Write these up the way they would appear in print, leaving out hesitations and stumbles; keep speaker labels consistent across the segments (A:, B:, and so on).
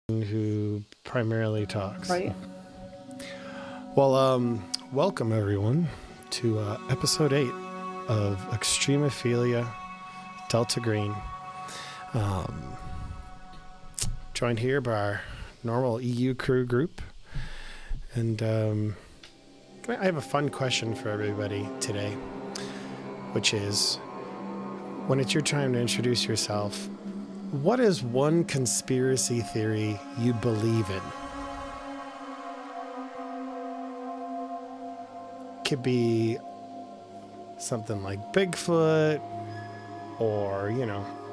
A: who primarily talks.
B: Right.
A: Well, welcome everyone to episode 8 of Extremophilia Delta Green. Joined here by our normal EU crew group. And I have a fun question for everybody today, which is, when it's your time to introduce yourself, what is one conspiracy theory you believe in? Could be something like Bigfoot or,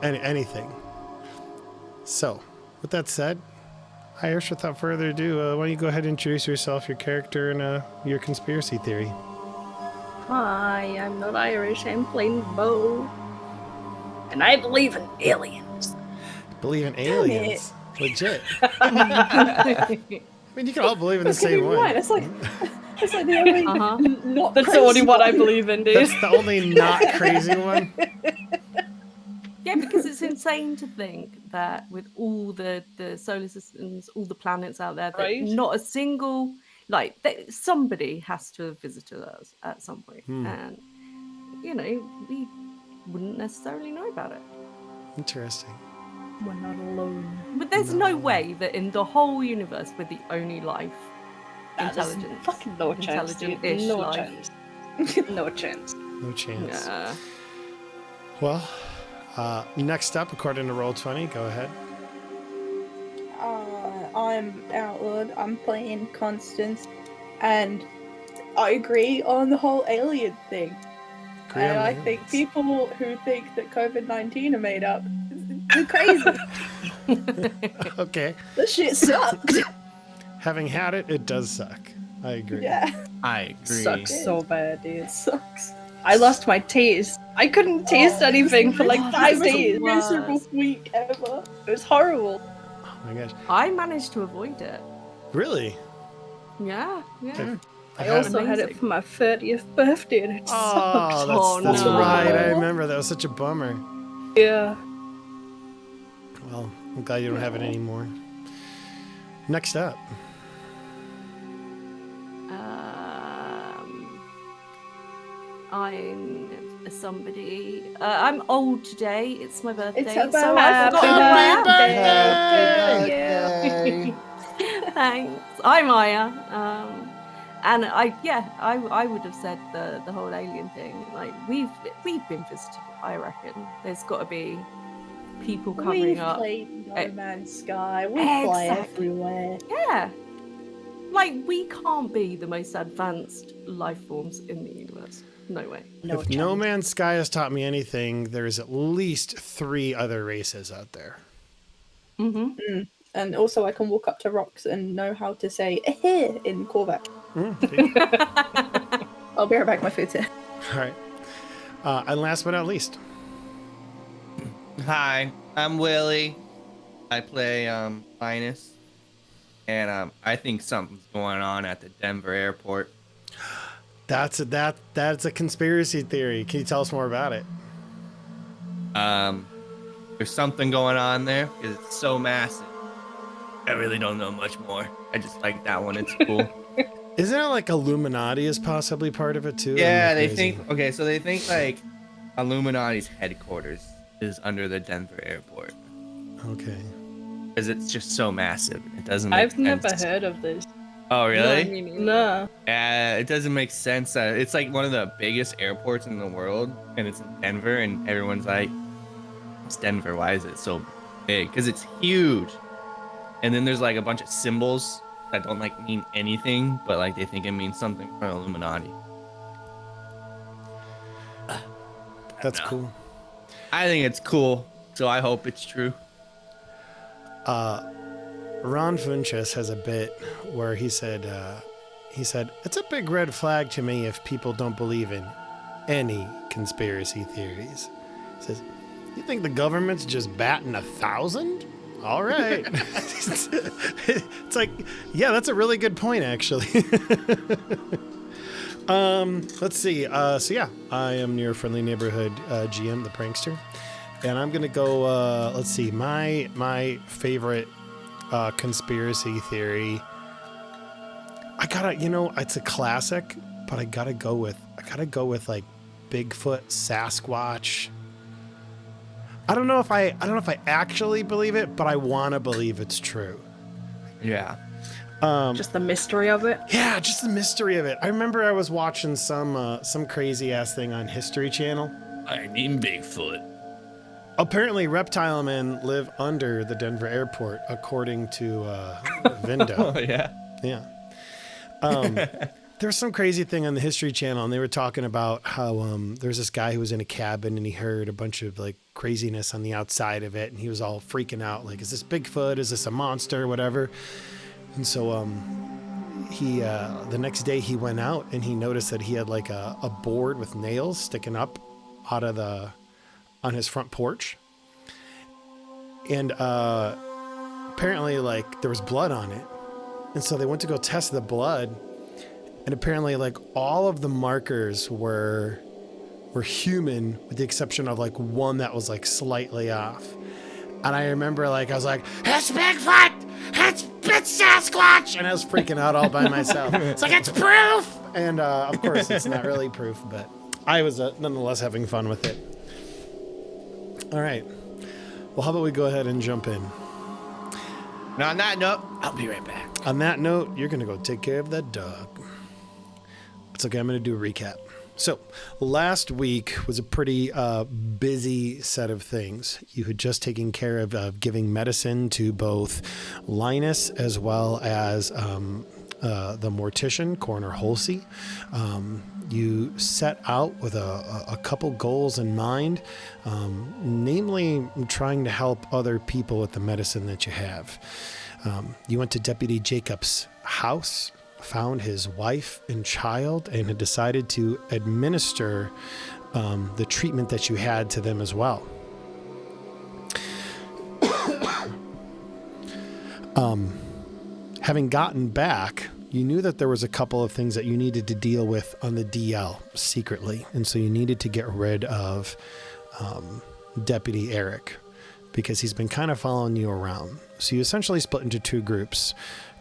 A: anything. So, with that said, Irish, without further ado, why don't you go ahead and introduce yourself, your character, and your conspiracy theory.
B: Hi, I'm not Irish, I'm plain Beau. And I believe in aliens.
A: Believe in aliens? Legit. I mean, you can all believe in the same one.
B: Right. It's like the only not
C: That's the only one I believe in, dude.
A: That's the only not crazy one?
C: Yeah, because it's insane to think that with all the solar systems, all the planets out there, that
B: Right.
C: not a single, somebody has to have visited us at some point. And, we wouldn't necessarily know about it.
A: Interesting.
B: We're not alone.
C: But there's no way that in the whole universe we're the only life. Intelligence.
B: Fucking no chance, dude.
C: Intelligent-ish
B: No
C: life.
B: chance. No chance.
A: No chance.
C: Yeah.
A: Well, next up, according to Roll20, go ahead.
D: I'm Outlawed. I'm playing Constance, and I agree on the whole alien thing. And I think people who think that COVID-19 are made up, they're crazy.
A: Okay.
D: The shit sucked.
A: Having had it, it does suck. I agree.
D: Yeah.
E: I agree.
B: Sucks so bad, dude.
D: It sucks.
B: I lost my taste. I couldn't taste anything for like 5 days.
D: It was the miserable week ever.
B: It was horrible.
A: Oh my gosh.
C: I managed to avoid it.
A: Really?
C: Yeah.
B: I also had it for my 30th birthday and it sucked.
A: That's
C: no.
A: right. I remember. That was such a bummer.
B: Yeah.
A: Well, I'm glad you don't have it anymore. Next up.
C: I'm somebody. I'm old today. It's my birthday.
D: It's her
C: so I
D: birthday.
C: forgot who I am.
A: Birthday!
C: Thanks. I'm Aya. And I would have said the whole alien thing. Like we've been visited. I reckon there's got to be people covering
D: We've
C: up.
D: played No Man's Sky. We fly
C: Exactly.
D: everywhere.
C: Yeah. Like we can't be the most advanced life forms in the universe. No way.
A: If No Man's Sky has taught me anything, there's at least 3 other races out there.
C: Mm-hmm.
D: And also, I can walk up to rocks and know how to say "eh" in Corvette. I'll be right back. My food's here.
A: All right. And last but not least.
E: Hi, I'm Willy. I play Lynas, and I think something's going on at the Denver airport.
A: That's a conspiracy theory. Can you tell us more about it?
E: There's something going on there because it's so massive. I really don't know much more. I just like that one. It's cool.
A: Isn't it like Illuminati is possibly part of it too?
E: Yeah, they think like Illuminati's headquarters is under the Denver airport.
A: Okay.
E: Because it's just so massive. It doesn't make
B: I've never
E: sense.
B: heard of this.
E: Oh, really?
B: No.
E: It doesn't make sense. It's like one of the biggest airports in the world, and it's in Denver, and everyone's like, it's Denver. Why is it so big? Because it's huge. And then there's like a bunch of symbols that don't like mean anything, but like they think it means something for Illuminati.
A: That's cool.
E: I think it's cool, so I hope it's true.
A: Ron Funches has a bit where he said, it's a big red flag to me if people don't believe in any conspiracy theories. He says, you think the government's just batting 1,000? All right. It's like, yeah, that's a really good point, actually. Let's see. So yeah, I am your friendly neighborhood GM, ThePrankster. And I'm going to go, let's see, my favorite conspiracy theory. I gotta, it's a classic, but I gotta go with like Bigfoot, Sasquatch. I don't know if I actually believe it, but I want to believe it's true.
E: Yeah.
B: Just the mystery of it.
A: Yeah, just the mystery of it. I remember I was watching some crazy ass thing on History Channel.
E: I mean Bigfoot.
A: Apparently, reptile men live under the Denver airport, according to Vindo.
E: Oh yeah.
A: Yeah. There's some crazy thing on the History Channel, and they were talking about how there's this guy who was in a cabin and he heard a bunch of like craziness on the outside of it, and he was all freaking out, like, is this Bigfoot? Is this a monster? Whatever. And so he the next day he went out and he noticed that he had like a board with nails sticking up out of on his front porch, and apparently like there was blood on it, and so they went to go test the blood. And apparently, like, all of the markers were human, with the exception of like one that was like slightly off. And I remember, like, I was like, "It's Bigfoot! It's Sasquatch!" And I was freaking out all by myself. It's like, it's proof! And of course, it's not really proof, but I was nonetheless having fun with it. All right. Well, how about we go ahead and jump in?
E: Now, on that note, I'll be right back.
A: On that note, you're gonna go take care of that dog. It's okay, I'm going to do a recap. So last week was a pretty busy set of things. You had just taken care of giving medicine to both Lynas as well as the mortician, Coroner Holsey. You set out with a couple goals in mind, namely trying to help other people with the medicine that you have. You went to Deputy Jacobs' house, found his wife and child, and had decided to administer the treatment that you had to them as well. Having gotten back, you knew that there was a couple of things that you needed to deal with on the DL secretly, and so you needed to get rid of Deputy Eric, because he's been kind of following you around. So you essentially split into two groups.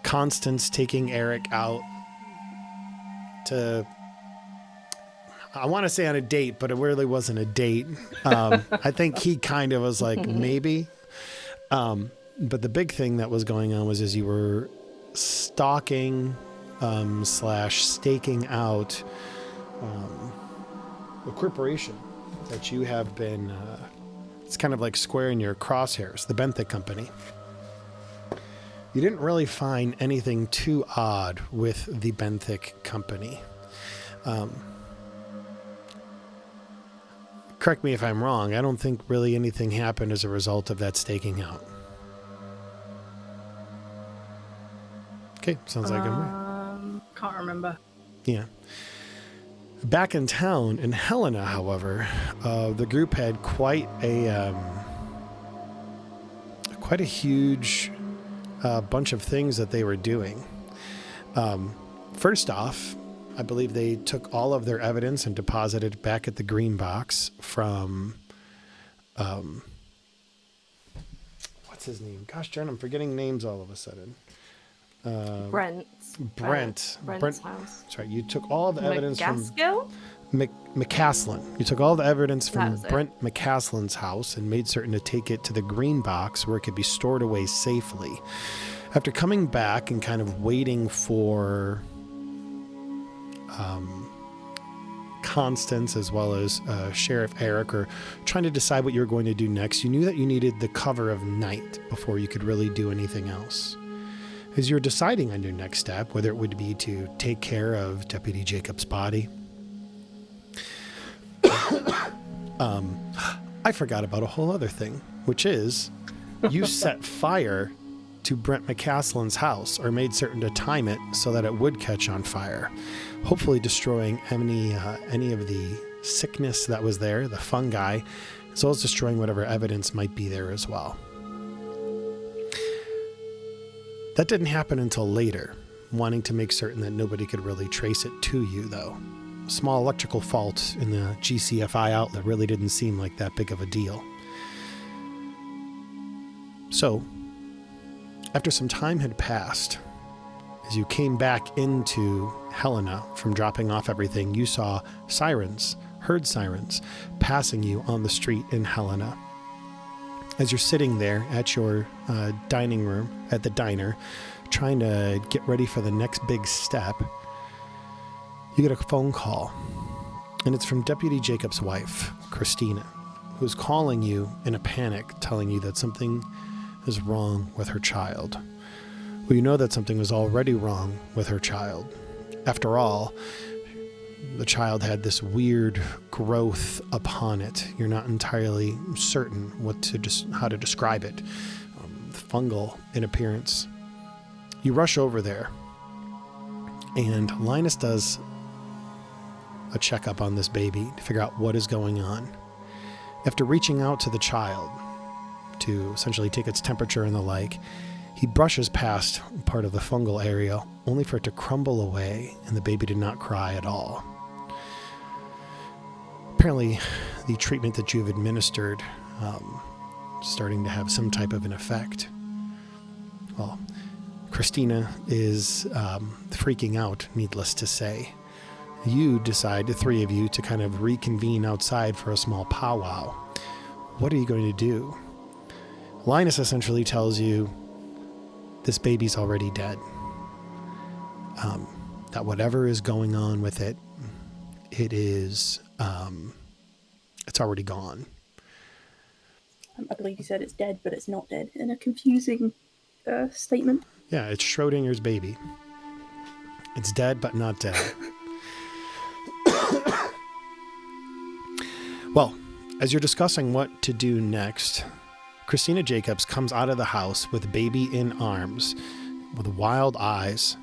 A: Constance taking Eric out to, I want to say on a date, but it really wasn't a date. I think he kind of was like, maybe. But the big thing that was going on was as you were stalking / staking out a corporation that you have been, it's kind of like squaring your crosshairs, the Benthic Company. You didn't really find anything too odd with the Benthic Company. Correct me if I'm wrong. I don't think really anything happened as a result of that staking out. Okay, sounds like I'm right.
B: Can't remember.
A: Yeah. Back in town, in Helena, however, the group had quite a huge bunch of things that they were doing. First off, I believe they took all of their evidence and deposited it back at the green box from, what's his name? Gosh darn, I'm forgetting names all of a sudden.
C: Brent's house.
A: That's right. You took all the evidence from McCaslin. You took all the evidence from Brent McCaslin's house and made certain to take it to the green box where it could be stored away safely. After coming back and kind of waiting for Constance as well as Sheriff Eric, or trying to decide what you were going to do next, you knew that you needed the cover of night before you could really do anything else. As you're deciding on your next step, whether it would be to take care of Deputy Jacobs' body, I forgot about a whole other thing, which is you set fire to Brent McCaslin's house, or made certain to time it so that it would catch on fire, hopefully destroying any of the sickness that was there, the fungi, as well as destroying whatever evidence might be there as well. That didn't happen until later, wanting to make certain that nobody could really trace it to you, though. A small electrical fault in the GCFI outlet really didn't seem like that big of a deal. So, After some time had passed, as you came back into Helena from dropping off everything, you saw sirens, heard sirens, passing you on the street in Helena. As you're sitting there at your dining room, at the diner, trying to get ready for the next big step, you get a phone call. And it's from Deputy Jacob's wife, Christina, who's calling you in a panic, telling you that something is wrong with her child. Well, you know that something was already wrong with her child. After all, the child had this weird growth upon it. You're not entirely certain how to describe it. Fungal in appearance. You rush over there, and Lynas does a checkup on this baby to figure out what is going on. After reaching out to the child to essentially take its temperature and the like, he brushes past part of the fungal area, only for it to crumble away, and the baby did not cry at all. Apparently, the treatment that you've administered starting to have some type of an effect. Well, Christina is freaking out, needless to say. You decide, the three of you, to kind of reconvene outside for a small powwow. What are you going to do? Lynas essentially tells you this baby's already dead. That whatever is going on with it, it is, it's already gone.
D: I believe he said it's dead, but it's not dead, in a confusing statement.
A: Yeah, it's Schrodinger's baby. It's dead, but not dead. Well, as you're discussing what to do next, Christina Jacobs comes out of the house with baby in arms, with wild eyes,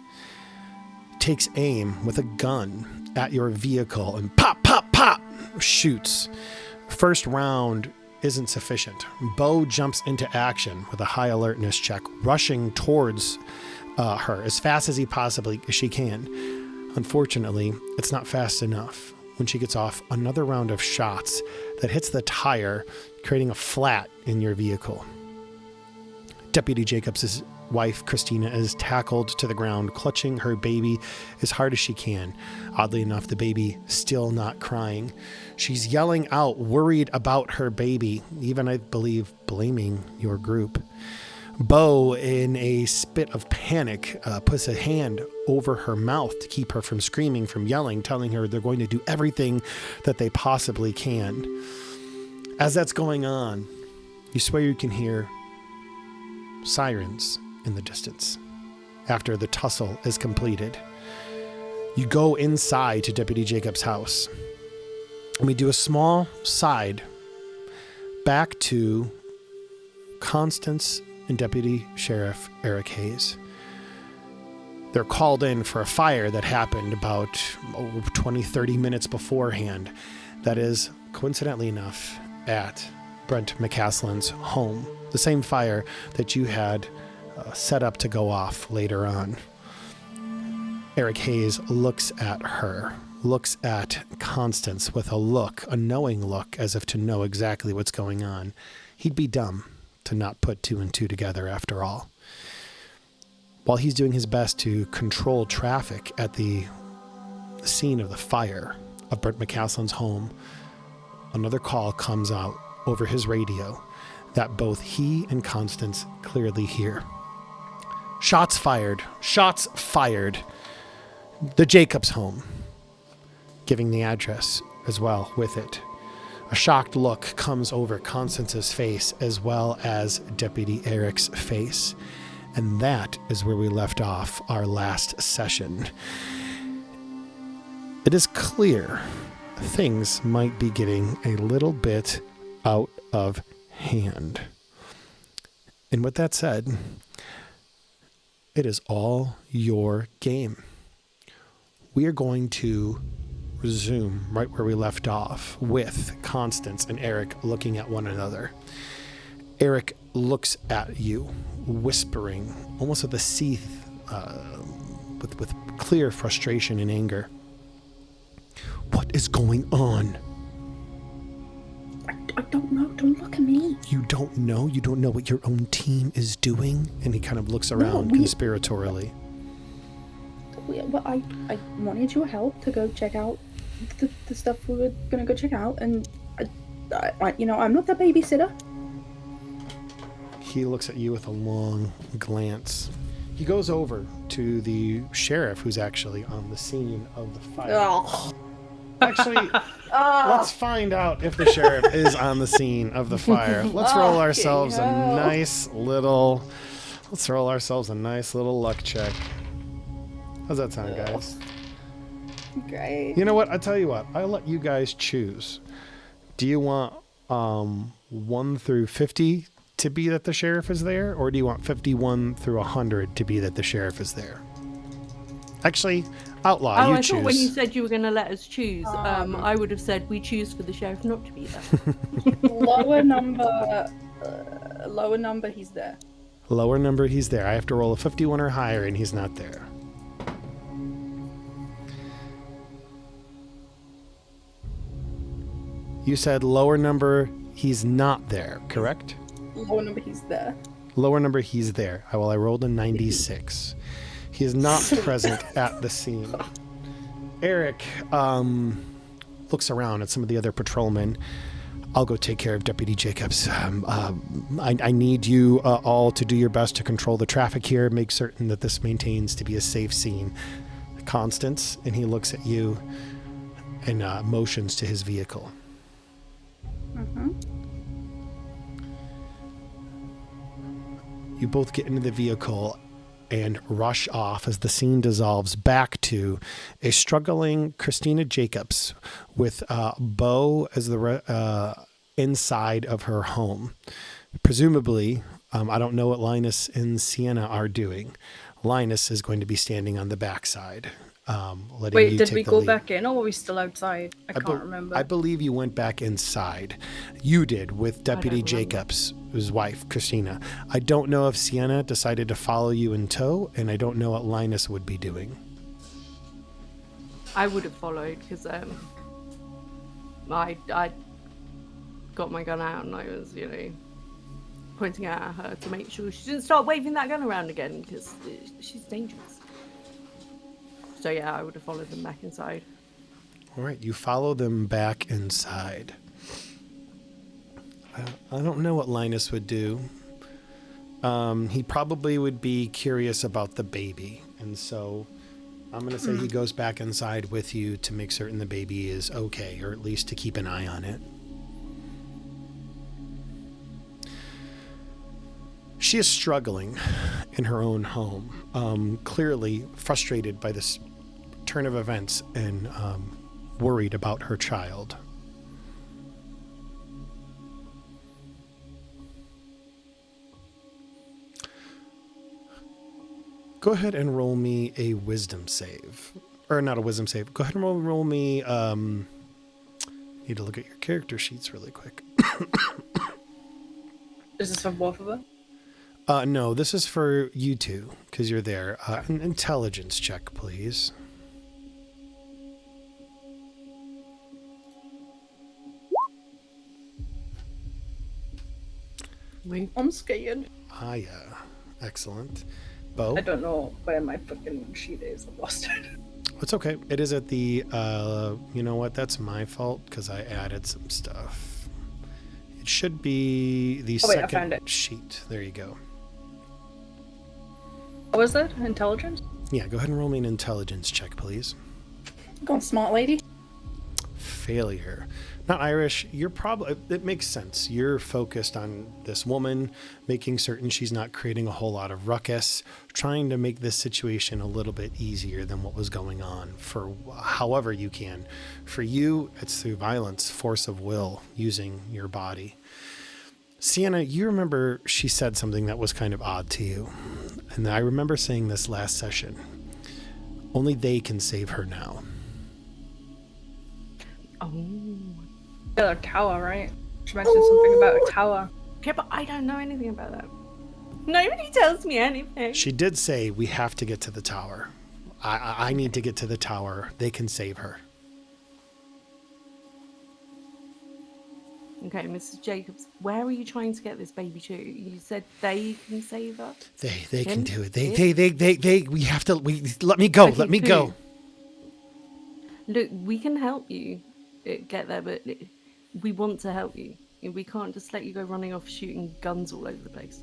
A: takes aim with a gun at your vehicle, and pop, pop, pop, shoots. First round isn't sufficient. Beau jumps into action with a high alertness check, rushing towards her as fast as she can. Unfortunately, it's not fast enough. When she gets off another round of shots that hits the tire, creating a flat in your vehicle. Deputy Jacobs' wife, Christina, is tackled to the ground, clutching her baby as hard as she can. Oddly enough, the baby still not crying. She's yelling out, worried about her baby, even, I believe, blaming your group. Beau, in a spit of panic, puts a hand over her mouth to keep her from screaming, from yelling, telling her they're going to do everything that they possibly can. As that's going on, you swear you can hear sirens in the distance. After the tussle is completed, you go inside to Deputy Jacobs' house, and we do a small side back to Constance and Deputy Sheriff Eric Hayes. They're called in for a fire that happened about 20-30 minutes beforehand. That is, coincidentally enough, at Brent McCaslin's home. The same fire that you had set up to go off later on. Eric Hayes looks at her, looks at Constance with a knowing look, as if to know exactly what's going on. He'd be dumb to not put two and two together after all. While he's doing his best to control traffic at the scene of the fire of Brent McCaslin's home, another call comes out over his radio that both he and Constance clearly hear. Shots fired. Shots fired. The Jacobs home. Giving the address as well with it. A shocked look comes over Constance's face as well as Deputy Eric's face. And that is where we left off our last session. It is clear things might be getting a little bit out of hand. And with that said, it is all your game. We are going to resume right where we left off with Constance and Eric looking at one another. Eric looks at you, whispering, almost with a seethe, with clear frustration and anger. What is going on?
D: I don't know. Don't look at me.
A: You don't know? You don't know what your own team is doing? And he kind of looks around conspiratorially.
D: Well, I wanted your help to go check out the stuff we were going to go check out. And, I'm not the babysitter.
A: He looks at you with a long glance. He goes over to the sheriff who's actually on the scene of the fire.
D: Oh.
A: Actually, let's find out if the sheriff is on the scene of the fire. Let's roll ourselves a nice little luck check. How's that sound, guys?
D: Great.
A: You know what? I'll tell you what. I'll let you guys choose. Do you want 1 through 50 to be that the sheriff is there, or do you want 51 through 100 to be that the sheriff is there? Actually, Outlaw, you
C: I
A: choose.
C: thought when you said you were going to let us choose, I would have said we choose for the sheriff not to be there.
D: Lower number, he's there.
A: Lower number, he's there. I have to roll a 51 or higher, and he's not there. You said lower number, he's not there, correct?
D: Lower number, he's there.
A: Lower number, he's there. I rolled a 96. He is not present at the scene. Eric looks around at some of the other patrolmen. I'll go take care of Deputy Jacobs. I need you all to do your best to control the traffic here, make certain that this maintains to be a safe scene. Constance, and he looks at you and motions to his vehicle.
D: Mm-hmm.
A: You both get into the vehicle and rush off as the scene dissolves back to a struggling Christina Jacobs with Beau as the inside of her home. Presumably, I don't know what Lynas and Sienna are doing. Lynas is going to be standing on the backside.
B: Wait, did we go back in or were we still outside? I can't remember.
A: I believe you went back inside. You did with Deputy Jacobs, his wife, Christina. I don't know if Sienna decided to follow you in tow, and I don't know what Lynas would be doing.
C: I would have followed because I got my gun out and I was, pointing at her to make sure she didn't start waving that gun around again because she's dangerous. So yeah, I would have followed them back inside.
A: All right, you follow them back inside. I don't know what Lynas would do. He probably would be curious about the baby. And so I'm going to say he goes back inside with you to make certain the baby is okay, or at least to keep an eye on it. She is struggling in her own home, clearly frustrated by this turn of events and worried about her child. Go ahead and roll me a wisdom save. Or not a wisdom save. Go ahead and roll me... need to look at your character sheets really quick.
B: Is this for both of us?
A: No, this is for you two, because you're there. An intelligence check, please.
B: I'm scared.
A: Yeah. Excellent. Beau?
B: I don't know where my fucking sheet is. I lost it.
A: It's okay. It is at the, you know what? That's my fault, because I added some stuff. It should be the
B: I found
A: second
B: it.
A: sheet. There you go.
B: What was that? Intelligence?
A: Yeah, go ahead and roll me an intelligence check, please.
D: Go on, smart lady.
A: Failure. Not Irish. You're probably, it makes sense. You're focused on this woman, making certain she's not creating a whole lot of ruckus, trying to make this situation a little bit easier than what was going on for however you can. For you, it's through violence, force of will, using your body. Sienna, you remember she said something that was kind of odd to you. And I remember saying this last session. Only they can save her now.
C: Oh.
B: A tower, right? She mentioned something about a tower.
C: Okay, but I don't know anything about that. Nobody tells me anything.
A: She did say we have to get to the tower. I need to get to the tower. They can save her.
C: Okay, Mrs. Jacobs, where are you trying to get this baby to? You said they can save her?
A: They can
C: Him?
A: do it. We have to, let me go.
C: Okay,
A: Let me
C: who?
A: go.
C: Look, we can help you get there, but we want to help you. We can't just let you go running off shooting guns all over the place.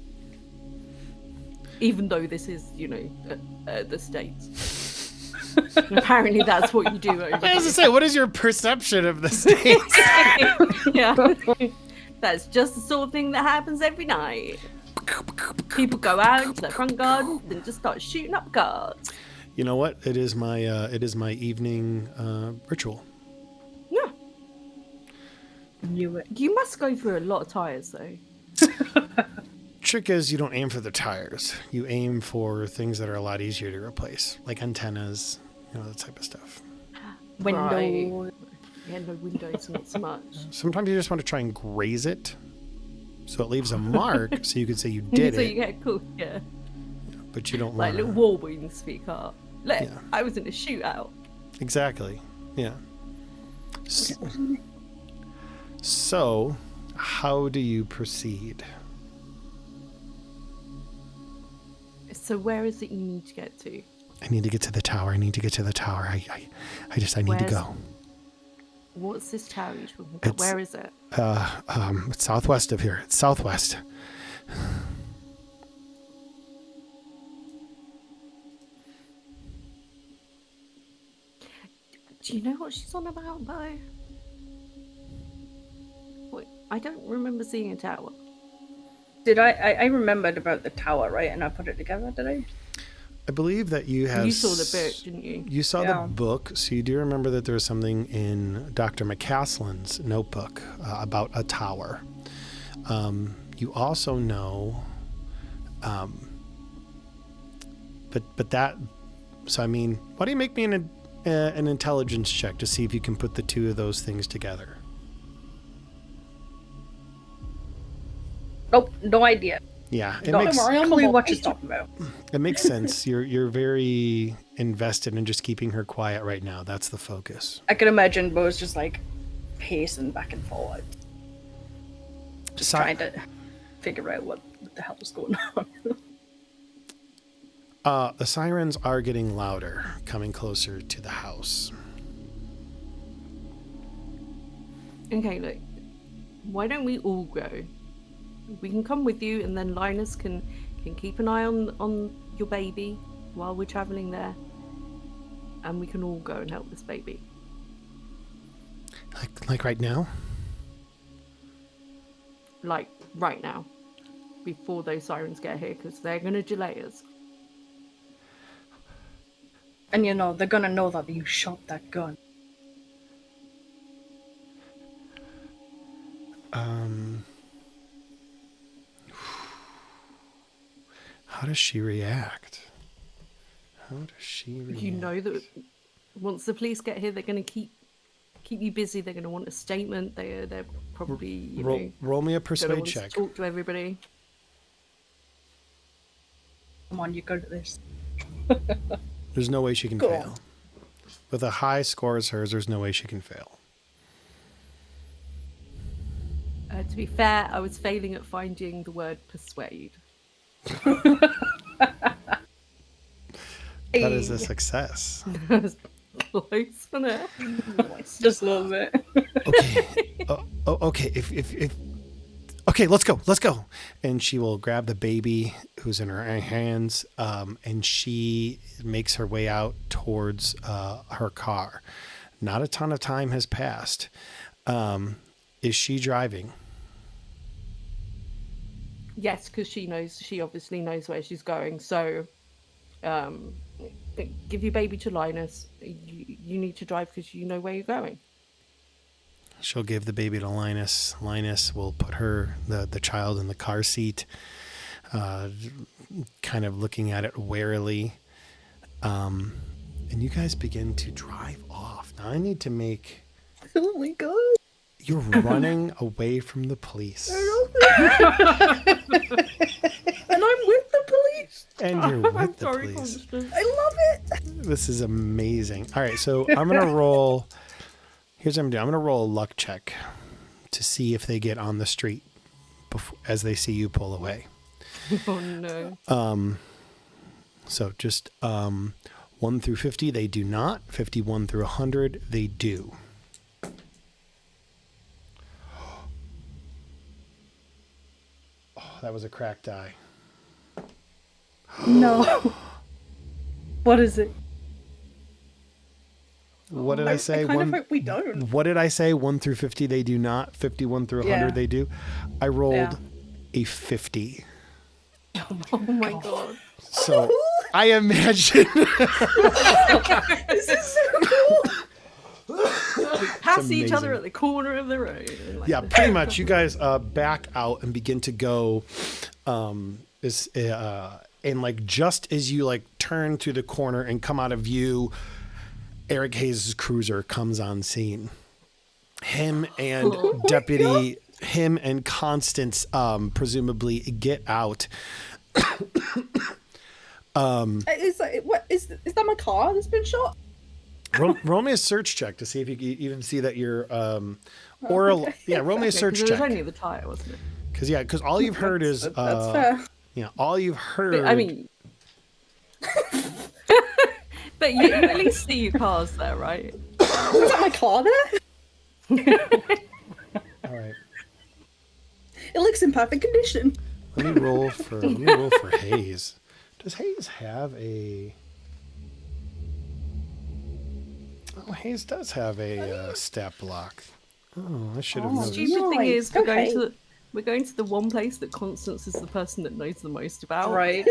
C: Even though this is, the States. Apparently that's what you do over
A: I was to say, what is your perception of the States?
C: Yeah. That's just the sort of thing that happens every night. People go out into their front garden and just start shooting up cars.
A: You know what? It is my evening ritual.
C: Yeah.
B: Knew it.
C: You must go through a lot of tires, though.
A: Trick is you don't aim for the tires. You aim for things that are a lot easier to replace, like antennas, that type of stuff.
B: Window.
C: Right. Yeah, no windows, not so much.
A: Sometimes you just want to try and graze it, so it leaves a mark, so you could say you did
C: so
A: it.
C: you get cool, yeah.
A: But you don't
C: Like
A: want
C: little war wounds speak up. Look,
A: Yeah.
C: I was in a shootout.
A: Exactly. Yeah. So, how do you proceed?
C: So where is it you need to get to?
A: I need to get to the tower. I need to
C: Where's-
A: to go.
C: What's this tower you're talking about?
A: It's-
C: Where is it?
A: It's southwest of here. It's southwest.
C: Do you know what she's on about, Beau? Wait, I don't remember seeing a tower.
B: Did I remembered about the tower, right? And I put it together, did I?
A: I believe that you have...
C: You saw the book, didn't you?
A: You saw
B: Yeah.
A: the book, so you do remember that there was something in Dr. McCaslin's notebook about a tower. You also know... But that... So, I mean, why don't you make me an intelligence check to see if you can put the two of those things together?
B: Nope, no idea.
A: Yeah, it
B: Not
A: makes...
D: worry, I'm
B: clue
D: a
B: what
D: boy.
B: she's talking about.
A: It makes sense. You're very invested in just keeping her quiet right now. That's the focus.
B: I can imagine Beau's just like pacing back and forward. Just trying to figure out what the hell is going on.
A: The sirens are getting louder, coming closer to the house.
C: Okay, look. Why don't we all go? We can come with you, and then Lynas can keep an eye on your baby while we're traveling there, and we can all go and help this baby.
A: Like right now?
C: Like right now, before those sirens get here, because they're gonna delay us.
B: And they're gonna know that you shot that gun.
A: How does she react?
C: You know that once the police get here, they're gonna keep you busy. They're gonna want a statement. They're probably
A: roll me a
C: gonna
A: persuade
C: want
A: check.
C: to talk to everybody.
B: Come on, you go to this.
A: There's no way she can
B: Cool.
A: fail. With a high score as hers, there's no way she can fail.
C: To be fair, I was failing at finding the word persuade.
A: That is a success.
C: Close, isn't it?
B: Just a little bit.
A: Okay. Okay. If okay, let's go. And she will grab the baby who's in her hands, and she makes her way out towards her car. Not a ton of time has passed. Is she driving?
C: Yes, because she obviously knows where she's going. So, give your baby to Lynas. You need to drive because you know where you're going.
A: She'll give the baby to Lynas. Lynas will put the child in the car seat, kind of looking at it warily. And you guys begin to drive off. Now I need to make...
B: Oh my god.
A: You're running away from the police.
B: And I'm with the police.
A: And you're with
C: I'm
A: the
C: sorry,
A: police.
C: Constance.
B: I love it.
A: This is amazing. All right, so I'm going to roll... Here's what I'm going to do. I'm going to roll a luck check to see if they get on the street as they see you pull away.
C: Oh no.
A: So just 1 through 50, they do not. 51 through 100, they do. Oh, that was a cracked die.
B: No. What is it?
A: What did I say?
D: I kind of hope we don't.
A: What did I say? 1 through 50, they do not. 51 through 100, they do. I rolled a 50.
C: Oh my god.
A: So I imagine.
D: This is so cool.
C: Pass each other
A: amazing.
C: at the corner of the road. and, like,
A: Yeah, pretty much. You guys back out and begin to go. And like just as you like turn to the corner and come out of view, Eric Hayes' cruiser comes on scene. Him and Deputy, him and Constance, presumably get out.
D: Is that my car that's been shot?
A: Roll me a search check to see if you can even see that you're roll me a search
C: It was
A: check.
C: only the tire, wasn't it?
A: Because all you've heard is
D: That's fair.
A: yeah, all you've heard.
C: But, I mean, but you at least see your cars there, right?
D: Is that my car there?
A: All right.
D: It looks in perfect condition.
A: Let me roll for Hayes. Does Hayes have a? Oh, Hayes does have a stat block. Oh, I should have noticed.
C: Stupid thing
D: Right,
C: is,
D: okay.
C: we're going to the one place that Constance is the person that knows the most about,
B: Right.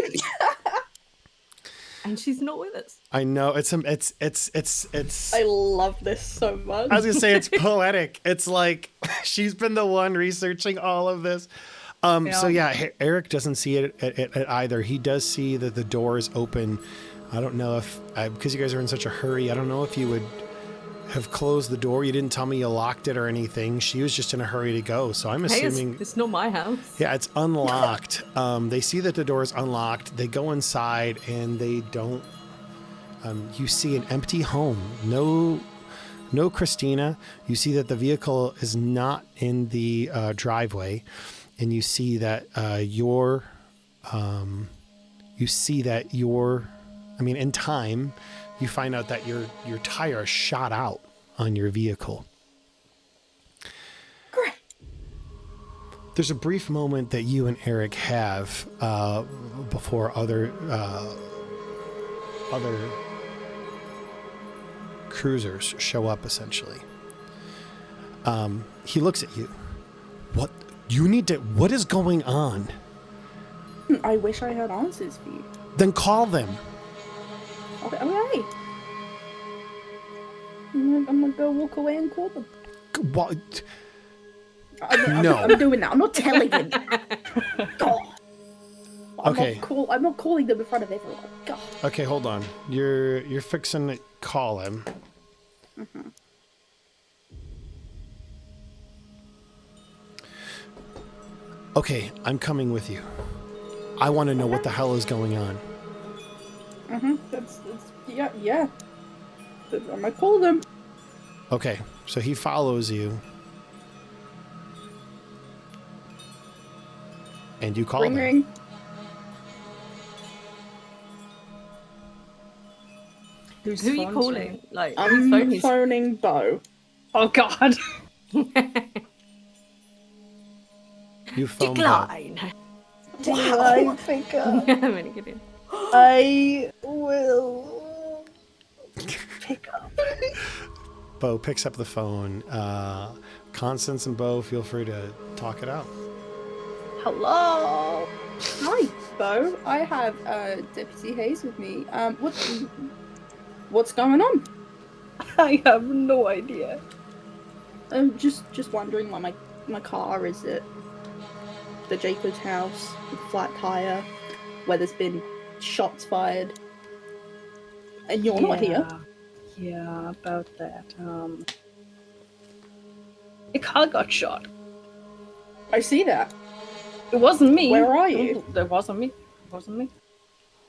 C: and she's not with us.
A: I know it's.
D: I love this so much.
A: I was gonna say it's poetic. It's like she's been the one researching all of this. So yeah, Eric doesn't see it at either. He does see that the door is open. I don't know if because you guys are in such a hurry. I don't know if you would have closed the door. You didn't tell me you locked it or anything. She was just in a hurry to go. So I'm
C: Hey,
A: assuming
C: it's not my house.
A: yeah, it's unlocked. They see that the door is unlocked. They go inside and they don't. You see an empty home. No Christina. You see that the vehicle is not in the driveway, and you see that in time, you find out that your tire is shot out on your vehicle.
D: Great.
A: There's a brief moment that you and Eric have before other cruisers show up, essentially. He looks at you. What is going on?
D: I wish I had answers for you.
A: Then call them.
D: Okay. I'm gonna go walk away and call them.
A: What?
D: No. I'm doing that. I'm not telling them. God.
A: Okay.
D: I'm not calling them in front of everyone. God.
A: Okay, hold on. You're fixing to call him.
D: Mm-hmm.
A: Okay, I'm coming with you. I want to know what the hell is going on.
D: That's yeah. I'm gonna call them.
A: Okay, so he follows you. And you call
D: Ring
A: them.
D: ring.
C: Who are you calling? Like, whose
D: I'm
C: phone is?
D: phoning Beau.
B: Oh God.
A: You phone Beau.
C: Decline.
D: I think
C: I'm gonna get in.
D: I will pick up.
A: Beau picks up the phone. Constance and Beau, feel free to talk it out.
D: Hello. Hi, Beau. I have Deputy Hayes with me. What's going on?
B: I have no idea.
D: I'm just wondering why my car is at the Jacob's house with a flat tire, where there's been shots fired, and you're not here.
B: Yeah, about that. A car got shot.
D: I see that.
B: It wasn't me.
D: Where are you?
B: It wasn't me. You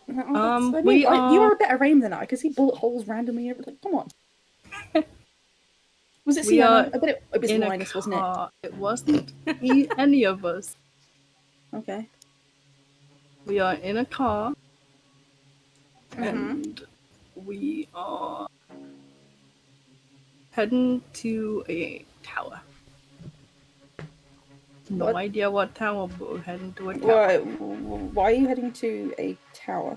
D: You are a better aim than I can see bullet holes randomly. Like, come on. Was it
B: We
D: Sienna?
B: are
D: I bet it was
B: in a
D: Lynas, wasn't it?
B: car. It wasn't any of us.
D: Okay.
B: We are in a car,
D: Mhm.
B: and we are heading to a tower. No
D: What?
B: idea what tower, but we're heading to a tower.
D: Why are you heading to a tower?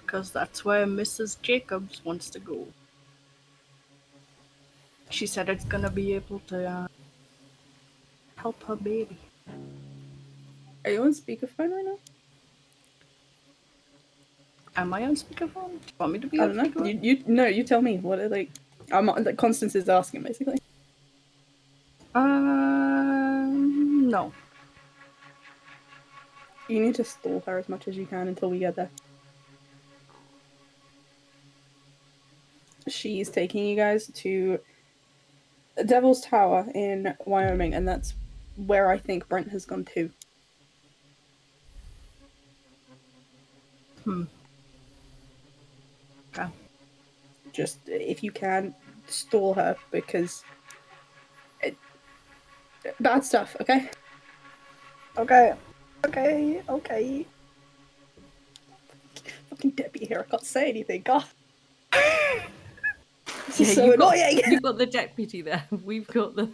B: Because that's where Mrs. Jacobs wants to go. She said it's gonna be able to help her baby.
D: Are you on speakerphone right now?
B: Am I on speakerphone? Do you want me to be
D: I
B: on
D: don't know.
B: speakerphone?
D: You tell me. What are like? Like Constance is asking basically.
B: No.
D: You need to stall her as much as you can until we get there. She's taking you guys to Devil's Tower in Wyoming, and that's where I think Brent has gone to.
B: Okay.
D: Just if you can, stall her because bad stuff. Okay.
B: Okay.
D: Fucking deputy here. I can't say anything. God. This is
C: Yeah,
D: so annoying.
C: you've got the deputy there. We've got the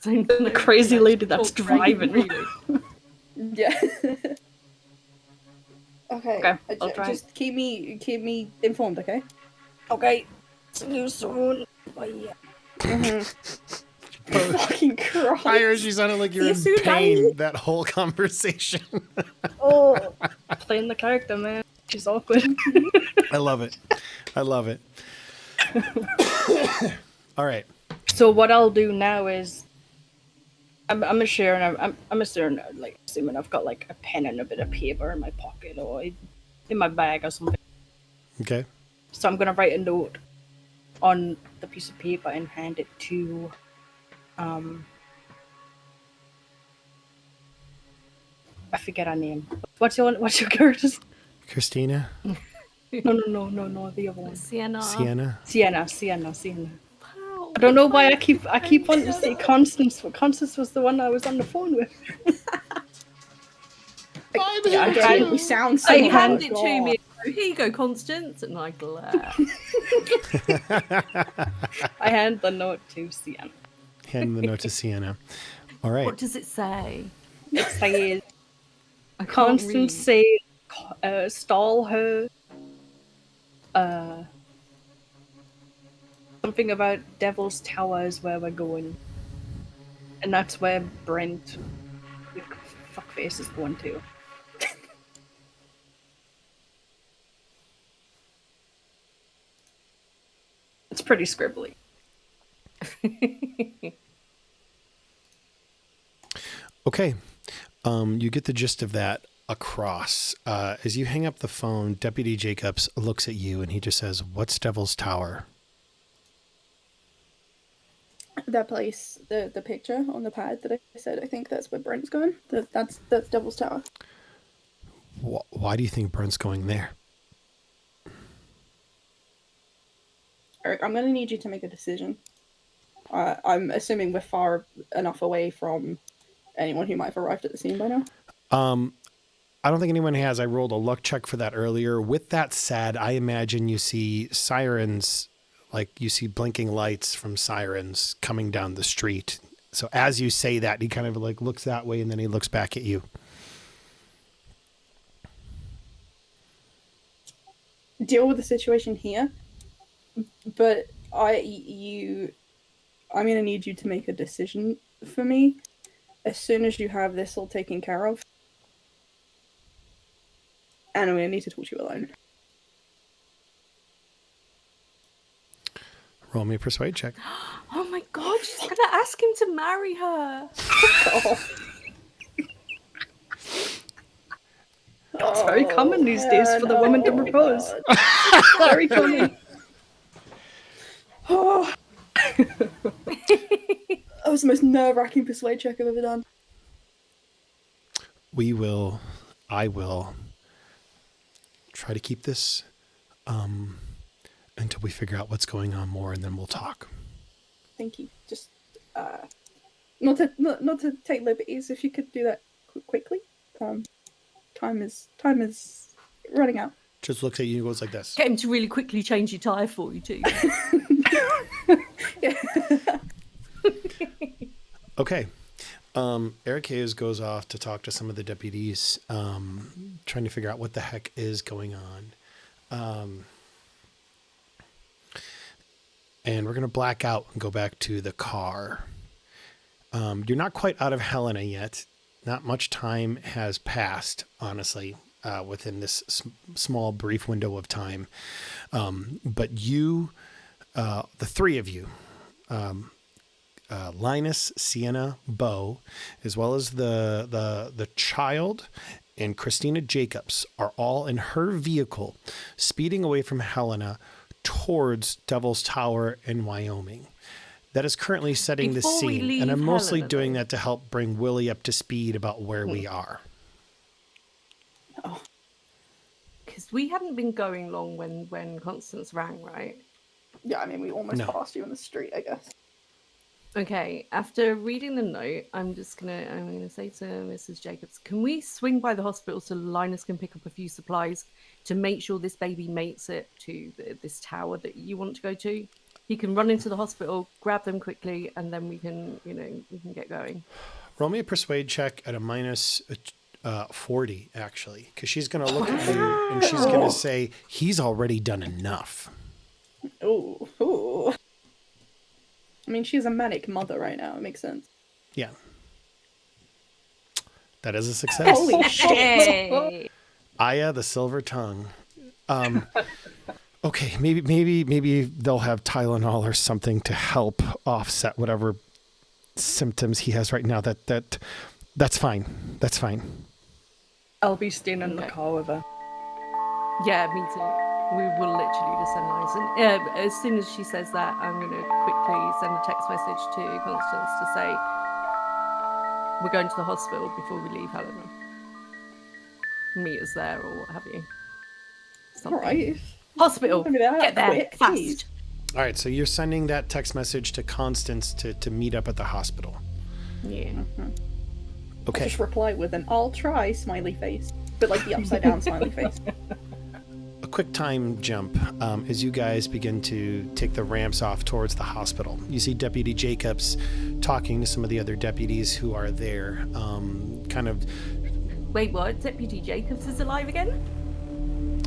B: The crazy lady that's
C: talk crazy,
B: driving.
C: really.
D: Yeah. Okay.
B: I'll try.
D: Just keep me informed. Okay.
B: Okay. See you soon. Bye.
D: Fucking Christ.
A: Irish, you sounded like you're in
D: See you soon,
A: pain
D: bye.
A: that whole conversation.
B: Oh, playing the character, man. She's awkward.
A: I love it. All right.
B: So what I'll do now is, I'm assuming I've got like a pen and a bit of paper in my pocket or in my bag or something.
A: Okay.
B: So I'm gonna write a note on the piece of paper and hand it to, I forget her name. What's your character's?
A: Christina?
B: No, the other one.
C: Sienna.
A: Sienna?
B: Sienna.
C: Wow.
B: I don't know why I keep wanting to say Constance, but Constance was the one I was on the phone with.
D: Yeah, I get it. We sound so.
C: They
B: Oh
C: hand
B: my
C: it to me. Here you go, Constance, and I glare.
B: I hand the note to Sienna.
A: Hand the note to Sienna. All right.
C: What does it say?
B: It says,
C: I can't
B: Constance
C: read.
B: says, stall her. Something about Devil's Tower is where we're going. And that's where Brent, the fuckface, is going to. It's pretty scribbly.
A: Okay. You get the gist of that across. As you hang up the phone, Deputy Jacobs looks at you and he just says, "What's Devil's Tower?"
D: That place, the picture on the pad that I said, I think that's where Brent's going. That's Devil's Tower.
A: Why do you think Brent's going there?
D: Eric, I'm going to need you to make a decision. I'm assuming we're far enough away from anyone who might have arrived at the scene by now.
A: I don't think anyone has. I rolled a luck check for that earlier. With that said, I imagine you see sirens, like you see blinking lights from sirens coming down the street. So as you say that, he kind of like looks that way and then he looks back at you.
D: Deal with the situation here, but I'm going to need you to make a decision for me as soon as you have this all taken care of. And I'm going to need to talk to you alone.
A: Roll me a persuade check.
C: Oh my god, she's gonna ask him to marry her.
B: It's very common these days for the woman to propose. Very common.
D: Oh. That was the most nerve-wracking persuade check I've ever done.
A: I will try to keep this until we figure out what's going on more, and then we'll talk.
D: Thank you. Just not to take liberties. If you could do that quickly. Time is running out.
A: Just looks at you and goes like this.
C: Get him to really quickly change your tyre for you too.
D: Yeah.
A: Okay. Eric Hayes goes off to talk to some of the deputies, trying to figure out what the heck is going on. And we're going to black out and go back to the car. You're not quite out of Helena yet. Not much time has passed, honestly, within this small, brief window of time. But you, the three of you, Lynas, Sienna, Beau, as well as the child and Christina Jacobs are all in her vehicle, speeding away from Helena towards Devil's Tower in Wyoming. That is currently setting the scene, and I'm mostly doing that to help bring Willie up to speed about where we are.
C: Oh, because we hadn't been going long when Constance rang, right?
D: Yeah, I mean, we almost passed you in the street, I guess.
C: Okay, after reading the note, I'm gonna say to Mrs. Jacobs, can we swing by the hospital so Lynas can pick up a few supplies to make sure this baby makes it to this tower that you want to go to? He can run into the hospital, grab them quickly, and then we can get going.
A: Roll me a persuade check at a minus 40, actually, because she's going to look at you and she's going to say, he's already done enough.
D: Ooh. I mean, she's a manic mother right now. It makes sense.
A: Yeah. That is a success.
D: Holy shit.
A: Aya, the silver tongue. Okay, maybe they'll have Tylenol or something to help offset whatever symptoms he has right now. That's fine. That's fine.
B: I'll be staying in the car with her.
C: Yeah, me too. We will literally just send lines. And as soon as she says that, I'm going to quickly send a text message to Constance to say, we're going to the hospital before we leave Helena. Meet us there or what have you. Something.
D: All right.
C: Hospital. Get there
D: quick,
C: fast.
D: please.
A: All right, so you're sending that text message to Constance to meet up at the hospital.
C: Yeah.
D: Mm-hmm.
A: Okay.
D: I'll just reply with an "I'll try" smiley face, but like the upside down smiley face.
A: A quick time jump as you guys begin to take the ramps off towards the hospital. You see Deputy Jacobs talking to some of the other deputies who are there, kind of...
C: Wait, what? Deputy Jacobs is alive again?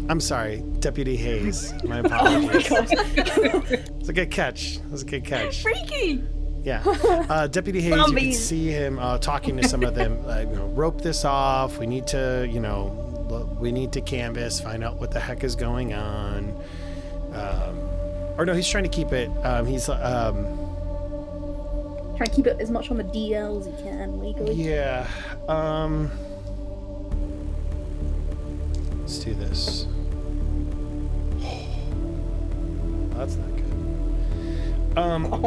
A: I'm sorry, Deputy Hayes. My apologies.
D: Oh my God.
A: It's a good catch. It was a good catch.
C: Freaky!
A: Yeah. Deputy Hayes, you can see him talking to some of them. Rope this off. We need to, we need to canvass, find out what the heck is going on. Or no, he's trying to keep it. He's
D: trying to keep it as much on the DL as he can legally.
A: Yeah. Let's do this. That's not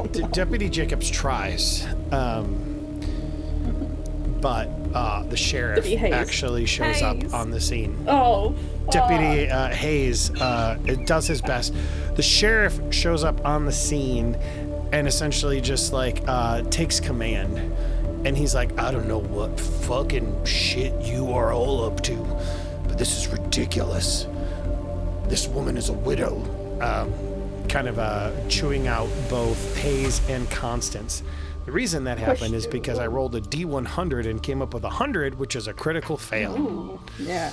A: good. Deputy Jacobs tries, but the sheriff actually shows up on the scene.
D: Oh,
A: Deputy Hayes does his best. The sheriff shows up on the scene and essentially just takes command. And he's like, I don't know what fucking shit you are all up to, but this is ridiculous. This woman is a widow. Kind of chewing out both Hayes and Constance. The reason that happened is because I rolled a D100 and came up with 100, which is a critical fail.
D: Ooh. Yeah.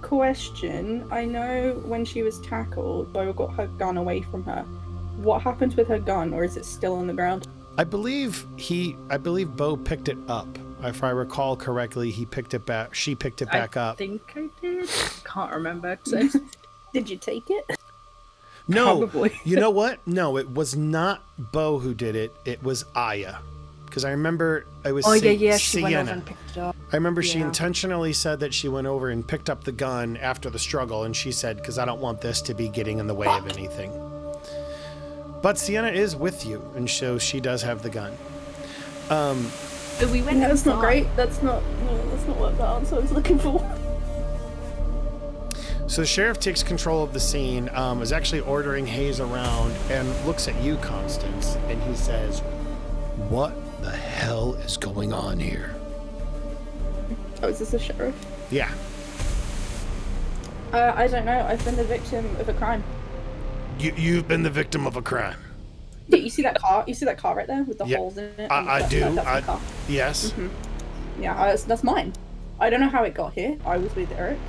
D: Question. I know when she was tackled, Beau got her gun away from her. What happened with her gun, or is it still on the ground?
A: I believe Beau picked it up. If I recall correctly, she picked it back up.
B: I think I did. Can't remember.
D: Did you take it?
A: No,
B: Probably.
A: You know what? No, it was not Beau who did it. It was Aya. Because I remember it was
B: She
A: Sienna.
B: went over and picked it up.
A: I remember she intentionally said that she went over and picked up the gun after the struggle, and she said, because I don't want this to be getting in the way of anything. But Sienna is with you, and so she does have the gun.
C: So we went
D: That's not great. That's not what the answer I was looking for.
A: So the sheriff takes control of the scene, is actually ordering Hayes around, and looks at you, Constance, and he says, "What the hell is going on here?"
D: Oh, is this the sheriff?
A: Yeah.
D: I don't know. I've been the victim of a crime.
A: You've been the victim of a crime.
D: Yeah, you see that car? You see that car right there with the holes in it?
A: I do.
D: That's my car.
A: Yes.
D: Mm-hmm. Yeah, that's mine. I don't know how it got here. I was with Eric.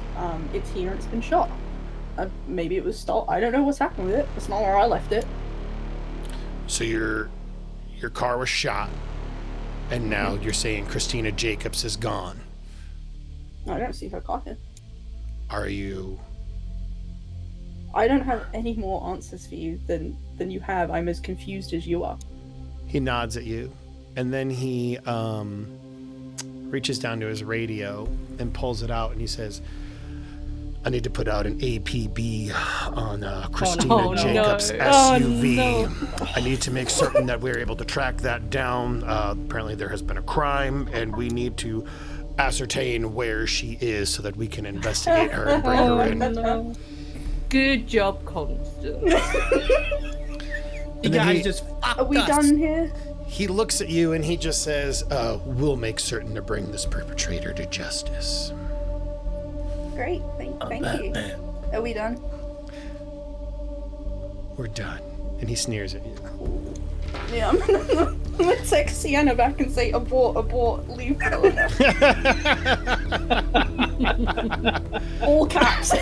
D: It's here and it's been shot. Maybe it was stolen. I don't know what's happened with it. It's not where I left it.
A: So your car was shot, and now you're saying Christina Jacobs is gone.
D: I don't see her car here.
A: Are you?
D: I don't have any more answers for you than you have. I'm as confused as you are.
A: He nods at you, and then he reaches down to his radio and pulls it out, and he says, "I need to put out an APB on Christina Jacobs' SUV.
C: No.
A: I need to make certain that we're able to track that down. Apparently there has been a crime, and we need to ascertain where she is so that we can investigate her and bring her in."
C: No. Good job, Constance.
E: You guys just fucked
D: Are we
E: us.
D: done here?
A: He looks at you and he just says, "We'll make certain to bring this perpetrator to justice."
D: Great. Thank you. Are we done?
A: We're done. And he sneers at you.
D: Yeah, I'm gonna text Sienna back and say, abort, leave Helena. All caps.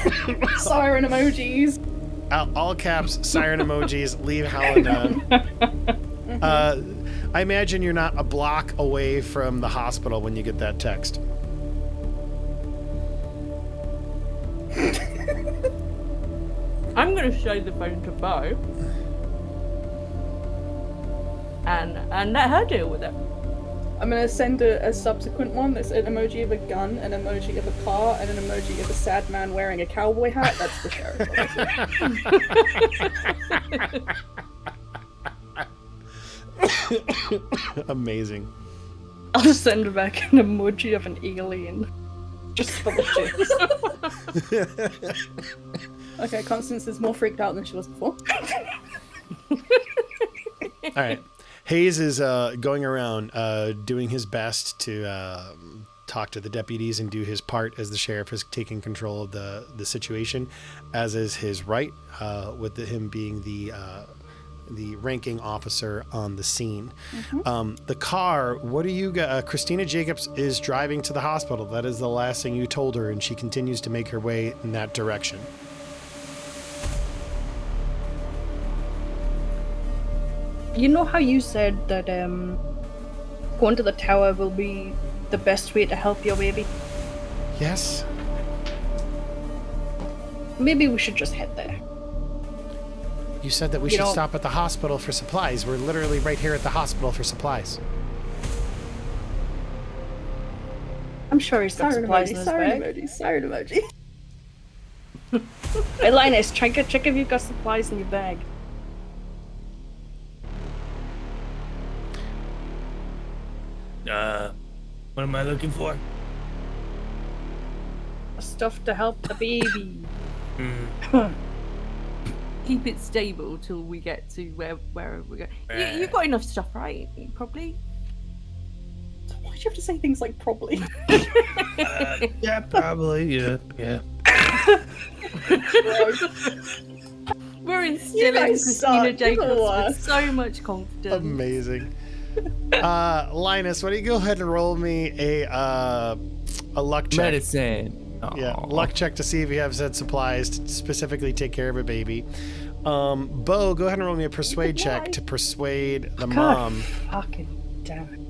D: Siren emojis.
A: All caps, siren emojis, leave Helena. I imagine you're not a block away from the hospital when you get that text.
C: I'm going to show the phone to Beau and let her deal with it.
D: I'm gonna send a subsequent one that's an emoji of a gun, an emoji of a car, and an emoji of a sad man wearing a cowboy hat. That's the sheriff.
A: Amazing.
B: I'll send back an emoji of an alien. Just for the shit.
D: Okay, Constance is more freaked out than she was before.
A: All right. Hayes is going around doing his best to talk to the deputies and do his part as the sheriff is taking control of the situation, as is his right, with him being the ranking officer on the scene. Mm-hmm. The car, what do you got? Christina Jacobs is driving to the hospital. That is the last thing you told her, and she continues to make her way in that direction.
B: You know how you said that going to the tower will be the best way to help your baby?
A: Yes?
B: Maybe we should just head there.
A: You said that we should stop at the hospital for supplies. We're literally right here at the hospital for supplies.
B: I'm sure he's got
D: Siren
B: supplies
D: emoji,
B: in his
D: siren
B: bag.
D: emoji, siren emoji.
B: Hey, Lynas, check if you've got supplies in your bag.
E: What am I looking for?
B: Stuff to help the baby.
C: Keep it stable till we get to wherever we go. You've got enough stuff, right? Probably.
D: Why'd you have to say things like probably?
E: Yeah, probably. Yeah.
C: We're instilling Christina Jacobs with so much confidence.
A: Amazing. Lynas, why don't you go ahead and roll me a luck check?
E: Medicine.
A: Yeah, luck check to see if you have said supplies to specifically take care of a baby. Beau, go ahead and roll me a persuade check to persuade the mom.
B: Fucking damn it.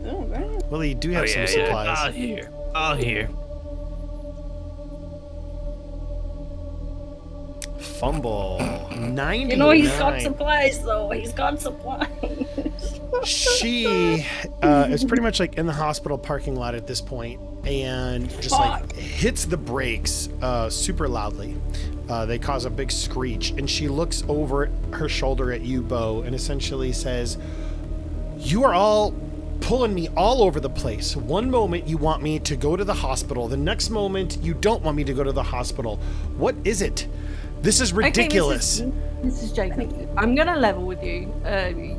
D: Oh, right.
A: Well, you do have some supplies.
E: All here.
A: Fumble. 99.
B: You know he's got supplies though. He's got supplies.
A: She is pretty much like in the hospital parking lot at this point and just like hits the brakes super loudly. They cause a big screech, and she looks over her shoulder at you, Beau, and essentially says, "You are all pulling me all over the place. One moment you want me to go to the hospital. The next moment you don't want me to go to the hospital. What is it? This is ridiculous.
C: Okay, Mrs. Jacob, I'm gonna level with you.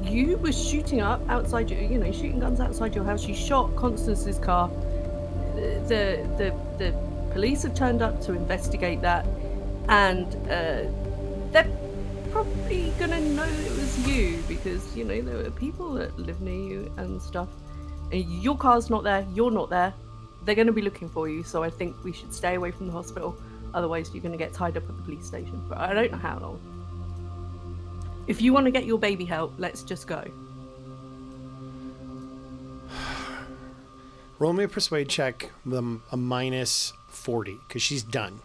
C: You were shooting up outside your, shooting guns outside your house. You shot Constance's car. The police have turned up to investigate that, and they're probably gonna know it was you because there were people that live near you and stuff. And your car's not there. You're not there. They're gonna be looking for you. So I think we should stay away from the hospital. Otherwise, you're gonna get tied up at the police station for I don't know how long. If you want to get your baby help, let's just go.
A: Roll me a persuade check with a minus 40 because she's done.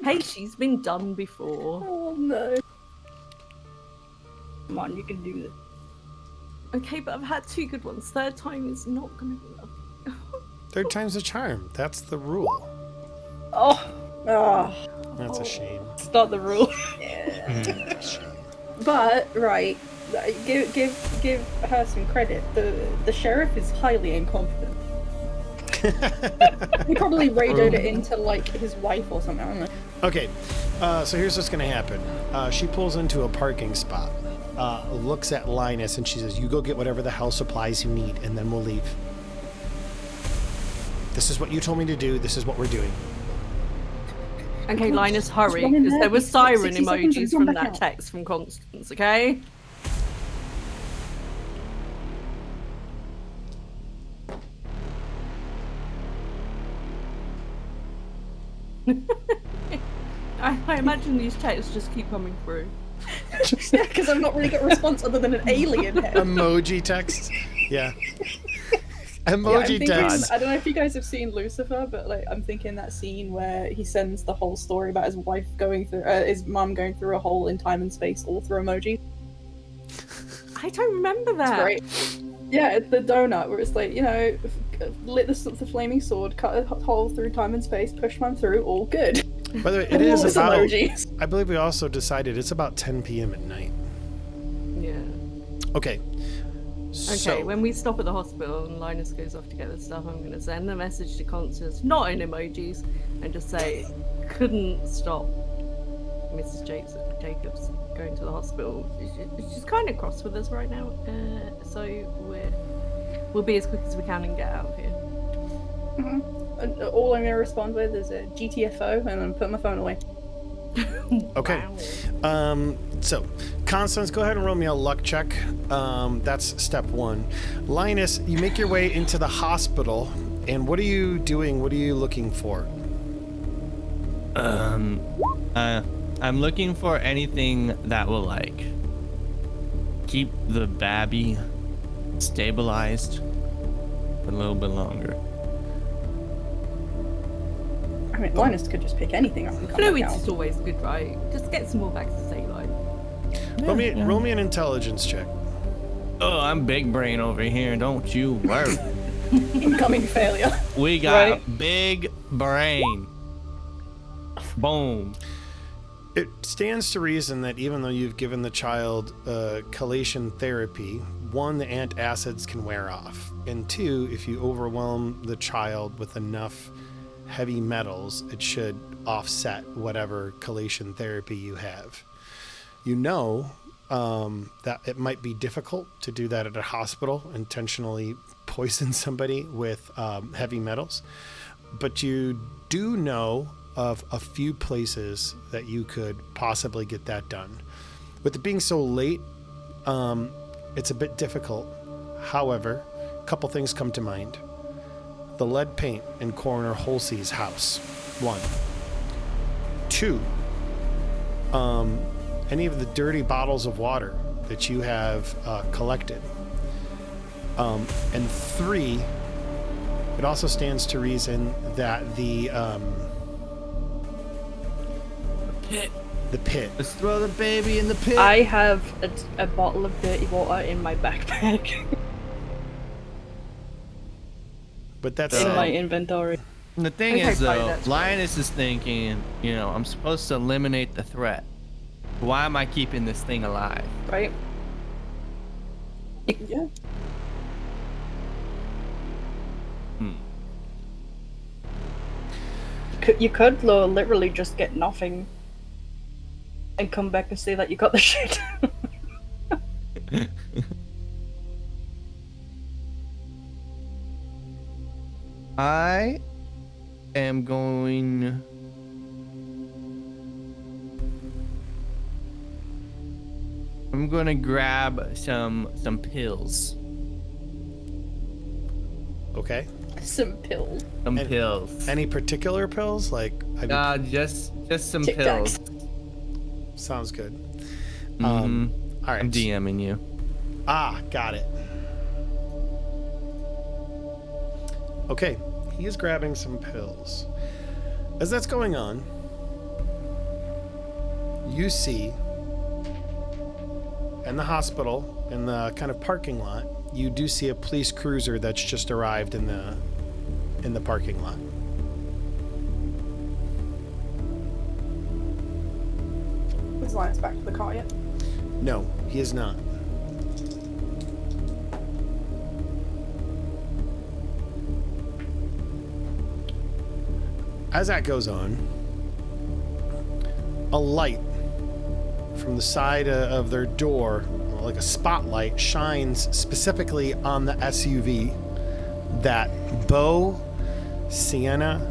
C: Hey, she's been done before.
D: Oh no.
B: Come on, you can do this.
C: Okay, but I've had 2 good ones. Third time is not gonna be lucky.
A: Third time's a charm. That's the rule.
B: Oh,
A: That's a shame.
B: it's not the rule.
D: But right, give her some credit. The sheriff is highly incompetent. He probably radioed it into like his wife or something. I don't know.
A: Okay, so here's what's gonna happen. She pulls into a parking spot, looks at Lynas, and she says, "You go get whatever the hell supplies you need, and then we'll leave. This is what you told me to do. This is what we're doing."
C: Okay, Lynas, hurry,
D: run in
C: because
D: there,
C: there were
D: it's like
C: siren
D: 60 seconds and
C: emojis
D: come
C: from
D: back
C: that
D: out.
C: text from Constance, okay? I imagine these texts just keep coming through.
D: Yeah, because I've not really got a response other than an alien head.
A: Emoji text. Yeah.
D: Yeah, I'm
A: Emoji
D: thinking,
A: text.
D: I don't know if you guys have seen Lucifer, but like I'm thinking that scene where he sends the whole story about his wife going through, his mum going through a hole in time and space, all through emoji.
C: I don't remember that.
D: It's great. Yeah, it's the donut where it's like, lit the flaming sword, cut a hole through time and space, push one through, all good.
A: By the way, it is
D: It's
A: about.
D: emojis.
A: I believe we also decided it's about 10 p.m. at night.
C: Yeah.
A: Okay.
C: Okay,
A: So,
C: when we stop at the hospital and Lynas goes off to get the stuff, I'm going to send a message to Constance, not in emojis, and just say, couldn't stop Mrs. Jacobs going to the hospital. She's kind of cross with us right now, so we'll be as quick as we can and get out of here.
D: And all I'm going to respond with is a GTFO and then put my phone away.
A: okay. So, Constance, go ahead and roll me a luck check. That's step 1. Lynas, you make your way into the hospital, and what are you doing? What are you looking for?
E: I'm looking for anything that will keep the babby stabilized a little bit longer.
D: I mean, Linus could just pick anything up and come back
C: Fluids
D: out.
C: is always good, right? Just get some more bags to daylight.
A: Roll me an intelligence check.
E: Oh, I'm big brain over here. Don't you worry.
D: Incoming failure.
E: We got
B: Right.
E: big brain. Boom.
A: It stands to reason that even though you've given the child chelation therapy, 1, the antacids can wear off, and 2, if you overwhelm the child with enough heavy metals, it should offset whatever chelation therapy you have. That it might be difficult to do that at a hospital, intentionally poison somebody with heavy metals, but you do know of a few places that you could possibly get that done. With it being so late, it's a bit difficult. However, a couple things come to mind. The lead paint in Coroner Holsey's house, 1. 2, any of the dirty bottles of water that you have collected. And 3, it also stands to reason that the pit.
E: Let's throw the baby in the pit.
B: I have a bottle of dirty water in my backpack.
A: But that's
B: in my inventory.
E: The thing
C: Okay,
E: is,
C: fine,
E: though,
C: that's
E: Lynas is thinking, I'm supposed to eliminate the threat. Why am I keeping this thing alive?
B: Right?
D: Yeah.
B: You could literally just get nothing and come back and say that you got the shit.
E: I am going. I'm gonna grab some pills.
A: Okay.
D: Some pills.
E: Some pills.
A: Any particular pills? Like,
E: Just some
D: Tic
E: pills.
D: Tacs.
A: sounds good.
E: All
A: All right.
E: I'm DMing you.
A: Got it. Okay, he is grabbing some pills. As that's going on, you see in the hospital, in the kind of parking lot, you do see a police cruiser that's just arrived in the parking lot.
D: Is Lynas back to the car yet?
A: No, he is not. As that goes on, a light from the side of their door, like a spotlight, shines specifically on the SUV that Beau, Sienna,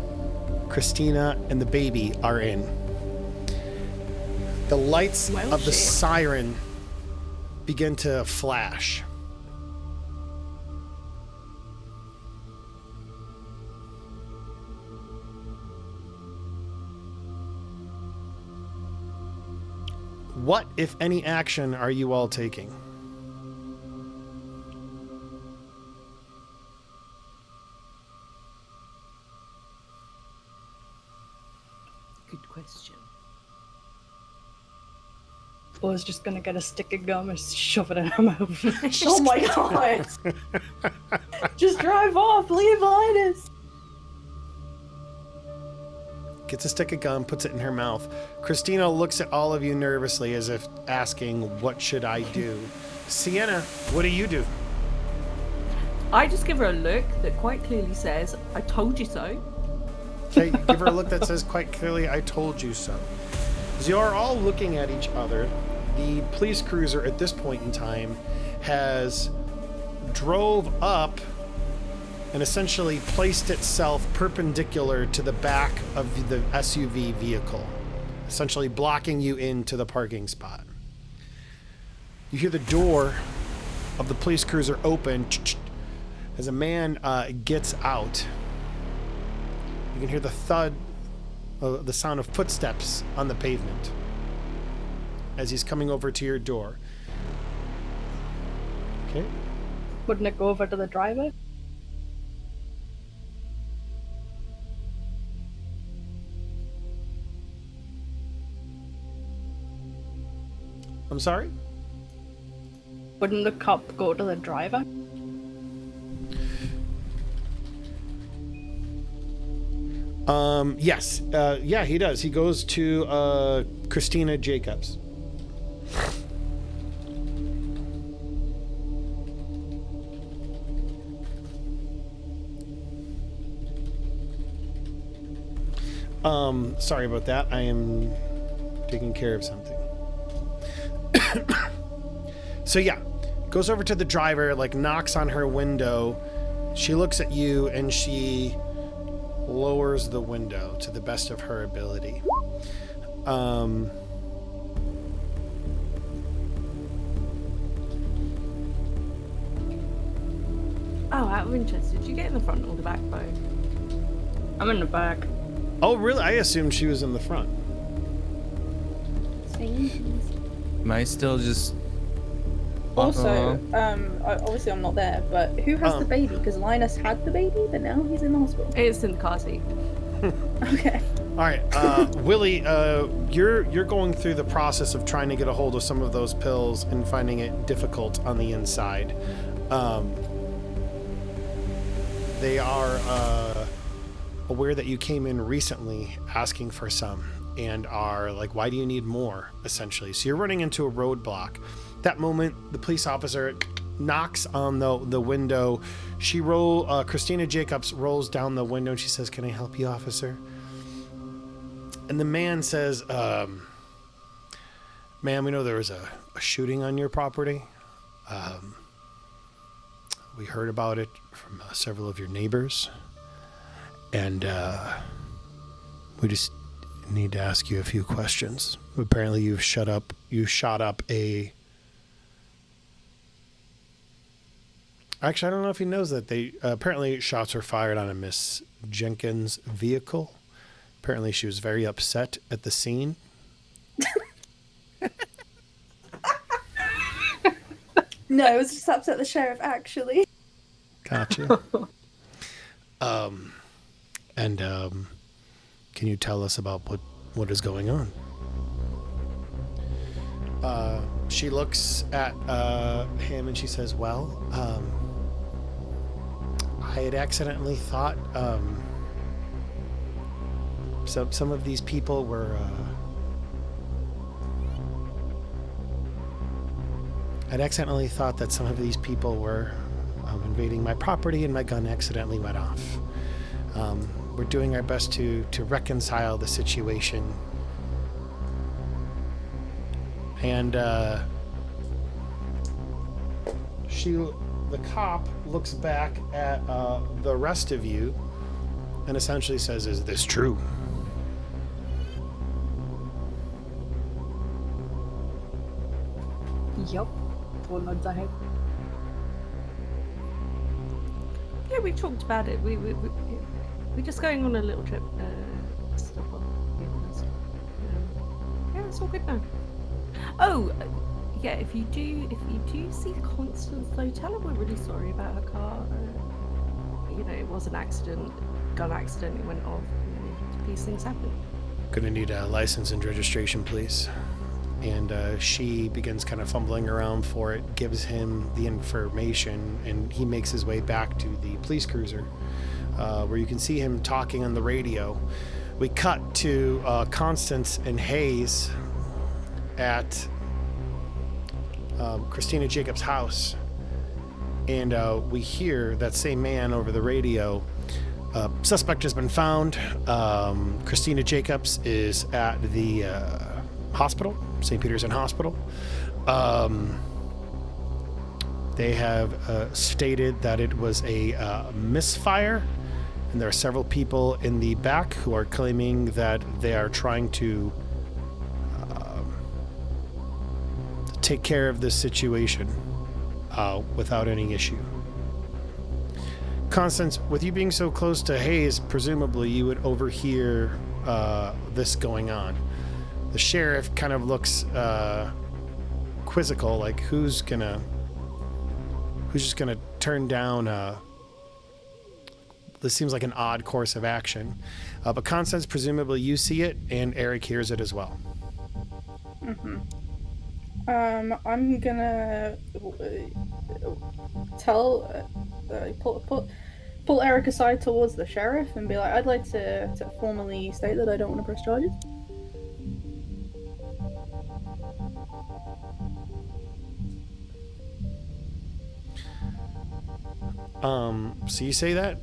A: Christina, and the baby are in. The lights of the siren begin to flash. What, if any, action are you all taking?
C: Good question.
B: I was just gonna get a stick of gum and shove it in her mouth.
D: Oh my god! Just drive off, leave Lynas!
A: Gets a stick of gum, puts it in her mouth. Christina looks at all of you nervously as if asking, what should I do? Sienna, what do you do?
C: I just give her a look that quite clearly says, I told you so.
A: Okay, give her a look that says quite clearly, I told you so. As you are all looking at each other, the police cruiser at this point in time has drove up and essentially placed itself perpendicular to the back of the SUV vehicle, essentially blocking you into the parking spot. You hear the door of the police cruiser open as a man gets out. You can hear the thud, the sound of footsteps on the pavement as he's coming over to your door. Okay.
B: Wouldn't it go over to the driver?
A: I'm sorry?
B: Wouldn't the cop go to the driver?
A: Yes. Yeah, he does. He goes to Christina Jacobs. Sorry about that. I am taking care of something. So yeah, goes over to the driver, like knocks on her window. She looks at you and she lowers the window to the best of her ability.
C: Oh, out of interest, did you get in the front or the back, Beau?
B: I'm in the back.
A: Oh, really? I assumed she was in the front.
E: Am I still just...
D: Also, obviously I'm not there, but who has the baby? Because Lynas had the baby, but now he's in the hospital.
C: It's in the car seat.
D: Okay.
A: All right, Willie, you're going through the process of trying to get a hold of some of those pills and finding it difficult on the inside. They are aware that you came in recently asking for some and are like, why do you need more, essentially? So you're running into a roadblock. That moment, the police officer knocks on the window. Christina Jacobs rolls down the window and she says, "Can I help you, officer?" And the man says, "Ma'am, we know there was a shooting on your property. We heard about it from several of your neighbors. And we just need to ask you a few questions. Apparently you shot up a..." Actually, I don't know if he knows that they apparently shots were fired on a Miss Jenkins' vehicle. Apparently she was very upset at the scene.
D: No, I was just upset the sheriff, actually.
A: Gotcha. Can you tell us about what is going on? She looks at him and she says, "Well, I had accidentally thought some of these people were I'd accidentally thought that some of these people were invading my property, and my gun accidentally went off. We're doing our best to reconcile the situation." And the cop looks back at the rest of you and essentially says, "Is this true?"
B: Yup. Full nods ahead.
C: Yeah, we talked about it. We're just going on a little trip. Yeah, it's all good now. Oh, yeah. If you do see Constance, though, tell her we're really sorry about her car. It was an accident, gun accident. It went off. These things happen.
A: Gonna need a license and registration, please. And she begins kind of fumbling around for it, gives him the information, and he makes his way back to the police cruiser, where you can see him talking on the radio. We cut to Constance and Hayes at Christina Jacobs' house, and we hear that same man over the radio. Suspect has been found. Christina Jacobs is at the hospital, St. Peter's Inn Hospital. They have stated that it was a misfire, and there are several people in the back who are claiming that they are trying to take care of this situation without any issue. Constance, with you being so close to Hayes, presumably you would overhear this going on. The sheriff kind of looks quizzical, like who's just gonna turn down this seems like an odd course of action. But Constance, presumably you see it, and Eric hears it as well.
D: Mm-hmm. I'm gonna pull Eric aside towards the sheriff and be like, "I'd like to formally state that I don't want to press charges."
A: So you say that?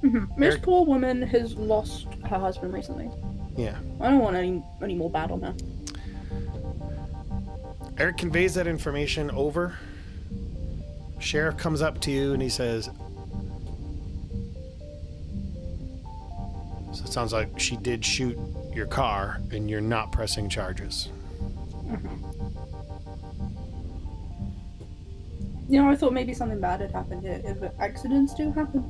D: Mm-hmm. This poor woman has lost her husband recently.
A: Yeah.
D: I don't want any more bad on her.
A: Eric conveys that information over. Sheriff comes up to you and he says, "So it sounds like she did shoot your car and you're not pressing charges."
D: Mm-hmm. I thought maybe something bad had happened here. If accidents do happen,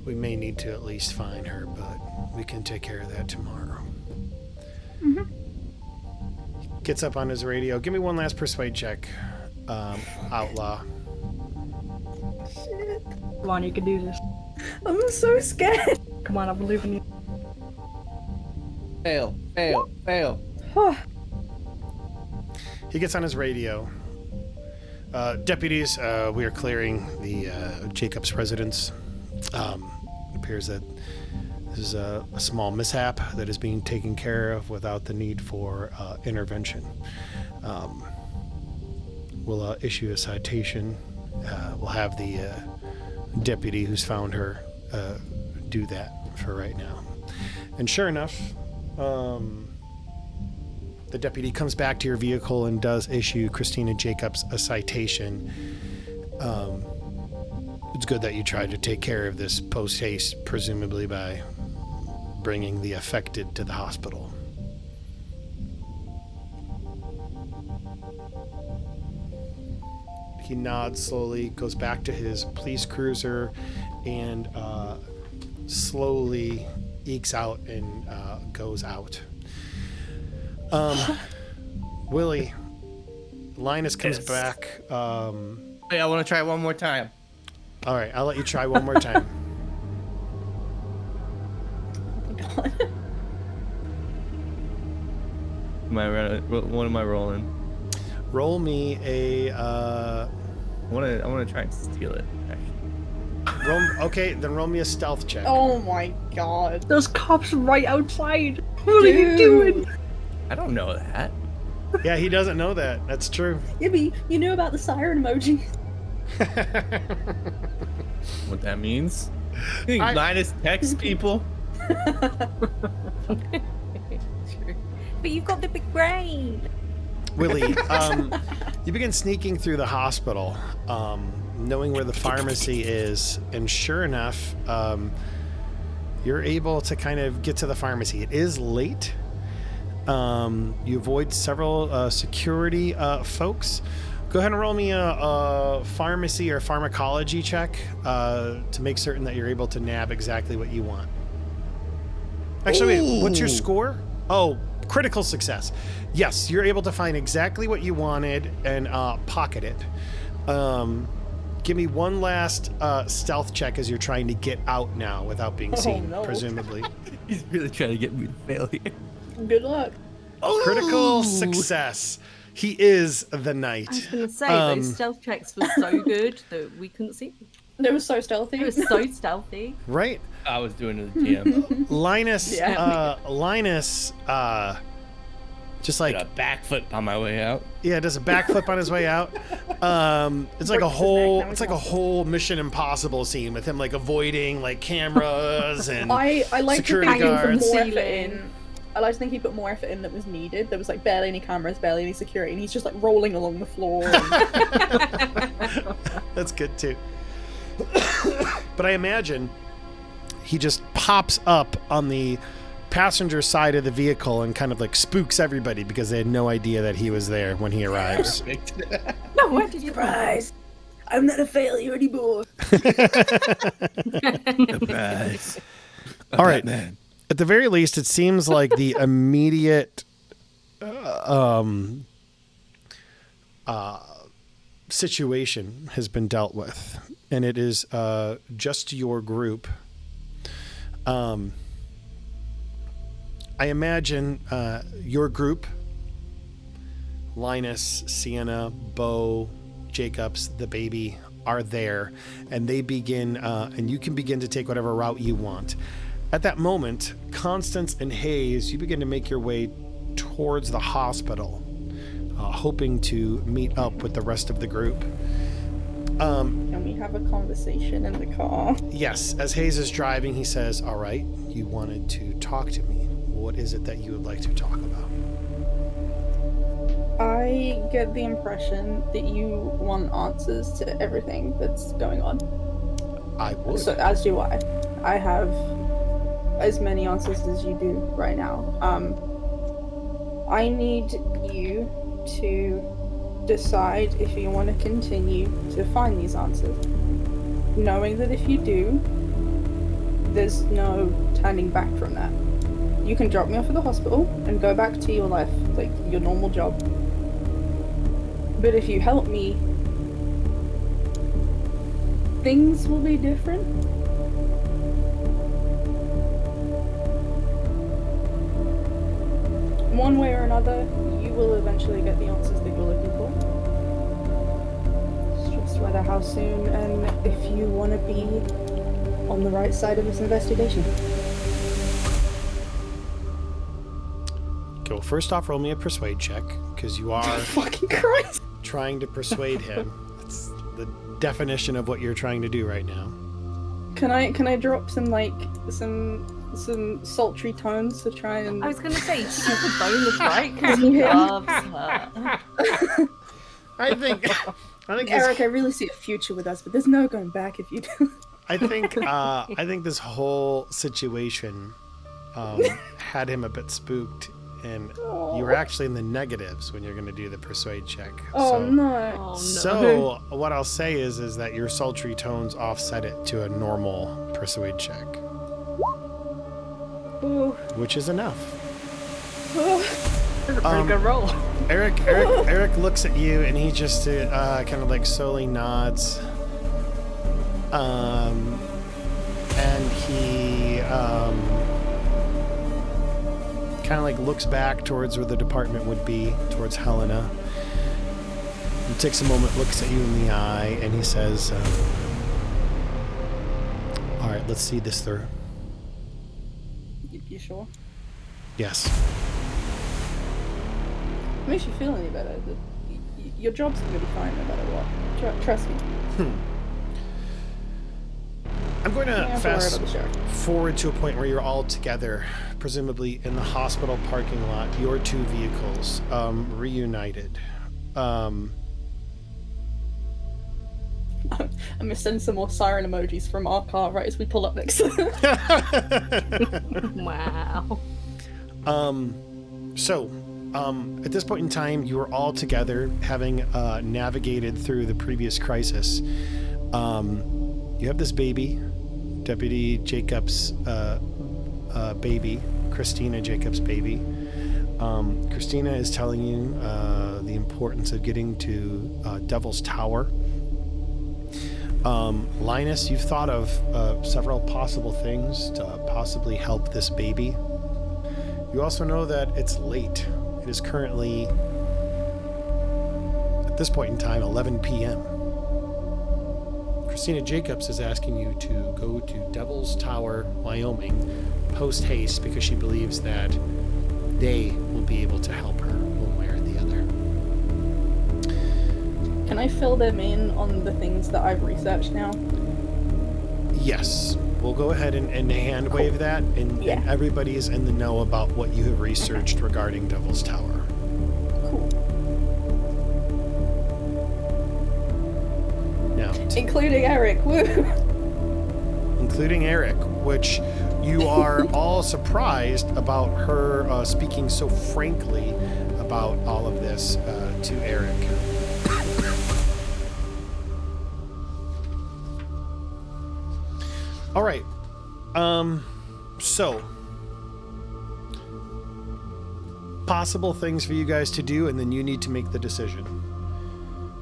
A: We may need to at least find her, but we can take care of that tomorrow.
D: Mm-hmm.
A: Gets up on his radio. Give me one last persuade check, Outlaw.
D: Shit.
B: Come on, you can do this.
D: I'm so scared.
B: Come on, I believe in you.
E: Fail.
A: He gets on his radio. Deputies, we are clearing the Jacobs residence. It appears that this is a small mishap that is being taken care of without the need for intervention. we'll issue a citation. We'll have the deputy who's found her do that for right now. And sure enough, the deputy comes back to your vehicle and does issue Christina Jacobs a citation. It's good that you tried to take care of this post-haste, presumably by bringing the affected to the hospital. He nods slowly, goes back to his police cruiser, and slowly ekes out and goes out. Willie, Lynas comes back.
E: Hey, I want to try one more time.
A: All right, I'll let you try one more time.
E: What am I rolling?
A: Roll me a.
E: I want to try and steal it.
A: Okay, then roll me a stealth check.
D: Oh my god.
B: Those cops right outside. What are you doing?
E: I don't know that.
A: Yeah, he doesn't know that. That's true.
D: Yibby, you knew about the siren emoji.
E: What that means? You think Lynas texts people?
C: True. But you've got the big brain.
A: Willie, you begin sneaking through the hospital, knowing where the pharmacy is, and sure enough, you're able to kind of get to the pharmacy. It is late. You avoid several security folks. Go ahead and roll me a pharmacy or pharmacology check to make certain that you're able to nab exactly what you want. Actually, wait, what's your score? Oh, critical success. Yes, you're able to find exactly what you wanted and pocket it. Give me one last stealth check as you're trying to get out now without being seen, presumably.
E: He's really trying to get me to fail here.
D: Good luck.
A: Critical success. He is the knight.
C: I was going to say, those stealth checks were so good that we couldn't see them.
D: They were so stealthy.
C: It was so stealthy.
A: Right.
E: I was doing it to the GM.
A: Lynas, just like
E: Did a backflip on my way out.
A: Yeah, does a backflip on his way out. It's like a whole Mission Impossible scene with him like avoiding like cameras and
D: I like
A: security
D: to think
A: guards.
D: he put more effort in. I like to think he put more effort in that was needed. There was like barely any cameras, barely any security, and he's just like rolling along the floor.
A: That's good too. But I imagine he just pops up on the passenger side of the vehicle and kind of like spooks everybody because they had no idea that he was there when he arrives.
C: No, where did you
D: Surprise! I'm not a failure anymore.
E: Surprise.
A: All right, man. At the very least, it seems like the immediate situation has been dealt with, and it is just your group. I imagine your group, Lynas, Sienna, Beau, Jacobs, the baby, are there, and they begin, and you can begin to take whatever route you want. At that moment, Constance and Hayes, you begin to make your way towards the hospital, hoping to meet up with the rest of the group.
D: Can we have a conversation in the car?
A: Yes, as Hayes is driving, he says, all right, you wanted to talk to me. What is it that you would like to talk about?
D: I get the impression that you want answers to everything that's going on.
A: I would.
D: So, as do I. I have as many answers as you do right now. I need you to decide if you want to continue to find these answers, knowing that if you do, there's no turning back from that. You can drop me off at the hospital and go back to your life, like your normal job. But if you help me, things will be different. One way or another, you will eventually get the answers that you're looking for. It's just whether how soon and if you want to be on the right side of this investigation.
A: Okay, well, first off, roll me a persuade check, because you are
D: Fucking Christ!
A: trying to persuade him. That's the definition of what you're trying to do right now.
D: Can I drop some sultry tones to try and?
C: I was going to say, super bonus, right? Because
D: Can you
C: he
D: hear?
C: loves her.
A: I think
D: Eric, I really see a future with us, but there's no going back if you do.
A: I think this whole situation had him a bit spooked, and you were actually in the negatives when you're going to do the persuade check.
D: Oh
A: so,
D: no!
C: Oh, no.
A: So what I'll say is that your sultry tones offset it to a normal persuade check,
D: Ooh.
A: which is enough.
B: That's a pretty good roll.
A: Eric looks at you and he just kind of like slowly nods. And he kind of like looks back towards where the department would be, towards Helena. He takes a moment, looks at you in the eye, and he says, all right, let's see this through.
D: You sure?
A: Yes.
D: Makes you feel any better. Your job's gonna be fine no matter what. Trust me.
A: I'm going to
D: Don't worry
A: fast
D: about the sheriff.
A: forward to a point where you're all together, presumably in the hospital parking lot, your two vehicles, reunited.
D: I'm gonna send some more siren emojis from our car right as we pull up next to them.
C: Wow.
A: So, at this point in time, you are all together, having navigated through the previous crisis. You have this baby, Deputy Jacobs' baby, Christina Jacobs' baby. Christina is telling you the importance of getting to Devil's Tower. Lynas, you've thought of several possible things to possibly help this baby. You also know that it's late. It is currently, at this point in time, 11 p.m. Christina Jacobs is asking you to go to Devil's Tower, Wyoming, post haste, because she believes that they will be able to help her one way or the other.
D: Can I fill them in on the things that I've researched now?
A: Yes, we'll go ahead and hand wave that, and everybody is in the know about what you have researched regarding Devil's Tower.
D: Cool.
A: Now,
D: Including Eric, woo!
A: including Eric, which you are all surprised about her speaking so frankly about all of this to Eric. All right. So possible things for you guys to do, and then you need to make the decision.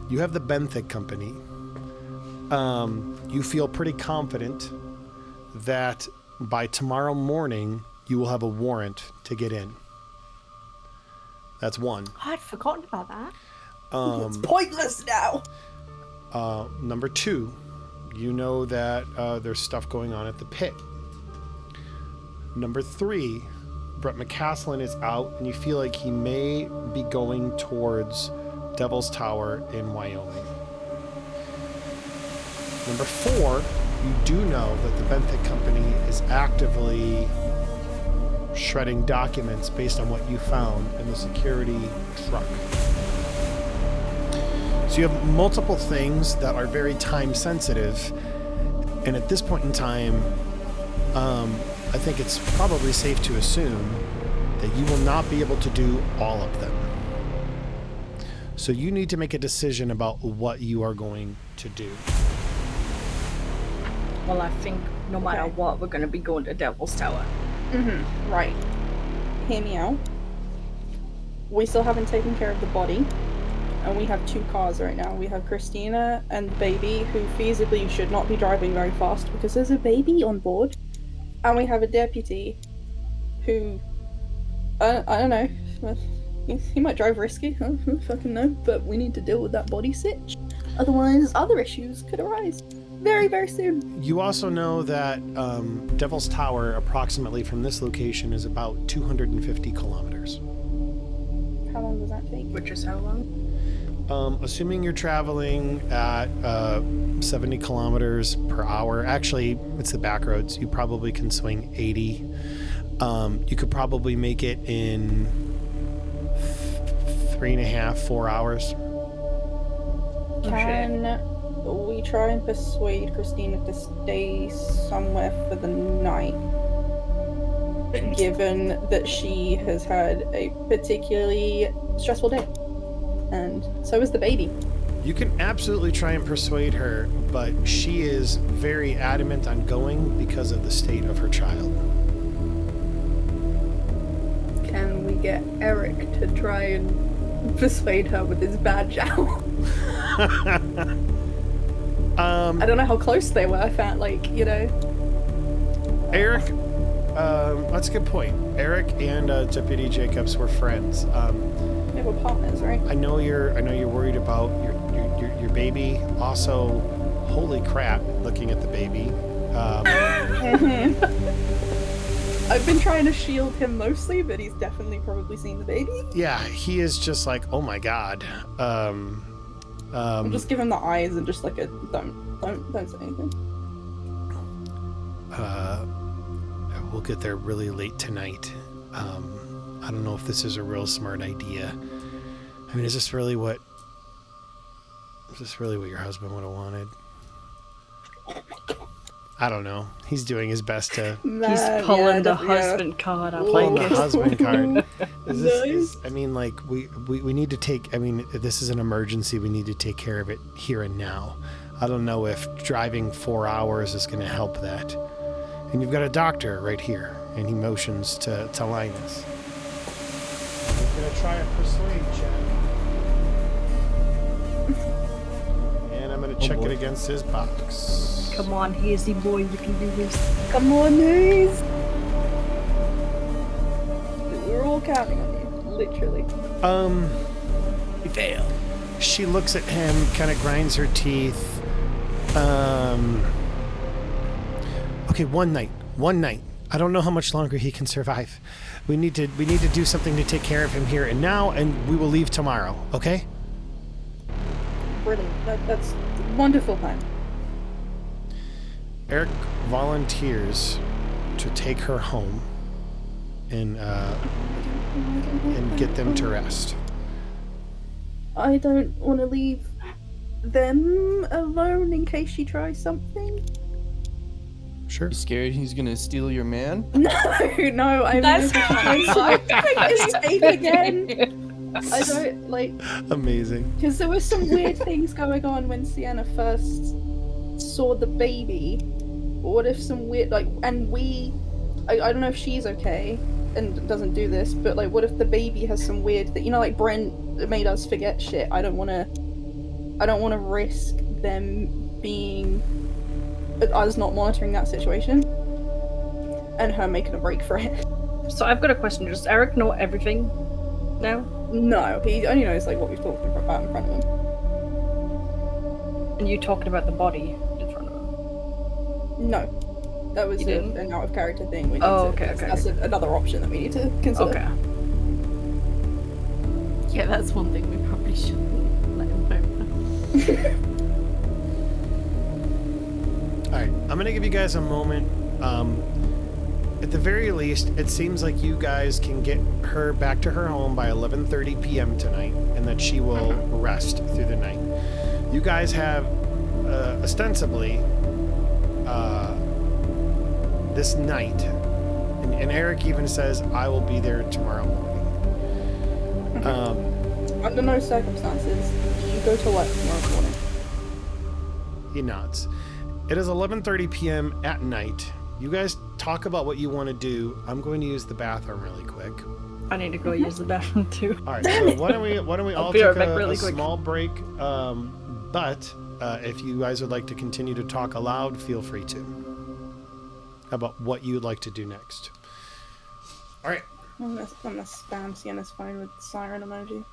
A: You have the Benthic Company. You feel pretty confident that by tomorrow morning you will have a warrant to get in. That's one.
C: I'd forgotten about that.
D: It's pointless now!
A: Number two, you know that there's stuff going on at the pit. Number three, Brett McCaslin is out, and you feel like he may be going towards Devil's Tower in Wyoming. Number four, you do know that the Benthic Company is actively shredding documents based on what you found in the security truck. So you have multiple things that are very time sensitive, and at this point in time, I think it's probably safe to assume that you will not be able to do all of them. So you need to make a decision about what you are going to do.
B: Well, I think no matter what, we're going to be going to Devil's Tower.
D: Mm-hmm. Right. Hear me out. We still haven't taken care of the body. And we have two cars right now. We have Christina and the baby, who feasibly should not be driving very fast because there's a baby on board. And we have a deputy who, I don't know, he might drive risky, I don't fucking know, but we need to deal with that body sitch. Otherwise, other issues could arise very, very soon.
A: You also know that Devil's Tower, approximately from this location, is about 250 kilometers.
D: How long does that take?
B: Which is how long?
A: Assuming you're traveling at 70 kilometers per hour, actually, it's the back roads. You probably can swing 80. You could probably make it in 3.5, 4 hours.
D: Can we try and persuade Christina to stay somewhere for the night? Given that she has had a particularly stressful day. And so is the baby.
A: You can absolutely try and persuade her, but she is very adamant on going because of the state of her child.
D: Can we get Eric to try and persuade her with his bad jowl? I don't know how close they were. I found,
A: Eric, that's a good point. Eric and Deputy Jacobs were friends.
D: They were partners, right?
A: I know you're worried about your baby. Also, holy crap! Looking at the baby.
D: I've been trying to shield him mostly, but he's definitely probably seen the baby.
A: Yeah, he is just like, oh my god.
D: I'll just give him the eyes and just like a don't say anything.
A: We'll get there really late tonight. I don't know if this is a real smart idea. I mean, is this really what your husband would have wanted? I don't know. He's doing his best to...
B: He's pulling the husband card. I
A: Pulling
B: like
A: the
B: it.
A: husband card.
D: Nice.
A: I mean, like, we need to take... I mean, this is an emergency. We need to take care of it here and now. I don't know if driving 4 hours is going to help that. And you've got a doctor right here. And he motions to Lynas. I'm going to try and persuade Jen. And I'm going to check it against his box.
B: Come on, Hazy boy, you can do this.
D: Come on, Hayes. We're all counting on you, literally.
A: You fail. She looks at him, kind of grinds her teeth. Okay, one night. I don't know how much longer he can survive. We need to do something to take care of him here and now, and we will leave tomorrow. Okay?
D: Brilliant. That's a wonderful plan.
A: Eric volunteers to take her home and get them to rest.
D: I don't want to leave them alone in case she tries something.
A: Sure.
E: You scared he's gonna steal your man?
D: No, I mean,
C: That's
D: it's baby again. I don't like.
A: Amazing.
D: Because there were some weird things going on when Sienna first saw the baby. What if some weird I don't know if she's okay and doesn't do this, but like, what if the baby has some weird that like Brent made us forget shit. I don't want to risk them being us not monitoring that situation and her making a break for it.
B: So I've got a question. Does Eric know everything now?
D: No, he only knows like what we've talked about in front of him.
B: And you talking about the body in front of him?
D: No, that was an out of character thing. We need that's another option that we need to consider.
B: Okay.
C: Yeah, that's one thing we probably shouldn't let him know.
A: Alright, I'm going to give you guys a moment. At the very least, it seems like you guys can get her back to her home by 11:30 p.m. tonight, and that she will rest through the night. You guys have, ostensibly, this night, and Eric even says, I will be there tomorrow morning.
D: Under no circumstances, you go to work tomorrow morning.
A: He nods. It is 11:30 p.m. at night. You guys talk about what you want to do. I'm going to use the bathroom really quick.
B: I need to go use the bathroom too.
A: All right, so why don't we all take a small break? But if you guys would like to continue to talk aloud, feel free to. How about what you'd like to do next? All right.
D: I'm gonna spam Sienna's phone with the siren emoji.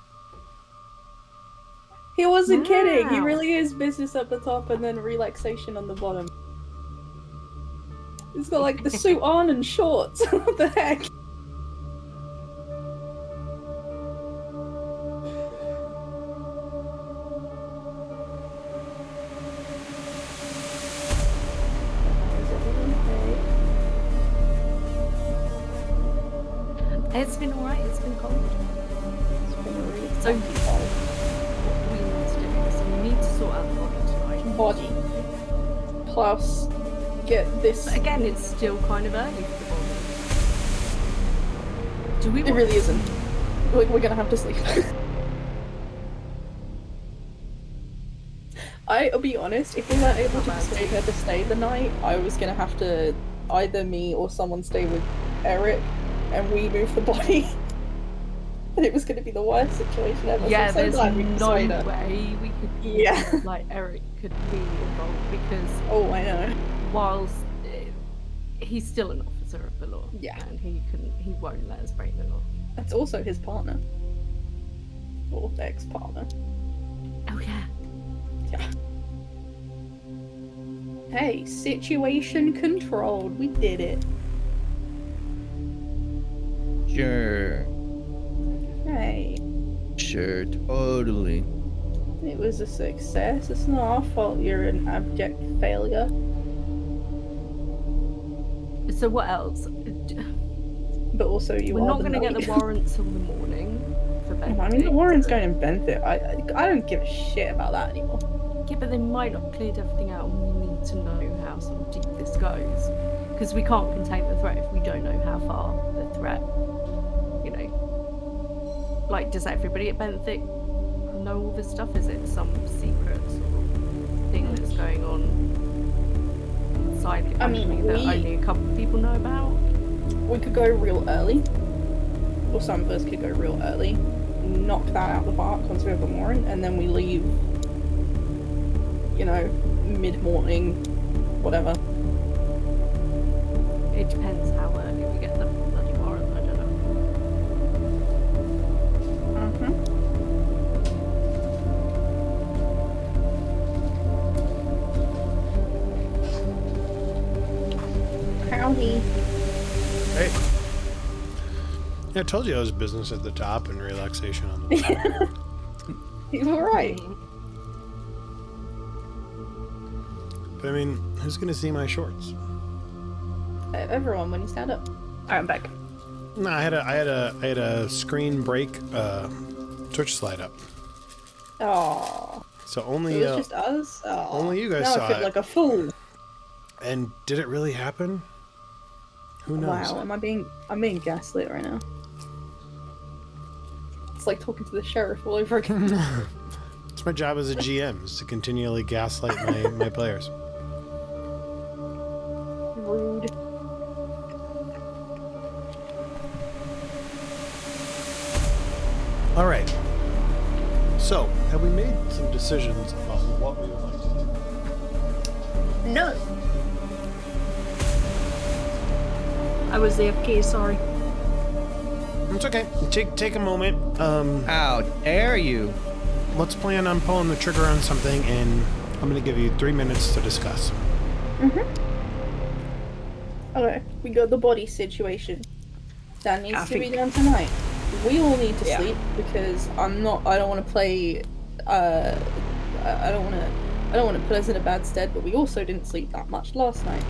D: He wasn't kidding. He really is business at the top and then relaxation on the bottom. He's got like the suit on and shorts. What the heck?
C: it's been alright. It's been cold.
D: It's been really
C: So,
D: fucking cold.
C: what do we need to do? So we need to sort out the body tonight.
D: Body. Plus, get this.
C: But again, it's still kind of early for the body. Do we?
D: It really isn't. We're gonna have to sleep. I'll be honest, if we weren't able to persuade her to stay the night, I was gonna have to either me or someone stay with Eric and we move the body. And it was gonna be the worst situation ever.
C: Yeah,
D: so I'm so
C: there's
D: glad we
C: no
D: persuaded her.
C: way we could.
D: Yeah.
C: Like Eric could be involved because
D: Oh, I know.
C: whilst he's still an officer of the law,
D: Yeah.
C: and he won't let us break the law.
D: That's also his partner. Or ex-partner.
C: Oh yeah.
D: Yeah. Hey, situation controlled. We did it.
E: Sure.
D: Hey,
E: Sure, totally.
D: it was a success. It's not our fault you're an abject failure.
C: So what else?
D: But also you
C: We're
D: are
C: not
D: the
C: going to get
D: knight.
C: the warrant till the morning for Benedict.
D: I mean, the warrant's going in Benfit. I don't give a shit about that anymore.
C: Yeah, but they might not have cleared everything out, and we need to know how sort of deep this goes. Because we can't contain the threat if we don't know how far the threat, you know. Like, does everybody at Benthic know all this stuff? Is it some secret sort of thing that's going on inside the
D: I mean,
C: company that only a couple of people know about?
D: We could go real early. Or some of us could go real early. Knock that out the park once we have the warrant, and then we leave, you know, mid-morning, whatever.
C: It depends how early we get the bloody warrant, I don't know.
D: Howdy.
A: Hey. Yeah, I told you I was business at the top and relaxation on the bottom.
D: He's alright.
A: But I mean, who's gonna see my shorts?
D: Everyone, when you stand up.
B: Alright, I'm back.
A: No, I had a screen break Twitch slide up.
D: Oh,
A: So
D: it
A: only
D: was just us. Aw.
A: only you guys
D: now
A: saw
D: I feel
A: it.
D: like a fool.
A: And did it really happen? Who knows?
D: Wow, I'm being gaslit right now. It's like talking to the sheriff all over again.
A: It's my job as a GM, is to continually gaslight my players.
D: Rude.
A: All right. So, have we made some decisions about what we would like to do?
B: No. I was AFK, sorry.
A: It's okay. Take a moment.
E: How dare you?
A: Let's plan on pulling the trigger on something, and I'm going to give you 3 minutes to discuss.
D: Okay, we got the body situation. That needs
B: I
D: to be
B: think-
D: done tonight. We all need to
B: Yeah.
D: sleep because I don't want to play. I don't want to put us in a bad stead. But we also didn't sleep that much last night.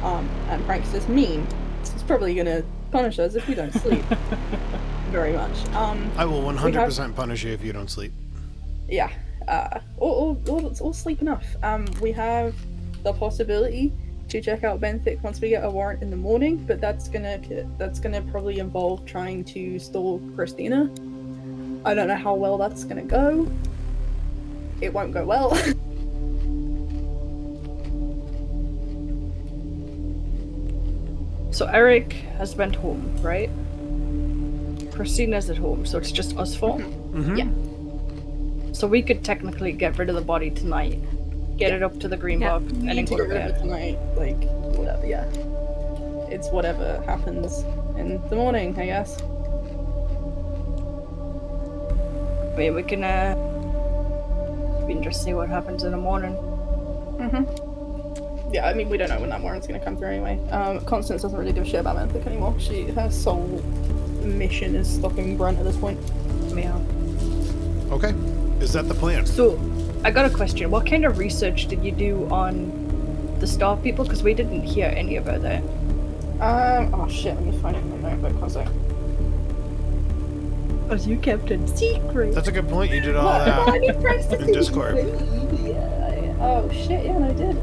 D: And Prankster's mean. So he's probably gonna punish us if we don't sleep very much.
A: I will 100% punish you if you don't sleep.
D: Yeah. Or sleep enough. We have the possibility to check out Benthic once we get a warrant in the morning, but that's gonna probably involve trying to stall Christina. I don't know how well that's gonna go. It won't go well.
B: So Eric has went home, right? Christina's at home, so it's just us four.
A: Mm-hmm.
D: Yeah.
B: So we could technically get rid of the body tonight, get it up to the green
C: Yeah.
B: box, and then
D: Need to
B: go
D: get
B: to
D: rid of it
B: bed.
D: tonight. Like whatever. Yeah. It's whatever happens in the morning, I guess.
B: I mean, we can just see what happens in the morning.
D: Yeah, I mean, we don't know when that warrant's gonna come through anyway. Constance doesn't really give a shit about Benthic anymore. Her sole mission is stopping Brunt at this point.
B: Yeah.
A: Okay. Is that the plan?
B: So, I got a question. What kind of research did you do on the staff people? Because we didn't hear any about that.
D: Oh shit, let me find it in my notebook, one sec.
B: Because you kept it secret.
A: That's a good point. You did all
D: Well,
A: that
D: I need Prankster
A: in
D: to
A: Discord.
D: yeah. Oh shit, yeah, I did.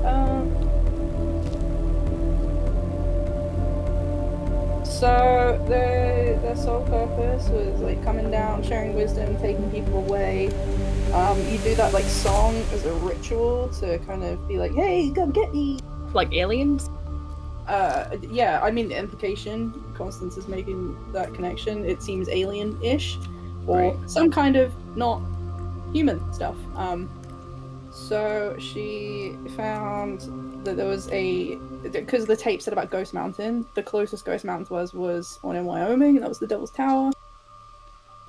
D: So their sole purpose was like coming down, sharing wisdom, taking people away. You do that like song as a ritual to kind of be like, hey, come get me.
B: Like aliens?
D: Yeah, I mean the implication, Constance is making that connection. It seems alien-ish, or
B: Right.
D: some kind of not human stuff. So she found that there was because the tape said about Ghost Mountain, the closest Ghost Mountain was one in Wyoming, and that was the Devil's Tower.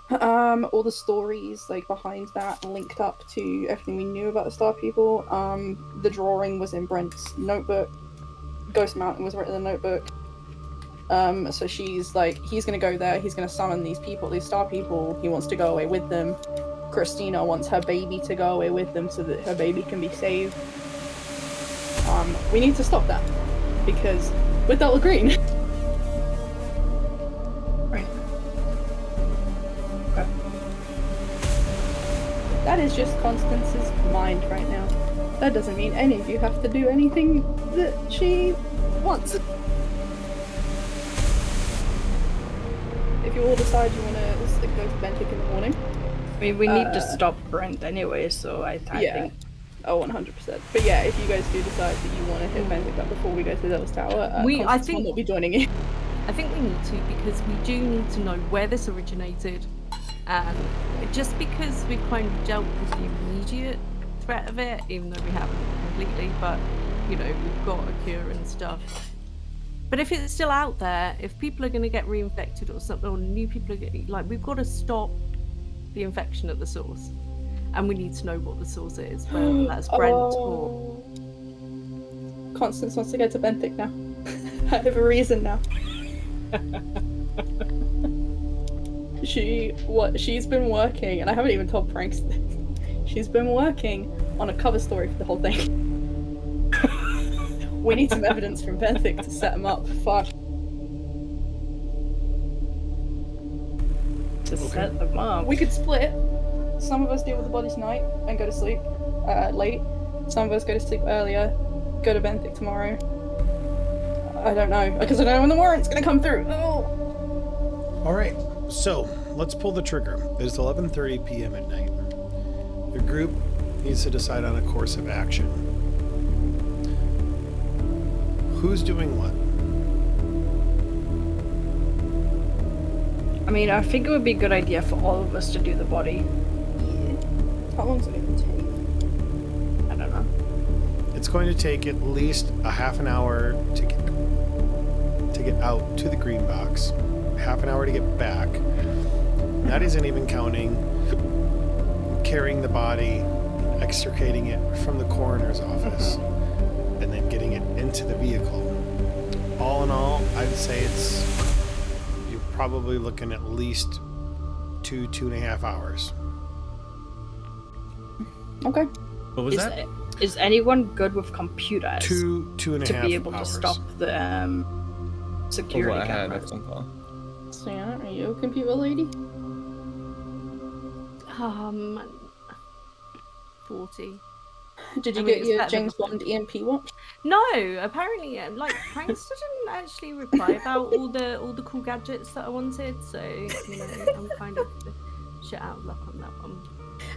D: All the stories like behind that linked up to everything we knew about the Star People. The drawing was in Brent's notebook. Ghost Mountain was written in the notebook. So she's like, he's gonna go there, he's gonna summon these people, these Star People, he wants to go away with them. Christina wants her baby to go away with them so that her baby can be saved. We need to stop that, because with Delta Green. Right. Okay. That is just Constance's mind right now. That doesn't mean any of you have to do anything that she wants. If you all decide you want to go to Bentic in the morning.
B: I mean, we need to stop Brent anyway, so I think...
D: Oh, 100%. But yeah, if you guys do decide that you want to hit Bentic up before we go to the Devil's Tower,
C: I think
D: will be joining you.
C: I think we need to, because we do need to know where this originated, and just because we've kind of dealt with the immediate threat of it, even though we haven't completely, but you know, we've got a cure and stuff. But if it's still out there, if people are going to get reinfected or something, or new people are getting, like, we've got to stop the infection at the source, and we need to know what the source is, whether that's Brent or...
D: Constance wants to go to Bentic now. I have a reason now. She's been working, and I haven't even told Prankster this. She's been working on a cover story for the whole thing. We need some evidence from Bentic to set him up. Fuck.
B: Set them up.
D: We could split. Some of us deal with the body tonight and go to sleep late. Some of us go to sleep earlier, go to Bentic tomorrow. I don't know, because I don't know when the warrant's gonna come through. Oh.
A: All right, so let's pull the trigger. It's 11:30 p.m. at night. The group needs to decide on a course of action. Who's doing what?
B: I mean, I think it would be a good idea for all of us to do the body.
D: How long's it gonna take?
B: I don't know.
A: It's going to take at least a half an hour to get out to the green box, half an hour to get back. That isn't even counting carrying the body, extricating it from the coroner's office, and then getting it into the vehicle. All in all, I'd say you're probably looking at least 2.5 hours.
D: Okay.
E: What was that?
B: Is anyone good with computers?
A: 2.5
B: to be able
A: hours.
B: to stop the security
E: I had a
B: cameras.
E: phone call.
D: Sienna, are you a computer lady?
C: 40.
D: Did you
C: I mean,
D: get
C: it's
D: your
C: better
D: James
C: than-
D: Bond EMP watch?
C: No, apparently, like, Prankster didn't actually reply about all the cool gadgets that I wanted, so, you know, I'm kind of shit out of luck on that one.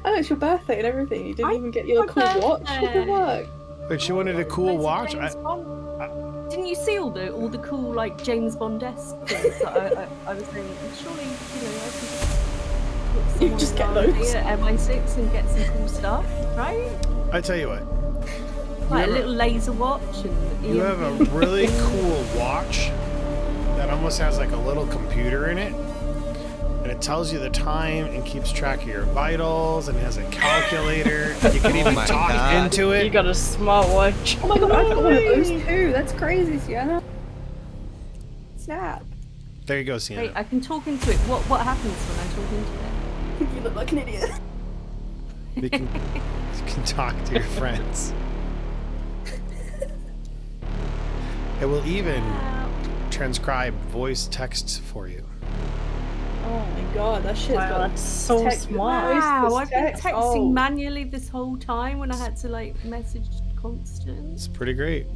D: Oh, it's your birthday and everything. You didn't even get your
C: my
D: cool watch. What the
C: birthday.
D: fuck?
A: Wait, she wanted a cool
C: Loads of
A: watch?
C: James Bond. Didn't you see all the cool, like, James Bond-esque things that I was saying? Surely, you know, I could put
D: You just get
C: someone
D: those.
C: here at MI6 and get some cool stuff, right?
A: I tell you what.
C: Like
A: You
C: a little laser watch and
A: You have a really cool watch that almost has like a little computer in it. And it tells you the time and keeps track of your vitals and has a calculator. You can even
E: my
A: talk
E: God.
A: into it.
B: You got a smartwatch.
D: Oh my god, I've got one of those too. That's crazy, Sienna. Snap.
A: There you go, Sienna.
C: Wait, I can talk into it. What happens when I talk into it?
D: You look like an idiot.
A: You can talk to your friends. It will even transcribe voice texts for you.
D: Oh my god, that shit's
B: Wow,
D: got
B: that's so smart.
C: Wow, I've been
D: text.
C: texting
D: Oh.
C: manually this whole time when I had to like message Constance.
A: It's pretty great.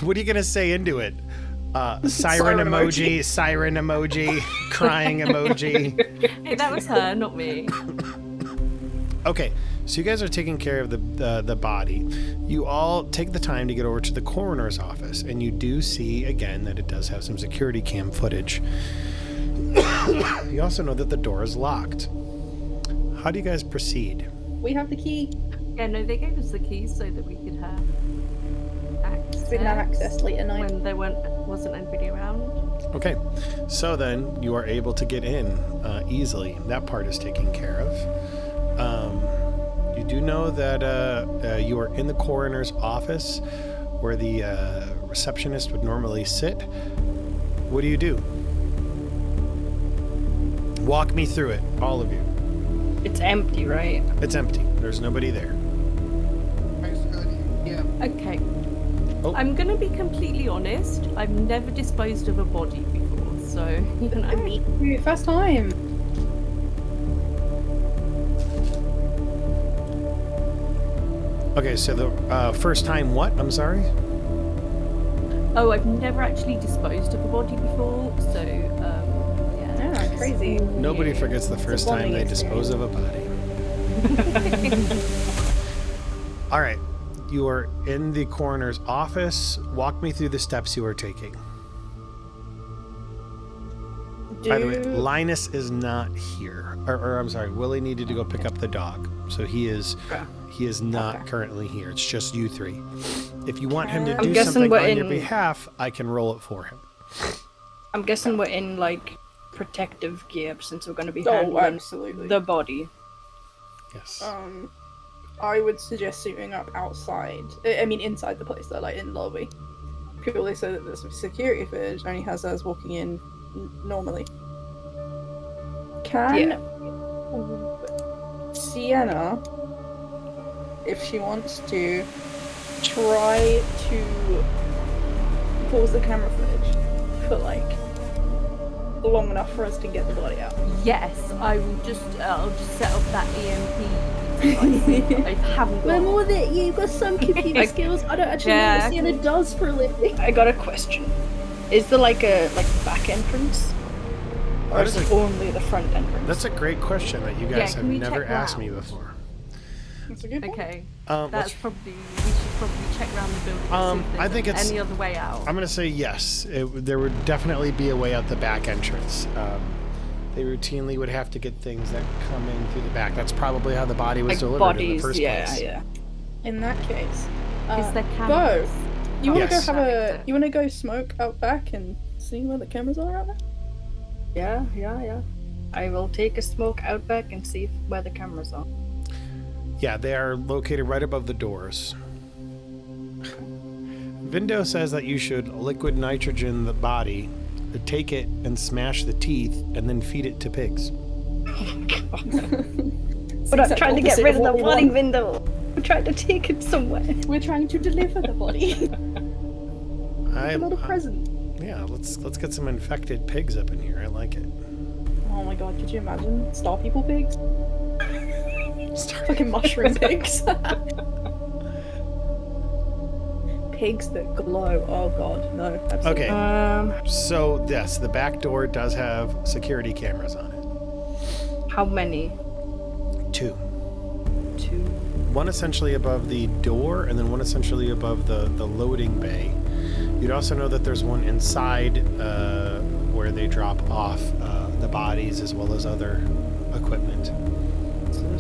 A: What are you gonna say into it? Siren emoji, siren emoji, crying emoji.
C: Hey, that was her, not me.
A: Okay, so you guys are taking care of the body. You all take the time to get over to the coroner's office, and you do see again that it does have some security cam footage. You also know that the door is locked. How do you guys proceed?
D: We have the key.
C: Yeah, no, they gave us the keys so that we could have access.
D: We can have access late at night.
C: When there wasn't anybody around.
A: Okay, so then you are able to get in easily. That part is taken care of. You do know that you are in the coroner's office where the receptionist would normally sit. What do you do? Walk me through it, all of you.
B: It's empty, right?
A: It's empty. There's nobody there.
E: Yeah.
C: Okay.
A: Oh.
C: I'm gonna be completely honest. I've never disposed of a body before, so you know.
D: Me too, first time.
A: Okay, so the first time what? I'm sorry?
C: Oh, I've never actually disposed of a body before, so yeah.
D: Ah, crazy.
A: Nobody forgets the first time they dispose of a body. All right, you are in the coroner's office. Walk me through the steps you are taking. By the way, Lynas is not here. Or I'm sorry, Willie needed to go pick up the dog. So he is not currently here. It's just you three. If you want him to do something on your behalf, I can roll it for him.
B: I'm guessing we're in like protective gear since we're going to be handling
D: absolutely.
B: the body.
A: Yes.
D: I would suggest suiting up outside. I mean, inside the place, though, like in the lobby. Purely so that the security footage only has us walking in normally. Can Sienna, if she wants to, try to pause the camera footage for like long enough for us to get the body out?
C: Yes, I will just I'll just set up that EMP. I haven't got.
D: We're more that you've got some computer skills. I don't actually know what Sienna does for a living.
B: I got a question. Is there like a back entrance? Or is it only the front entrance?
A: That's a great question that you guys have
C: can we
A: never
C: check
A: asked me
C: round?
A: before.
D: That's a good point.
C: Okay.
A: Let's-
C: We should probably check around the building. And see if
A: I
C: there's
A: think it's-
C: any other way out.
A: I'm going to say yes. There would definitely be a way out the back entrance. They routinely would have to get things that come in through the back. That's probably how the body was
B: Like
A: delivered
B: bodies,
A: in the first place.
B: yeah.
D: In that case,
C: Is there
D: Beau,
C: cameras?
D: you want to
A: Yes.
D: go you want to go smoke out back and see where the cameras are out there?
B: Yeah. I will take a smoke out back and see where the cameras are.
A: Yeah, they are located right above the doors. Vindo says that you should liquid nitrogen the body, take it and smash the teeth, and then feed it to pigs.
B: But I'm trying to get rid of the body window. I'm trying to take it somewhere.
D: We're trying to deliver the body. Not a present.
A: Yeah, let's get some infected pigs up in here. I like it.
D: Oh my god, could you imagine? Star people pigs? Fucking mushroom pigs. Pigs that glow. Oh god, no. Absolutely.
A: Okay. So yes, the back door does have security cameras on it.
B: How many?
A: 2.
B: 2.
A: One essentially above the door, and then one essentially above the loading bay. You'd also know that there's one inside where they drop off the bodies as well as other equipment.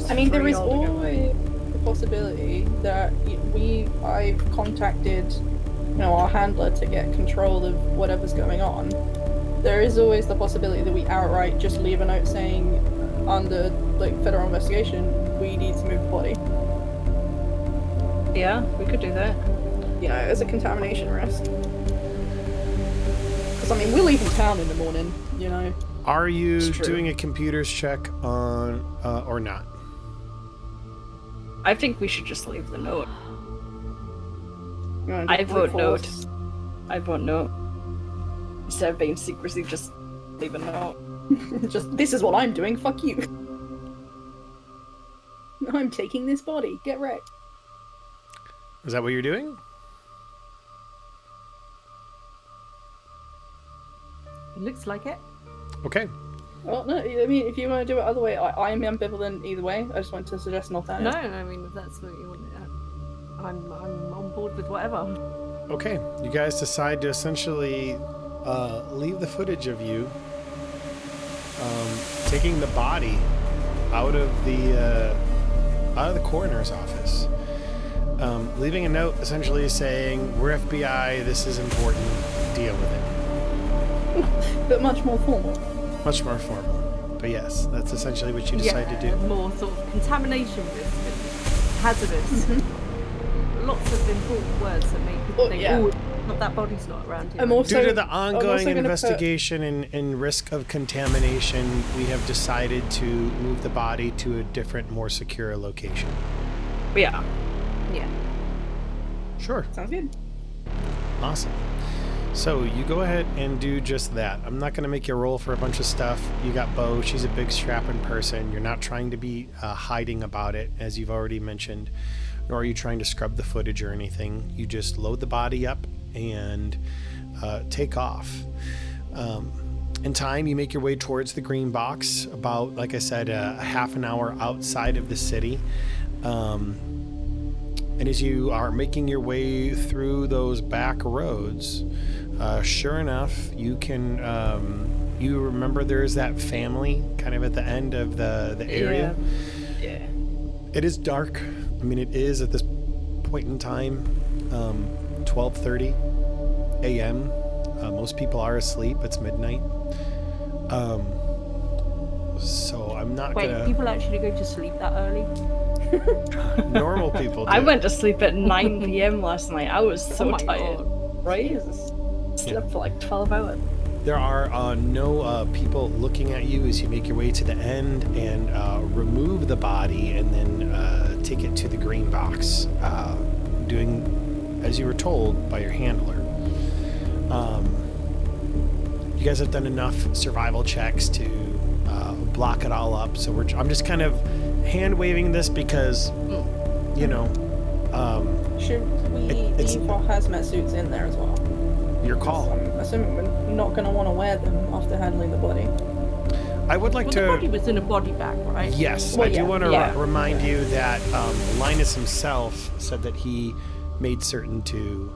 B: So
D: I mean, there is
B: altogether.
D: always the possibility that I've contacted, our handler to get control of whatever's going on. There is always the possibility that we outright just leave a note saying, under federal investigation, we need to move the body.
B: Yeah, we could do that.
D: As a contamination risk. Because we're leaving town in the morning.
A: Are you
B: It's true.
A: doing a computers check on or not?
B: I think we should just leave the note.
D: You wanna
B: I
D: do
B: vote
D: brute
B: note.
D: force?
B: I vote note. Instead of being secrecy, just leave a note.
D: Just, this is what I'm doing, fuck you. I'm taking this body, get wrecked.
A: Is that what you're doing?
C: It looks like it.
A: Okay.
D: Well, no, I mean, if you want to do it other way, I'm ambivalent either way. I just want to suggest an alternative.
C: No, I mean, if that's what you want, I'm on board with whatever.
A: Okay. You guys decide to essentially leave the footage of you taking the body out of the coroner's office, leaving a note essentially saying, "We're FBI. This is important. Deal with it."
D: But much more formal.
A: Much more formal. But yes, that's essentially what you decide to do.
C: More sort of contamination risk and hazardous.
D: Mm-hmm.
C: Lots of important words that make people think,
D: yeah.
C: oh, that body's not around here.
A: Due to the ongoing investigation and risk of contamination, we have decided to move the body to a different, more secure location.
B: Yeah.
C: Yeah.
A: Sure.
D: Sounds good.
A: Awesome. So you go ahead and do just that. I'm not going to make you roll for a bunch of stuff. You got Beau. She's a big strapping person. You're not trying to be hiding about it, as you've already mentioned, nor are you trying to scrub the footage or anything. You just load the body up and take off. In time, you make your way towards the green box, about, like I said, a half an hour outside of the city. And as you are making your way through those back roads, sure enough, you can, you remember there's that family kind of at the end of the area.
B: Yeah.
A: It is dark. I mean, it is at this point in time, 12:30 a.m. Most people are asleep. It's midnight. So I'm not gonna...
C: Wait, people actually go to sleep that early?
A: Normal people do.
B: I went to sleep at 9 p.m. last night. I was so tired.
C: God.
B: Right? Slept for like 12 hours.
A: There are no people looking at you as you make your way to the end and remove the body and then take it to the green box, doing as you were told by your handler. You guys have done enough survival checks to block it all up, so I'm just kind of hand-waving this because, you know...
D: Should we leave our hazmat suits in there as well?
A: Your call.
D: I'm assuming we're not going to want to wear them after handling the body.
A: I would like to...
C: The body was in a body bag, right?
A: Yes, I do want to remind you that Lynas himself said that he made certain to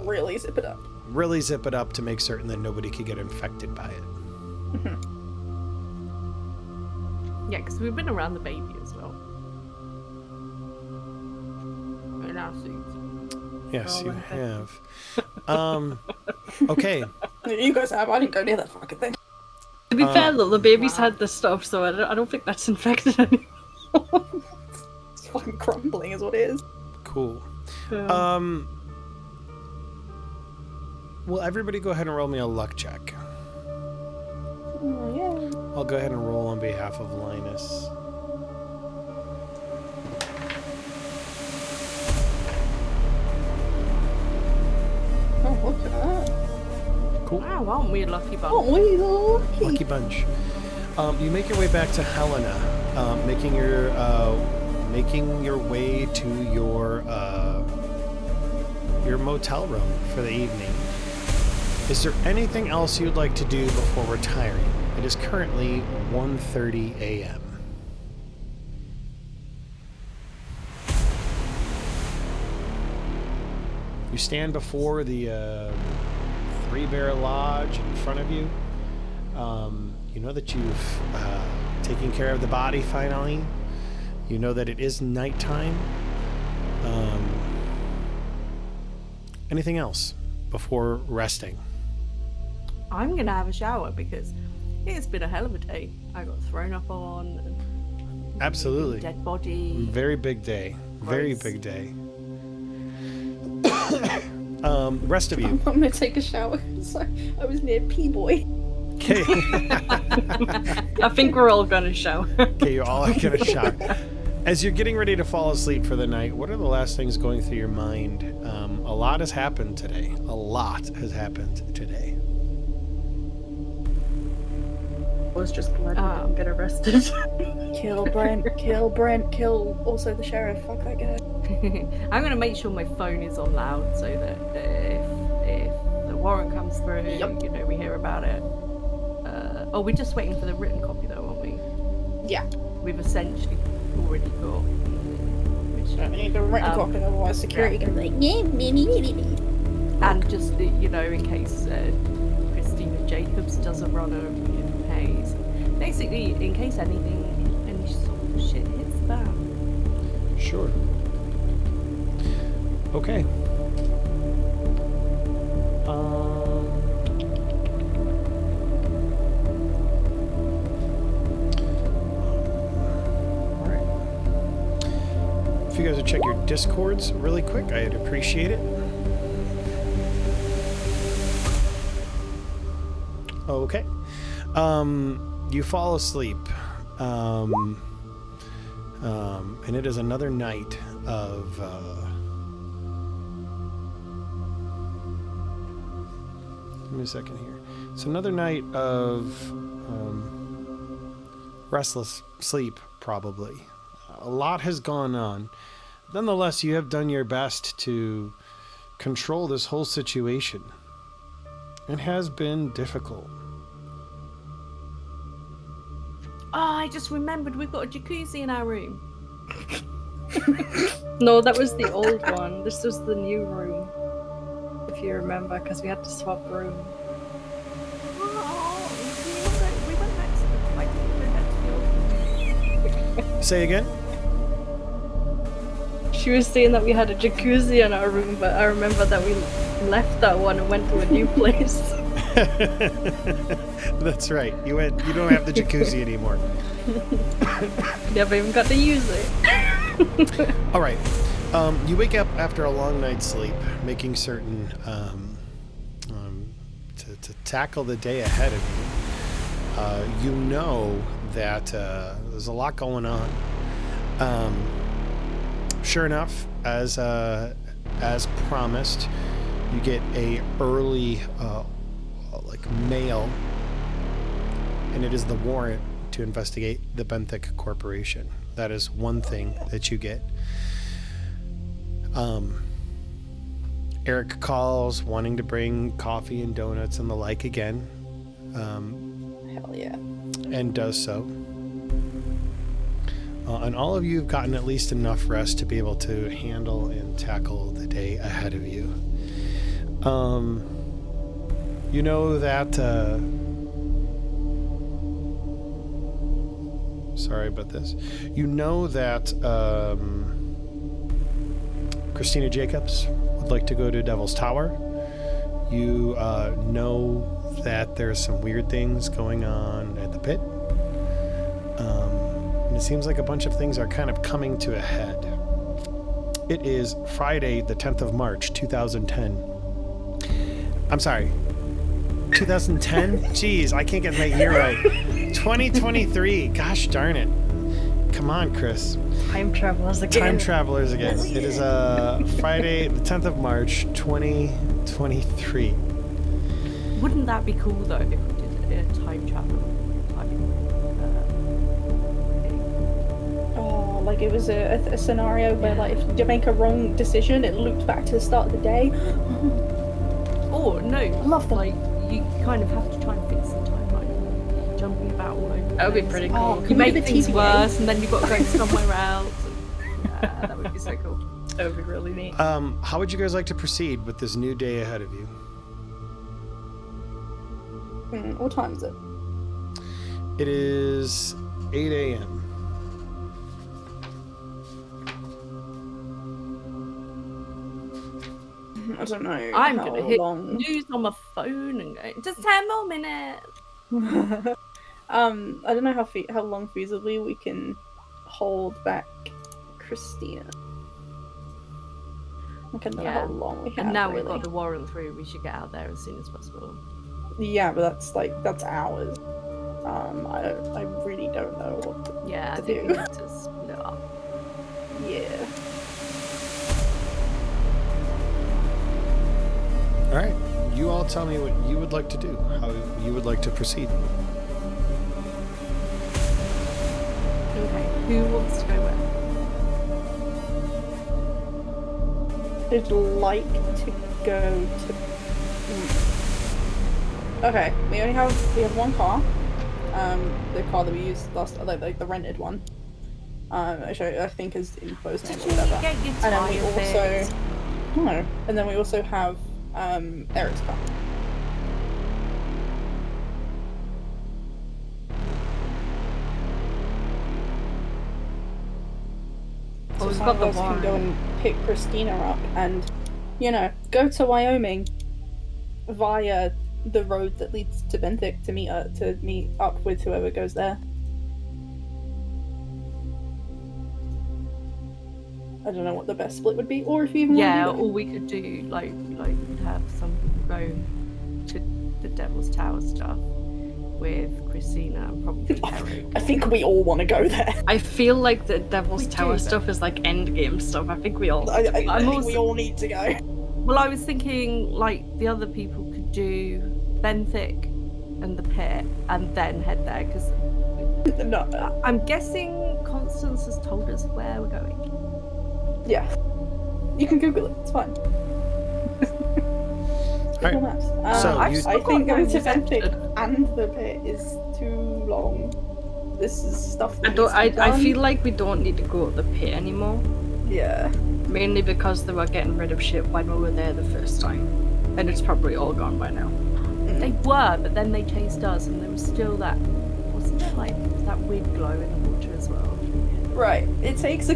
D: really zip it up.
A: Really zip it up to make certain that nobody could get infected by it.
C: Yeah, because we've been around the baby as well. In our suits.
A: Yes, you have. Okay.
D: You guys have. I didn't go near that fucking thing.
B: To be fair though, the baby's had this stuff, so I don't think that's infected anymore.
D: It's fucking crumbling is what it is.
A: Cool. Will everybody go ahead and roll me a luck check?
D: Oh, yeah.
A: I'll go ahead and roll on behalf of Lynas.
D: Oh, look at that.
A: Cool.
C: Wow, aren't we a lucky bunch?
D: Oh, we lucky.
A: Lucky bunch. You make your way back to Helena, making your way to your motel room for the evening. Is there anything else you'd like to do before retiring? It is currently 1:30 a.m. You stand before the Three Bear Lodge in front of you. You know that you've taken care of the body finally. You know that it is nighttime. Anything else before resting?
C: I'm gonna have a shower because it's been a hell of a day. I got thrown up on.
A: Absolutely.
C: Dead body.
A: Very big day. Very big day. Rest of you.
D: I'm gonna take a shower. So I was near P-Boy.
A: Okay.
B: I think we're all gonna shower.
A: Okay, you're all gonna shower. As you're getting ready to fall asleep for the night, what are the last things going through your mind? A lot has happened today. A lot has happened today.
B: was just glad we didn't get arrested.
D: Kill Brent, kill also the sheriff. Fuck that guy.
C: I'm going to make sure my phone is on loud so that if the warrant comes through, we hear about it. We're just waiting for the written copy though, aren't we?
D: Yeah.
C: We've essentially already got.
D: We need the written copy, otherwise security can be like,
C: and just, in case Christina Jacobs does a run of Hayes. Basically, in case any sort of shit hits the fan.
A: Sure. Okay. Alright. If you guys would check your Discords really quick, I'd appreciate it. Okay. You fall asleep. And it is another night of give me a second here. It's another night of restless sleep, probably. A lot has gone on. Nonetheless, you have done your best to control this whole situation. It has been difficult.
C: Oh, I just remembered we've got a jacuzzi in our room.
B: No, that was the old one. This was the new room. If you remember, because we had to swap room.
C: Oh, we went back to the old.
A: Say again?
B: She was saying that we had a jacuzzi in our room, but I remember that we left that one and went to a new place.
A: That's right. You don't have the jacuzzi anymore.
B: Never even got to use it.
A: All right. You wake up after a long night's sleep, making certain to tackle the day ahead of you. You know that there's a lot going on. Sure enough, as promised, you get a early mail, and it is the warrant to investigate the Benthic Corporation. That is one thing that you get. Eric calls wanting to bring coffee and donuts and the like again.
D: Hell yeah.
A: And does so. And all of you have gotten at least enough rest to be able to handle and tackle the day ahead of you. You know that sorry about this. You know that Christina Jacobs would like to go to Devil's Tower. You know that there's some weird things going on at the pit. And it seems like a bunch of things are kind of coming to a head. It is Friday, the 10th of March, 2010. I'm sorry. 2010? Jeez, I can't get my year right. 2023. Gosh darn it. Come on, Chris.
B: Time travelers again.
A: Time travelers again. It is Friday, the 10th of March, 2023.
C: Wouldn't that be cool though if we did a time travel thing?
D: Oh, like it was a scenario where like if you make a wrong decision, it looped back to the start of the day.
C: Or no,
D: I love that.
C: Like you kind of have to try and fix the timeline, jumping about all over.
B: That would be pretty cool.
D: Oh,
C: You make
D: the
C: things
D: TVA?
C: worse, and then you've got to go somewhere else. And, that would be so cool.
B: That would be really neat.
A: How would you guys like to proceed with this new day ahead of you?
D: What time is it?
A: It is 8 a.m.
D: I don't know.
C: I'm
D: how
C: gonna hit
D: long.
C: news on my phone and go, just 10 more minutes.
D: I don't know how long feasibly we can hold back Christina. I don't know how long we have.
C: And now
D: really.
C: we've got the warrant through, we should get out there as soon as possible.
D: Yeah, but that's hours. I really don't know what to
C: Yeah, I
D: to
C: think
D: do.
C: we need to split up.
D: Yeah.
A: All right. You all tell me what you would like to do, how you would like to proceed.
C: Who wants to go where?
D: I'd like to go to. Okay, we have one car. The car that we used last, like the rented one. Which I think is in Beau's name or whatever. And then we also no, and then we also have Eric's car. So
B: we've
D: some
B: got
D: of
B: the
D: us can go
B: warrant.
D: and pick Christina up and, go to Wyoming via the road that leads to Benthic to meet up with whoever goes there. I don't know what the best split would be, or if you even want to do that.
C: Or we could do like we'd have some people go to the Devil's Tower stuff with Christina and probably Eric.
D: I think we all want to go there.
B: I feel like the Devil's
C: We
B: Tower
C: do,
B: stuff is like endgame stuff. I think we all.
D: I think
C: also-
D: we all need to go.
C: Well, I was thinking like the other people could do Benthic and the pit and then head there because
D: No.
C: I'm guessing Constance has told us where we're going.
D: Yeah. You can Google it. It's fine. Google
A: Alright,
D: Maps.
A: so
D: I
A: you-
D: think going to
C: forgotten
D: Benthic and the pit is too long. This is stuff. That needs to be
B: I
D: done.
B: feel like we don't need to go to the pit anymore.
D: Yeah.
B: Mainly because they were getting rid of shit when we were there the first time, and it's probably all gone by now.
C: They were, but then they chased us, and there was still that. Wasn't there like that weird glow in the water as well?
D: Right. It takes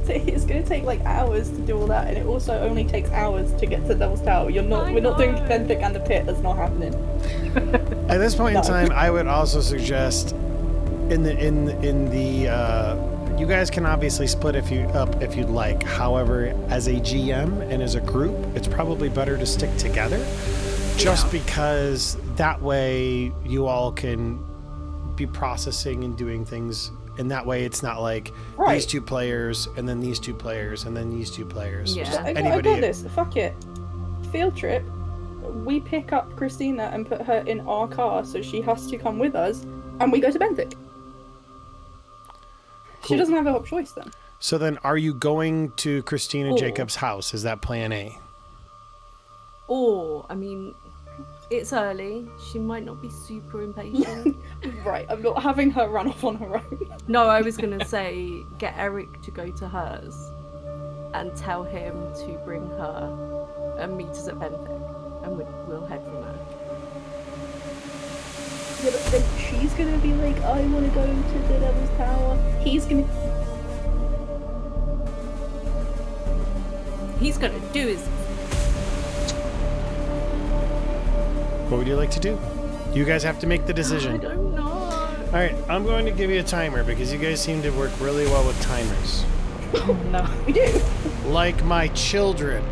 D: it's going to take like hours to do all that, and it also only takes hours to get to Devil's Tower. We're not doing
C: know.
D: Benthic and the pit. That's not happening.
A: At this point in
D: No.
A: time, I would also suggest in the you guys can obviously split if you'd like. However, as a GM and as a group, it's probably better to stick together, just because that way you all can be processing and doing things. And that way, it's not like these two players, and then these two players, and then these two players.
C: Yeah.
A: Just
D: I
A: anybody.
D: got this. Fuck it. Field trip. We pick up Christina and put her in our car, so she has to come with us, and we go to Benthic. She
A: Cool.
D: doesn't have a choice then.
A: So then, are you going to Christina
C: Or-
A: Jacobs' house? Is that plan A?
C: Or, I mean, it's early. She might not be super impatient.
D: Right, I'm not having her run off on her own.
C: No, I was going to say get Eric to go to hers and tell him to bring her and meet us at Benthic. And we'll head from there.
D: Yeah, but then she's gonna be like, I want to go to the Devil's Tower. He's gonna.
C: He's going to do his.
A: What would you like to do? You guys have to make the
C: I
A: decision.
C: don't know.
A: All right, I'm going to give you a timer because you guys seem to work really well with timers.
B: Oh no.
D: We do.
A: Like my children.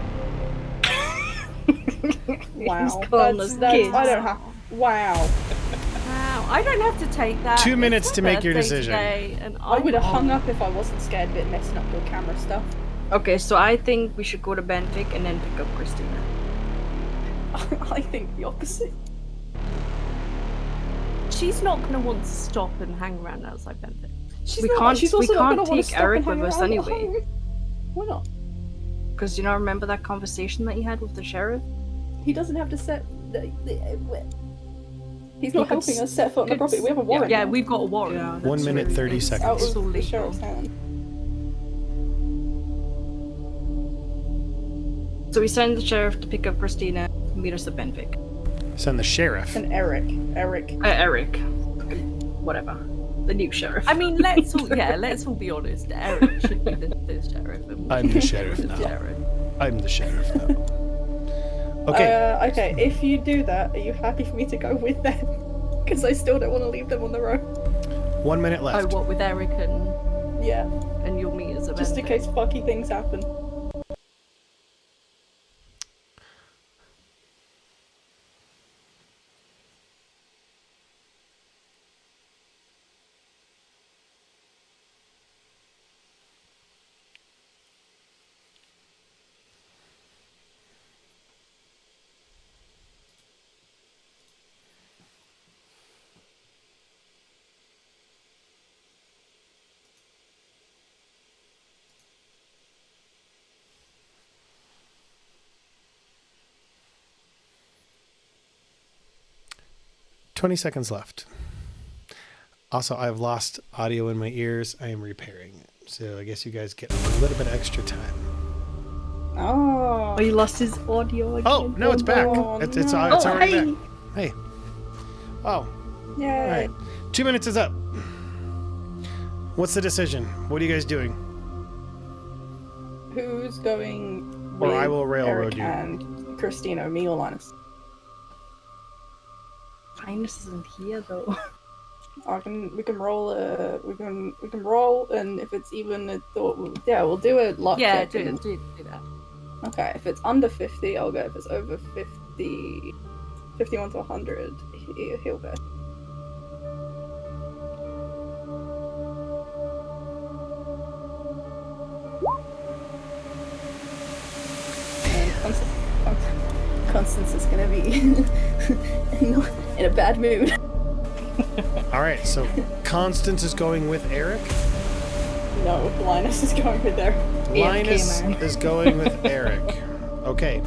D: Wow.
B: calling
D: That's,
B: us
D: that's,
B: kids.
D: I don't have. Wow.
C: Wow, I don't have to take that.
A: 2
C: It's
A: minutes
C: my
A: to make your
C: birthday
A: decision.
C: today, and
D: I would have
C: I'm
D: hung
C: on.
D: up if I wasn't scared of it messing up your camera stuff.
B: Okay, so I think we should go to Benthic and then pick up Christina.
D: I think the opposite.
C: She's not going to want to stop and hang around outside Benthic.
D: She's
B: We
D: not,
B: can't-
D: she's
B: we
D: also not
B: can't
D: gonna wanna
B: take
D: stop
B: Eric
D: and hang
B: with us
D: around at
B: anyway.
D: home. Why not?
B: Because remember that conversation that you had with the sheriff?
D: He doesn't have to set. He's not
B: He could
D: helping us set foot on the
B: could
D: property. We have a warrant.
C: Yeah,
D: now.
C: we've got a warrant.
B: Yeah,
A: 1
B: that's
A: minute,
B: really
A: 30
B: nice.
A: seconds.
D: Out
C: It's
D: of
C: all
D: the
C: legal.
D: sheriff's hand.
B: So we send the sheriff to pick up Christina and meet us at Benthic.
A: Send the sheriff.
D: And Eric.
B: Eric. Whatever. The new sheriff.
C: I mean, let's all be honest. Eric should be the sheriff. And
A: I'm the sheriff now.
C: sheriff.
A: I'm the sheriff now. Okay.
D: Okay, if you do that, are you happy for me to go with them? Because I still don't want to leave them on their own.
A: 1 minute
C: Oh,
A: left.
C: what with Eric
D: Yeah,
C: and you'll meet us at
D: just in
C: Benthic?
D: case fucky things happen.
A: 20 seconds left. Also, I've lost audio in my ears. I am repairing it. So I guess you guys get a little bit extra time.
D: Oh.
B: Oh, you lost his audio again.
A: Oh, no, it's back. It's already
B: hey.
A: back. Hey. Oh.
D: Yay.
A: All right. 2 minutes is up. What's the decision? What are you guys doing?
D: Who's going
A: Or
D: with
A: I will railroad
D: Eric
A: you.
D: and Christina, me or Lynas?
B: Lynas isn't here though.
D: We can roll we can roll, and if it's even, we'll do a lot.
C: Yeah,
D: check
C: do
D: and-
C: that.
D: Okay, if it's under 50, I'll go. If it's over 50, 51 to 100, he'll go. And Constance is gonna be in a bad mood.
A: All right, so Constance is going with Eric.
D: No, Lynas is going with Eric.
A: Lynas
B: man.
A: is going with Eric. Okay.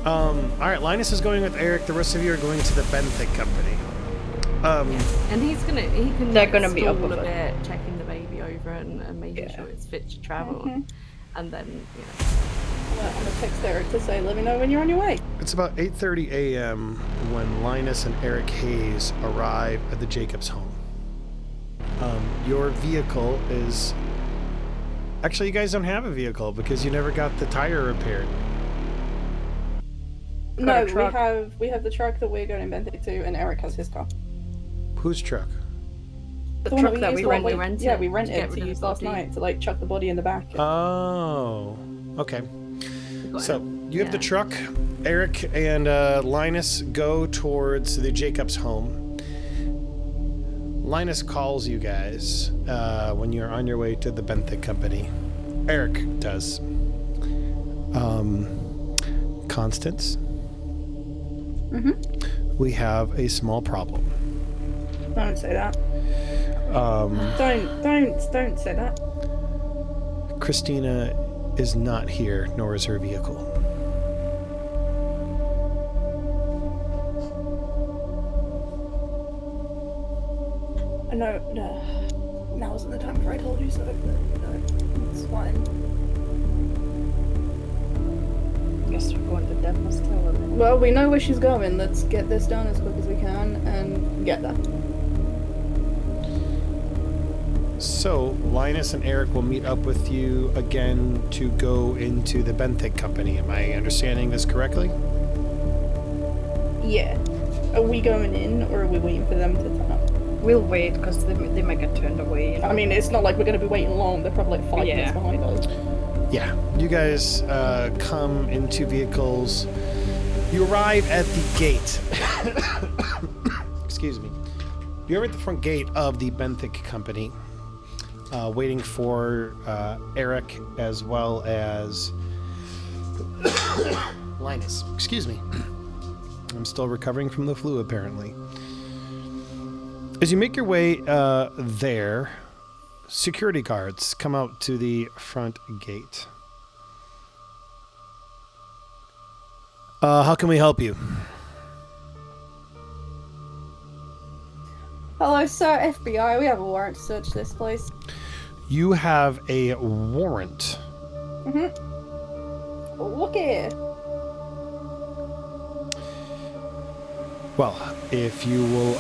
A: All right, Lynas is going with Eric. The rest of you are going to the Benthic Company.
C: And he can
B: They're gonna be up
C: stall
B: with
C: a
B: it.
C: bit, checking the baby over and making
D: Yeah.
C: sure it's fit to travel.
D: Mhm.
C: And then,
D: I'm gonna text Eric to say, let me know when you're on your way.
A: It's about 8:30 a.m. when Lynas and Eric Hayes arrive at the Jacobs home. Your vehicle is... Actually, you guys don't have a vehicle because you never got the tire repaired.
D: No,
B: a truck.
D: we have the truck that we're going to to, and Eric has his car.
A: Whose truck?
B: The
D: one
B: truck that
D: used
B: we
D: last-
B: rented.
D: Yeah, we
C: to
D: rented
C: get
D: to
C: rid of
D: use
C: the
D: last
C: body.
D: night to like chuck the body in the back.
A: Oh, okay.
C: we got
A: So
C: him.
A: you have the
C: Yeah.
A: truck. Eric and Lynas go towards the Jacobs home. Lynas calls you guys when you're on your way to the Benthic Company. Eric does. Constance, we have a small problem.
D: Don't say that. Don't say that.
A: Christina is not here, nor is her vehicle.
D: No, now wasn't the time before I told you so. But, it's fine.
B: Guess we're going to Denmark still.
D: Well, we know where she's going. Let's get this done as quick as we can and get there.
A: So, Lynas and Eric will meet up with you again to go into the Benthic Company. Am I understanding this correctly?
D: Yeah. Are we going in, or are we waiting for them to turn up?
B: We'll wait because they might get turned away. You know?
D: I mean, it's not like we're going to be waiting long. They're probably like 5 minutes behind us.
A: Yeah. You guys come into vehicles. You arrive at the gate. Excuse me. You're at the front gate of the Benthic Company, waiting for Eric as well as Lynas. Excuse me. I'm still recovering from the flu, apparently. As you make your way there, security guards come out to the front gate. How can we help you?
D: Hello, sir, FBI. We have a warrant to search this place.
A: You have a warrant.
D: Look here.
A: Well, if you will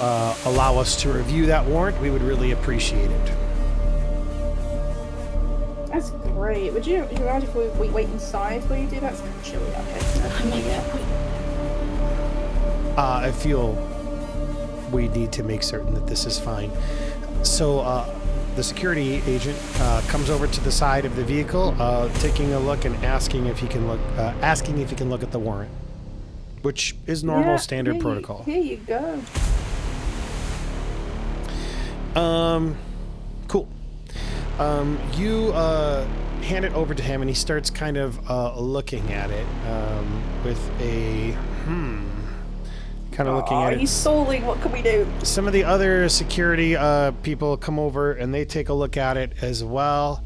A: allow us to review that warrant, we would really appreciate it.
D: That's great. Would you mind if we wait inside while you do that? It's kind of chilly out here.
A: I feel we need to make certain that this is fine. So the security agent comes over to the side of the vehicle, taking a look and asking if he can look at the warrant, which is normal standard protocol.
D: Here you go.
A: Cool. You hand it over to him, and he starts kind of looking at it with a kind of looking at it.
D: He's stalling. What can we do?
A: Some of the other security people come over, and they take a look at it as well.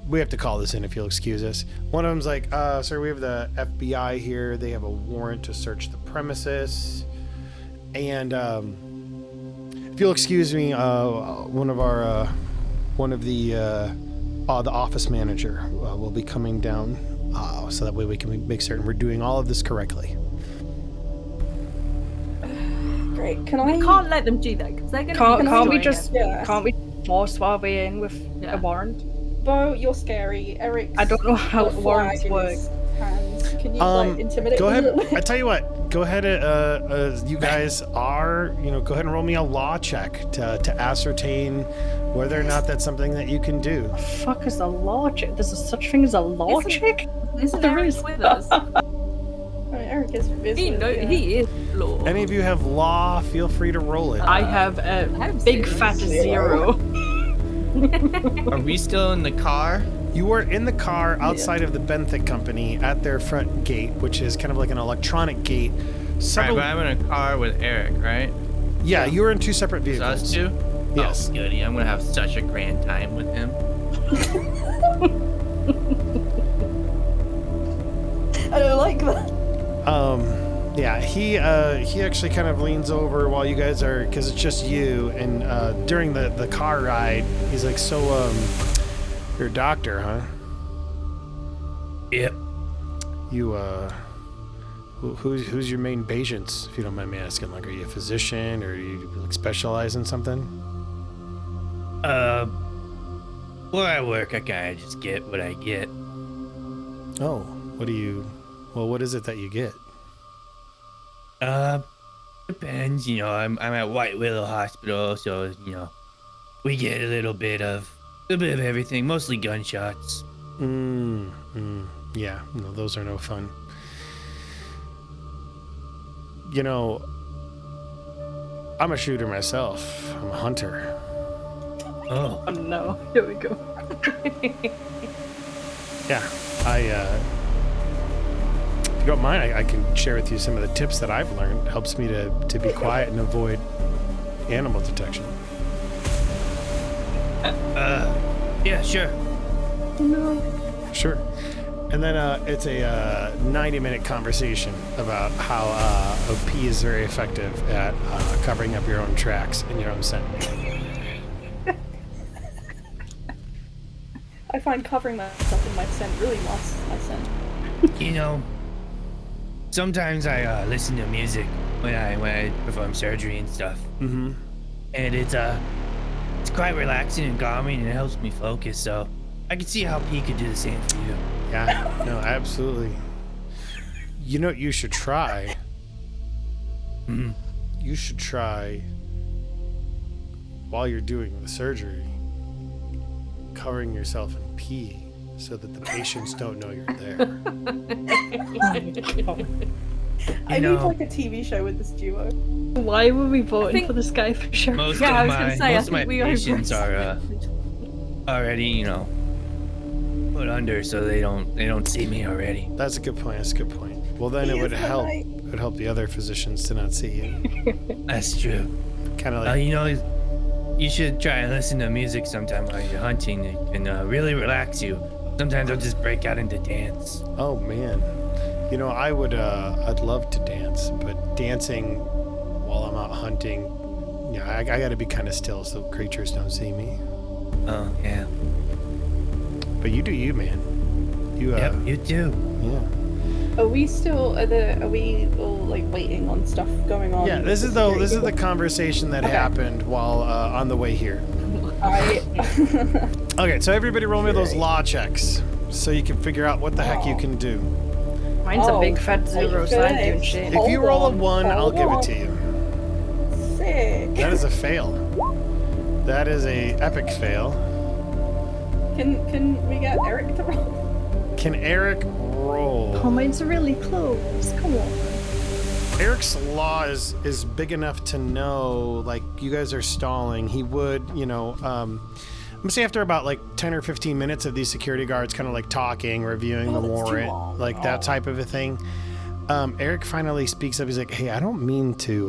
A: We have to call this in if you'll excuse us. One of them's like, sir, we have the FBI here. They have a warrant to search the premises. And if you'll excuse me, one of the office manager will be coming down, so that way we can make certain we're doing all of this correctly.
D: Great.
C: We can't let them do that because they're going to
B: Can't we just
D: Yeah.
B: can't we force our way in with a warrant?
D: Beau, you're scary. Eric.
B: I don't know how warrants work.
D: Can you like intimidate
A: Go
D: me a
A: ahead.
D: little bit?
A: I tell you what. Go ahead. You guys are. Go ahead and roll me a law check to ascertain whether or not that's something that you can do.
B: The fuck is a law check? There's such thing as a law check?
C: Isn't
B: There
C: Eric
B: is.
C: with us?
D: I mean, Eric is.
C: He is law.
A: Any of you have law? Feel free to roll it.
B: I have a big fat 0.
E: Are we still in the car?
A: You were in the car outside of the Benthic company at their front gate, which is kind of like an electronic gate.
E: Right, but I'm in a car with Eric, right?
A: Yeah, you were in 2 separate
E: Is
A: vehicles.
E: us two?
A: Yes.
E: Oh, goody. I'm gonna have such a grand time with him.
D: I don't like that.
A: Yeah, he actually kind of leans over while you guys are, because it's just you, and during the car ride, he's like, so, you're a doctor, huh?
E: Yep.
A: You, who's your main patients, if you don't mind me asking? Like, are you a physician, or you like specialize in something?
E: Where I work, I kind of just get what I get.
A: Oh, what is it that you get?
E: Depends, I'm at White Willow Hospital, so, we get a little bit of everything, mostly gunshots.
A: Yeah, no, those are no fun. I'm a shooter myself. I'm a hunter.
E: Oh.
B: Oh no, here we go.
A: Yeah, if you don't mind, I can share with you some of the tips that I've learned. Helps me to be quiet and avoid animal detection.
E: Yeah, sure.
B: No.
A: Sure. And then it's a 90-minute conversation about how OP is very effective at covering up your own tracks and your own scent.
D: I find covering myself in my scent really masks my scent.
E: Sometimes I listen to music when I perform surgery and stuff.
A: Mm-hmm.
E: And it's quite relaxing and calming, and it helps me focus. So I can see how P could do the same for you.
A: Yeah, no, absolutely. You know what you should try?
E: Mm-hmm.
A: You should try, while you're doing the surgery, covering yourself in pee so that the patients don't know you're there.
D: I need like a TV show with this duo.
B: Why were we voting for this guy for sure?
E: Most
C: Yeah, I
E: of
C: was gonna
E: my,
C: say, I
E: most of my
C: think we
E: patients are already, put under, so they don't see me already.
A: That's a good point. That's a good point. Well, then it would help. It would help the other physicians to not see you.
E: That's true.
A: Kind of like.
E: You should try and listen to music sometime while you're hunting. It can really relax you. Sometimes I'll just break out into dance.
A: Oh man, I would. I'd love to dance, but dancing while I'm out hunting, I got to be kind of still so creatures don't see me.
E: Oh yeah.
A: But you do you, man.
E: Yep, you do.
A: Yeah.
D: Are we all like waiting on stuff going on?
A: Yeah, this is the conversation that happened while on the way here. Okay, so everybody roll me those law checks so you can figure out what the heck you can do.
B: Mine's a big fat 0, so I'm doing shit.
A: If you roll a 1, I'll give it to you.
D: Sick.
A: That is a fail. That is a epic fail.
D: Can we get Eric to roll?
A: Can Eric roll?
B: Oh, mine's really close. Come on.
A: Eric's law is big enough to know, like, you guys are stalling. He would, I'm gonna say after about like 10 or 15 minutes of these security guards kind of like talking, reviewing the warrant, like that type of a thing, Eric finally speaks up. He's like, hey, I don't mean to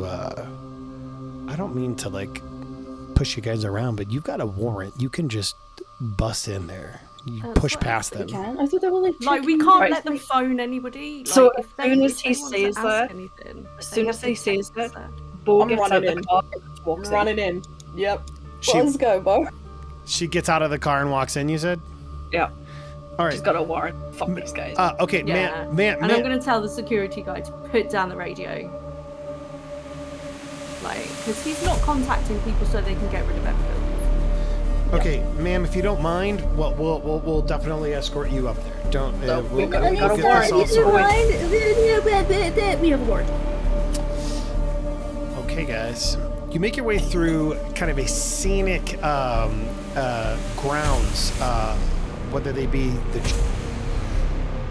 A: like push you guys around, but you've got a warrant. You can just bust in there. You push past them.
D: I thought they were like
C: we can't let them phone anybody.
B: So
C: if
B: as soon as he
C: if they want to
B: says
C: ask
B: that,
C: anything,
B: as soon as he says that, Beau
D: I'm
B: gets
D: running
B: out the
D: in.
B: car and walks in.
D: Running in. Yep.
A: She-
D: Let's go, Beau.
A: She gets out of the car and walks in, you said?
B: Yeah.
A: All right.
B: She's got a warrant. Fuck these guys.
A: Okay,
C: Yeah.
A: man.
C: And I'm going to tell the security guy to put down the radio. Like, because he's not contacting people so they can get rid of evidence.
A: Okay, ma'am, if you don't mind, well, we'll definitely escort you up there. Don't.
B: No,
A: we'll
B: we got a
A: get
B: warrant.
A: this all sorted.
D: We have a warrant.
A: Okay, guys. You make your way through kind of a scenic grounds, whether they be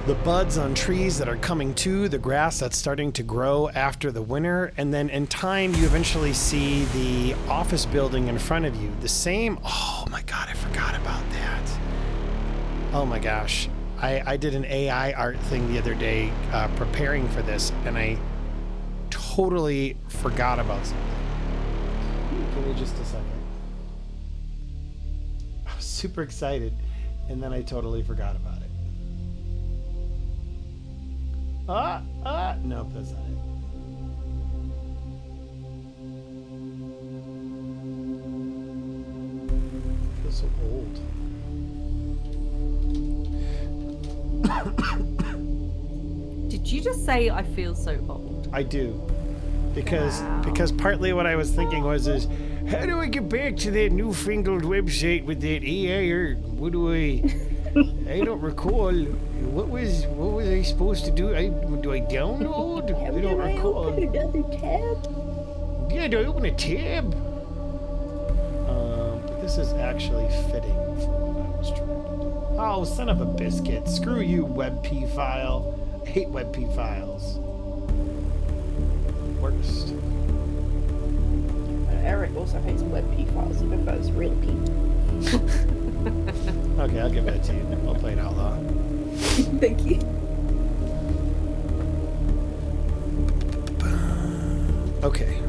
A: the buds on trees that are coming to, the grass that's starting to grow after the winter, and then in time you eventually see the office building in front of you. The same. Oh my God, I forgot about that. Oh my gosh. I did an AI art thing the other day preparing for this, and I totally forgot about something. Give me just a second. I was super excited, and then I totally forgot about it. Nope, that's not it. I feel so old.
C: Did you just say I feel so old?
A: I do. Because
C: Wow.
A: because partly what I was thinking is how do I get back to that newfangled website with that AI art? What do I don't recall. What was I supposed to do? Do I download? I don't recall.
D: another tab?
A: Yeah, do I open a tab? But this is actually fitting for what I was trying to do. Oh, son of a biscuit. Screw you, WebP file. I hate WebP files. Worst.
D: Eric also hates WebP files. He prefers real P.
A: Okay, I'll give that to you. I'll play it Outlaw.
D: Thank you.
A: Okay,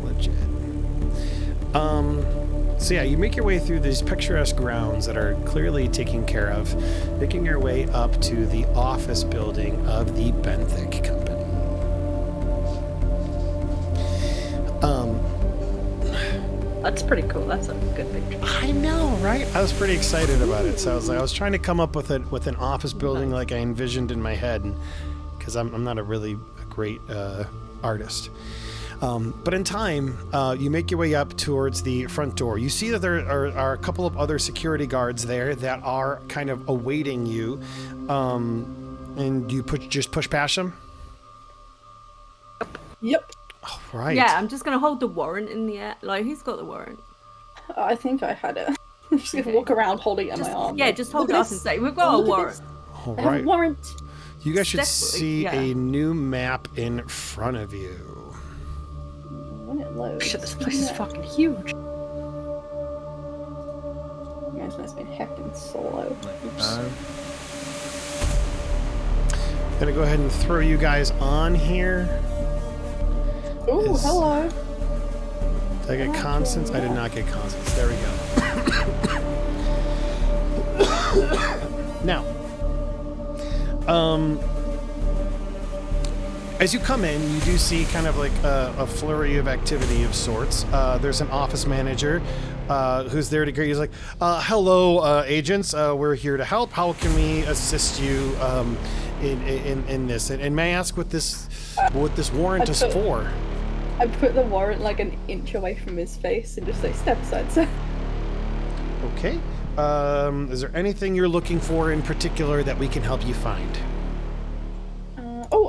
A: legit. So yeah, you make your way through these picturesque grounds that are clearly taken care of, making your way up to the office building of the Benthic Company.
B: That's pretty cool. That's a good picture.
A: I know, right? I was pretty excited about it. So I was trying to come up with an office building like I envisioned in my head, because I'm not a really great artist. But in time, you make your way up towards the front door. You see that there are a couple of other security guards there that are kind of awaiting you, and you just push past them.
D: Yep.
A: Oh, right.
C: Yeah, I'm just going to hold the warrant in the air. Like, who's got the warrant?
D: I think I had it. I'm just gonna walk around holding it in my arm.
C: Yeah, just hold
D: Look
C: it
D: at
C: up and
D: this.
C: say, we've got a
D: Look at
C: warrant.
D: this.
A: All
D: I have a
A: right.
D: warrant.
A: You guys should
C: Definitely,
A: see
C: yeah.
A: a new map in front of you.
D: When it loads.
B: Shit, this place is fucking huge.
D: You guys must have been heckin' solo. Oops.
A: Gonna go ahead and throw you guys on here.
D: Ooh,
A: is-
D: hello.
A: Did I get Constance? I did not get Constance. There we go. Now, as you come in, you do see kind of like a flurry of activity of sorts. There's an office manager who's there to greet you. He's like, hello, agents. We're here to help. How can we assist you in this? And may I ask what this warrant is for?
D: I put the warrant like an inch away from his face and just say, step aside, sir.
A: Okay. Is there anything you're looking for in particular that we can help you find?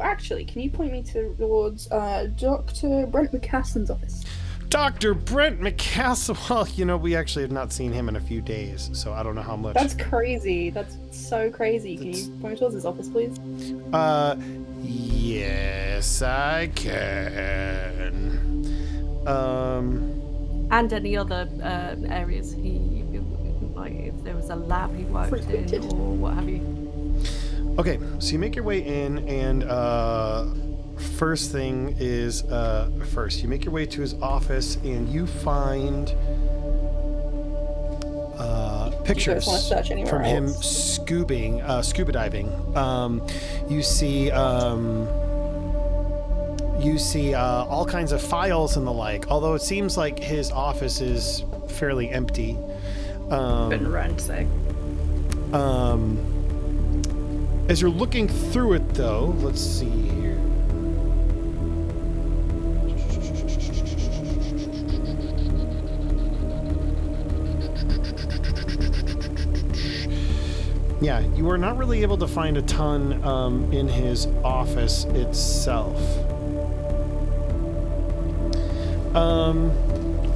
D: Actually, can you point me towards Dr. Brent McCaslin's office?
A: Dr. Brent McCaslin. Well, we actually have not seen him in a few days, so I don't know how much.
D: That's crazy. That's so crazy. Can you point me towards his office, please?
A: Yes, I can.
C: And any other areas he, like if there was a lab he worked
D: Frequented.
C: in or what have you.
A: Okay, so you make your way in, and first thing is you make your way to his office, and you find pictures
D: wanna search anywhere
A: from him
D: else?
A: scuba diving. You see you see all kinds of files and the like, although it seems like his office is fairly empty.
B: Been ransacked.
A: As you're looking through it, though, let's see here. Yeah, you are not really able to find a ton in his office itself.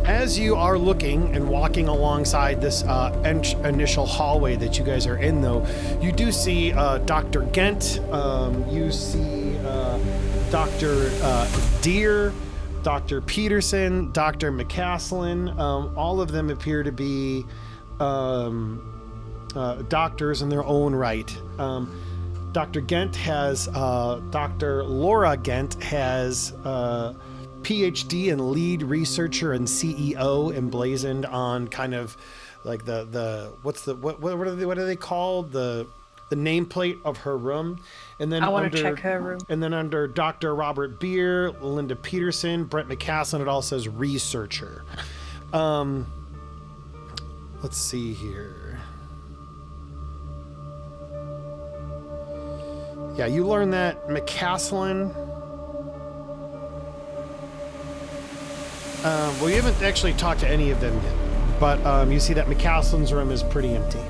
A: As you are looking and walking alongside this initial hallway that you guys are in, though, you do see Dr. Gent, you see Dr. Deere, Dr. Peterson, Dr. McCaslin. All of them appear to be doctors in their own right. Dr. Gent has, Dr. Laura Gent has PhD and lead researcher and CEO emblazoned on kind of like what are they called? The nameplate of her room. And then
B: I want to check her room.
A: And then under Dr. Robert Beer, Linda Peterson, Brent McCaslin, it all says researcher. Let's see here. Yeah, you learn that McCaslin. Well, you haven't actually talked to any of them yet, but you see that McCaslin's room is pretty empty.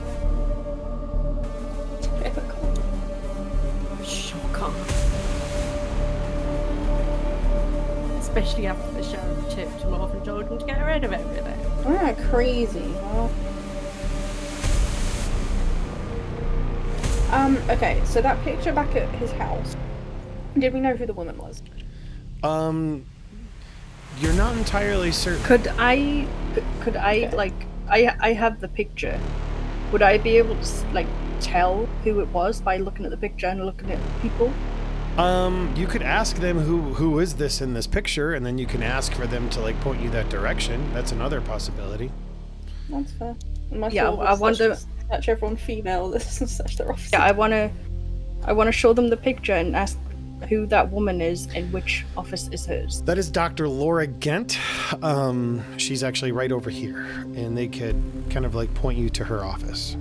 C: Shocker. Especially after the sheriff tipped him off and told him to get rid of everything.
D: Ah, crazy. Well, okay, so that picture back at his house, did we know who the woman was?
A: You're not entirely certain.
B: Could I
D: Okay.
B: like I have the picture. Would I be able to like tell who it was by looking at the picture and looking at people?
A: You could ask them who is this in this picture, and then you can ask for them to like point you that direction. That's another possibility.
D: That's fair. My
B: Yeah,
D: thought
B: I
D: was
B: wonder.
D: search everyone female that's search their office.
B: Yeah, I wanna show them the picture and ask who that woman is and which office is hers.
A: That is Dr. Laura Gent. She's actually right over here, and they could kind of like point you to her office.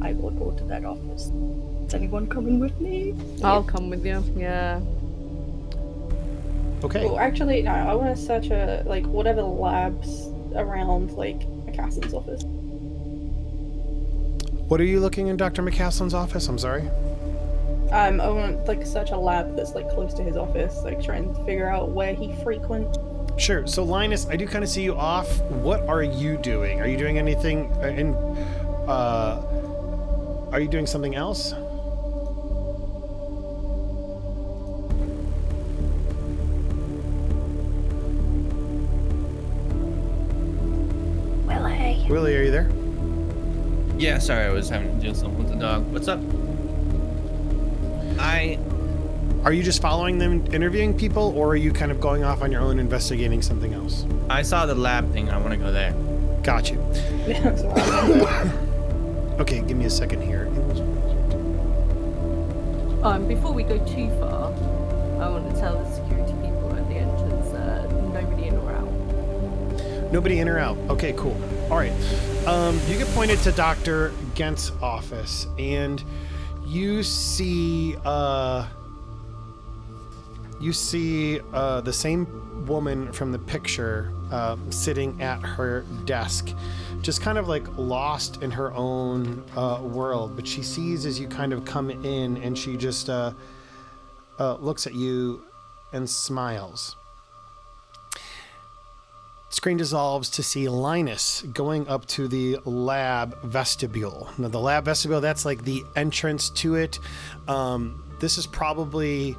B: I will go to that office. Is anyone coming with me?
C: I'll come with you. Yeah.
A: Okay.
D: Well, actually, no. I want to search like whatever labs around like McCaslin's office.
A: What are you looking in Dr. McCaslin's office? I'm sorry.
D: I want like search a lab that's like close to his office, like trying to figure out where he frequents.
A: Sure. So Lynas, I do kind of see you off. What are you doing? Are you doing anything are you doing something else? Willie, are you there?
E: Yeah, sorry, I was having to deal something with the dog. What's up?
A: Are you just following them, interviewing people, or are you kind of going off on your own, investigating something else?
E: I saw the lab thing. I want to go there.
A: Got you.
D: That's what I'm
A: Okay, give me a second here.
C: Before we go too far, I want to tell the security people at the entrance nobody in or out.
A: Nobody in or out. Okay, cool. All right. You get pointed to Dr. Gent's office, and you see the same woman from the picture sitting at her desk, just kind of like lost in her own world. But she sees as you kind of come in, and she just looks at you and smiles. Screen dissolves to see Lynas going up to the lab vestibule. Now, the lab vestibule, that's like the entrance to it. This is probably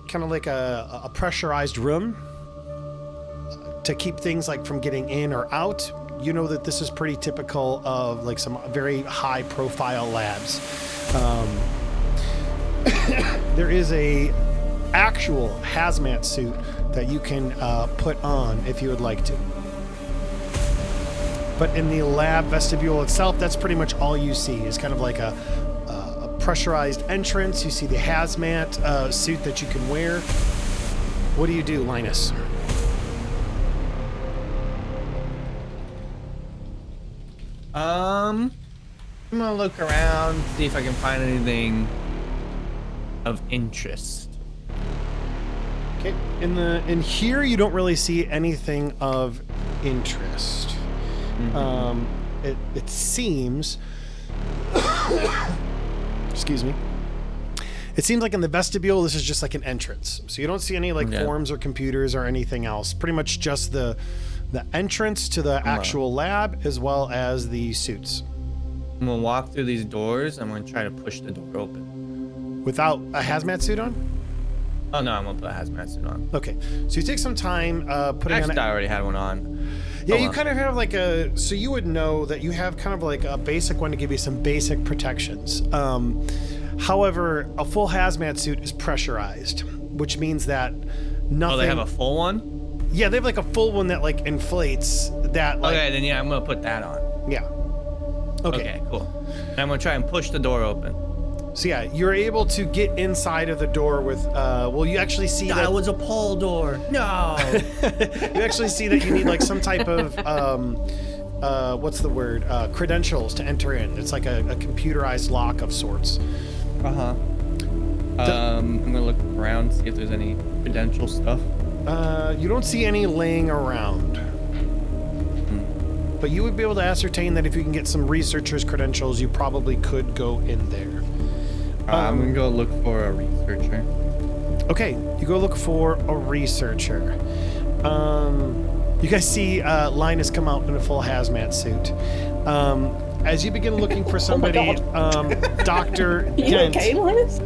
A: kind of like a pressurized room to keep things like from getting in or out. You know that this is pretty typical of like some very high profile labs. There is a actual hazmat suit that you can put on if you would like to. But in the lab vestibule itself, that's pretty much all you see is kind of like a pressurized entrance. You see the hazmat suit that you can wear. What do you do, Lynas?
E: I'm gonna look around, see if I can find anything of interest.
A: Okay. In here, you don't really see anything of interest. It seems. Excuse me. It seems like in the vestibule, this is just like an entrance. So you don't see any like forms or computers or anything else. Pretty much just the entrance to the actual lab as well as the suits.
E: I'm gonna walk through these doors. I'm gonna try to push the door open.
A: Without a hazmat suit on?
E: Oh no, I'm gonna put a hazmat suit on.
A: Okay. So you take some time putting
E: Actually,
A: on.
E: I already had one on.
A: Yeah, you kind of have like a. So you would know that you have kind of like a basic one to give you some basic protections. However, a full hazmat suit is pressurized, which means that nothing.
E: Oh, they have a full one?
A: Yeah, they have like a full one that like inflates that. Like,
E: Okay, then yeah, I'm gonna put that on.
A: Yeah. Okay.
E: Okay, cool. And I'm gonna try and push the door open.
A: So yeah, you're able to get inside of the door with. Well, you actually see that.
E: That was a pole door. No.
A: You actually see that you need like some type of. What's the word? Credentials to enter in. It's like a computerized lock of sorts.
E: I'm gonna look around, see if there's any credential stuff.
A: You don't see any laying around. But you would be able to ascertain that if you can get some researcher's credentials, you probably could go in there.
E: I'm gonna go look for a researcher.
A: Okay, you go look for a researcher. You guys see Lynas come out in a full hazmat suit. As you begin looking for somebody, Dr.
D: You
A: Dent.
D: okay, Lynas?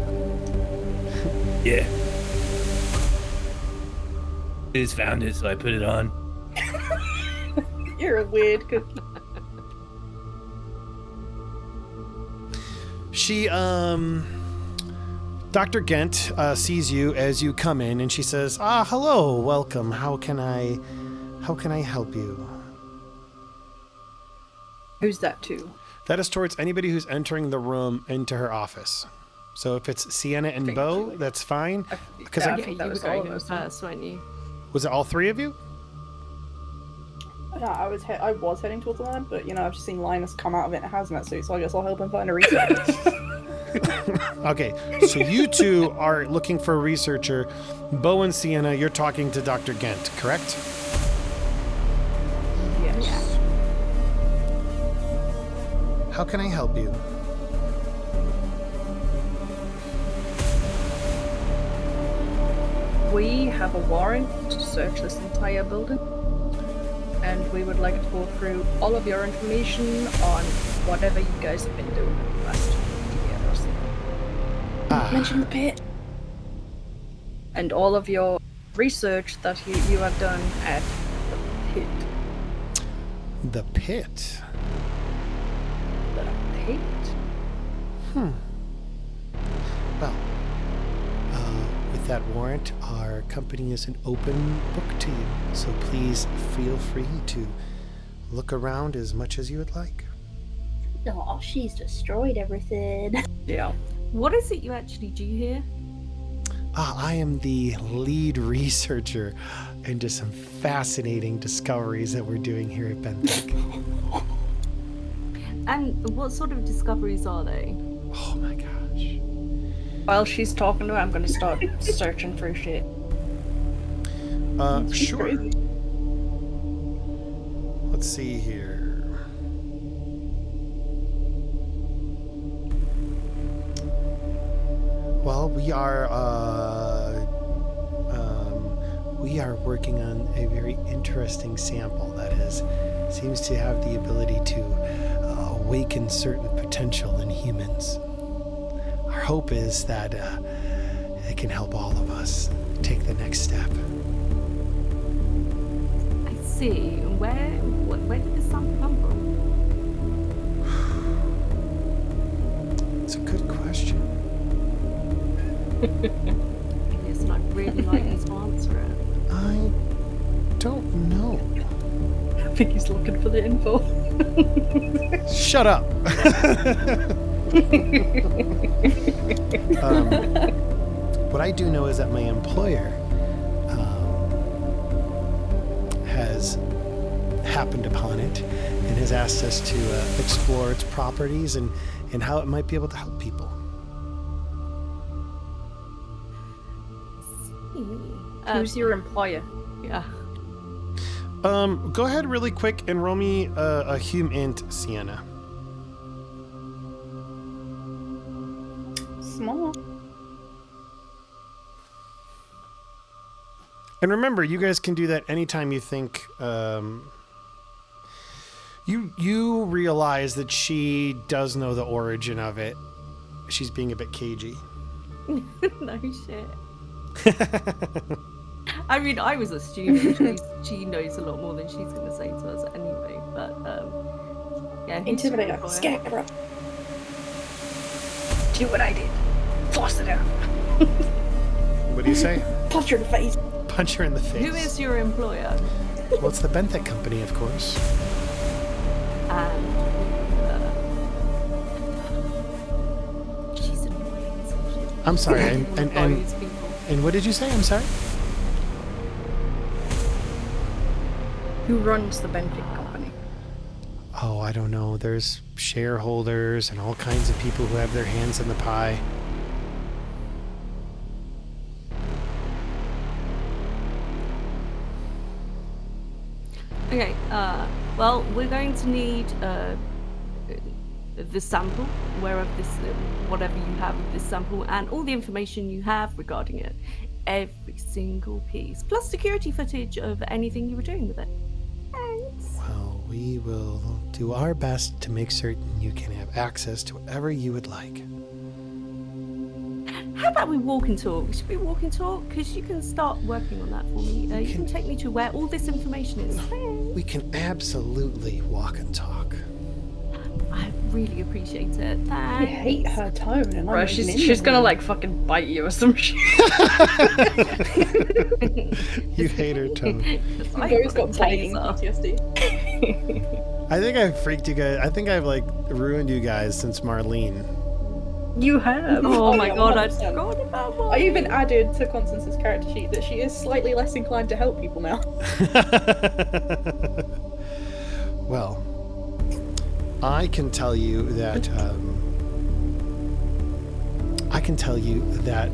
E: Yeah. I just found it, so I put it on.
D: You're a weird cookie.
A: She, Dr. Gent sees you as you come in, and she says, hello, welcome. How can I help you?
B: Who's that to?
A: That is towards anybody who's entering the room into her office. So if it's Sienna and Beau, that's fine. Because
B: I
C: Yeah,
B: think
C: you
B: that
C: were
B: was all
C: going
B: of
C: in
B: us.
C: first, weren't you?
A: was it all three of you?
D: Yeah, I was heading towards the lab, but I've just seen Lynas come out of it in a hazmat suit, so I guess I'll help him find a researcher.
A: Okay, so you two are looking for a researcher. Beau and Sienna, you're talking to Dr. Gent, correct?
B: Yes.
A: How can I help you?
B: We have a warrant to search this entire building, and we would like to go through all of your information on whatever you guys have been doing in the last year or so.
D: Mention the pit.
B: And all of your research that you have done at the pit.
A: The pit?
B: The pit?
A: Well, with that warrant, our company is an open book to you, so please feel free to look around as much as you would like.
F: Oh, she's destroyed everything.
B: Yeah.
C: What is it you actually do here?
A: I am the lead researcher into some fascinating discoveries that we're doing here at Benthic.
C: And what sort of discoveries are they?
A: Oh my gosh.
B: While she's talking to her, I'm gonna start searching for shit.
A: Sure.
D: Crazy.
A: Let's see here. Well, we are working on a very interesting sample that seems to have the ability to awaken certain potential in humans. Our hope is that it can help all of us take the next step.
C: I see. Where did this sample come from?
A: It's a good question.
C: Listen, I'd really like you to answer it.
A: I don't know.
B: I think he's looking for the info.
A: Shut up. What I do know is that my employer has happened upon it and has asked us to explore its properties and how it might be able to help people.
B: Who's your employer?
C: Yeah.
A: Go ahead really quick and roll me a hum int, Sienna.
D: Small.
A: And remember, you guys can do that anytime you think you realize that she does know the origin of it. She's being a bit cagey.
C: No shit. I mean, I was assuming she knows a lot more than she's going to say to us anyway. But yeah,
D: Intimidator, scare her. Do what I did. Force it out.
A: What do you say?
D: Punch her in the face.
A: Punch her in the face.
C: Who is your employer?
A: Well, it's the Benthic Company, of course.
C: And she's annoying. So
A: I'm sorry. And what did you say? I'm sorry.
B: Who runs the Benthic Company?
A: Oh, I don't know. There's shareholders and all kinds of people who have their hands in the pie.
C: Okay, well, we're going to need the sample, whatever you have of this sample, and all the information you have regarding it. Every single piece, plus security footage of anything you were doing with it. Thanks.
A: Well, we will do our best to make certain you can have access to whatever you would like.
C: How about we walk and talk? Should we walk and talk? Because you can start working on that for me. You can take me to where all this information is.
A: We can absolutely walk and talk.
C: I really appreciate it. Thanks.
D: I hate her tone, and
B: Bro, she's gonna like fucking bite you or some shit.
A: You hate her tone.
D: Beau's got biting PTSD.
A: I think I've freaked you guys. I think I've like ruined you guys since Marlene.
B: You have.
C: Oh my god, I
D: 100%.
C: forgot about that.
D: I even added to Constance's character sheet that she is slightly less inclined to help people now.
A: Well, I can tell you that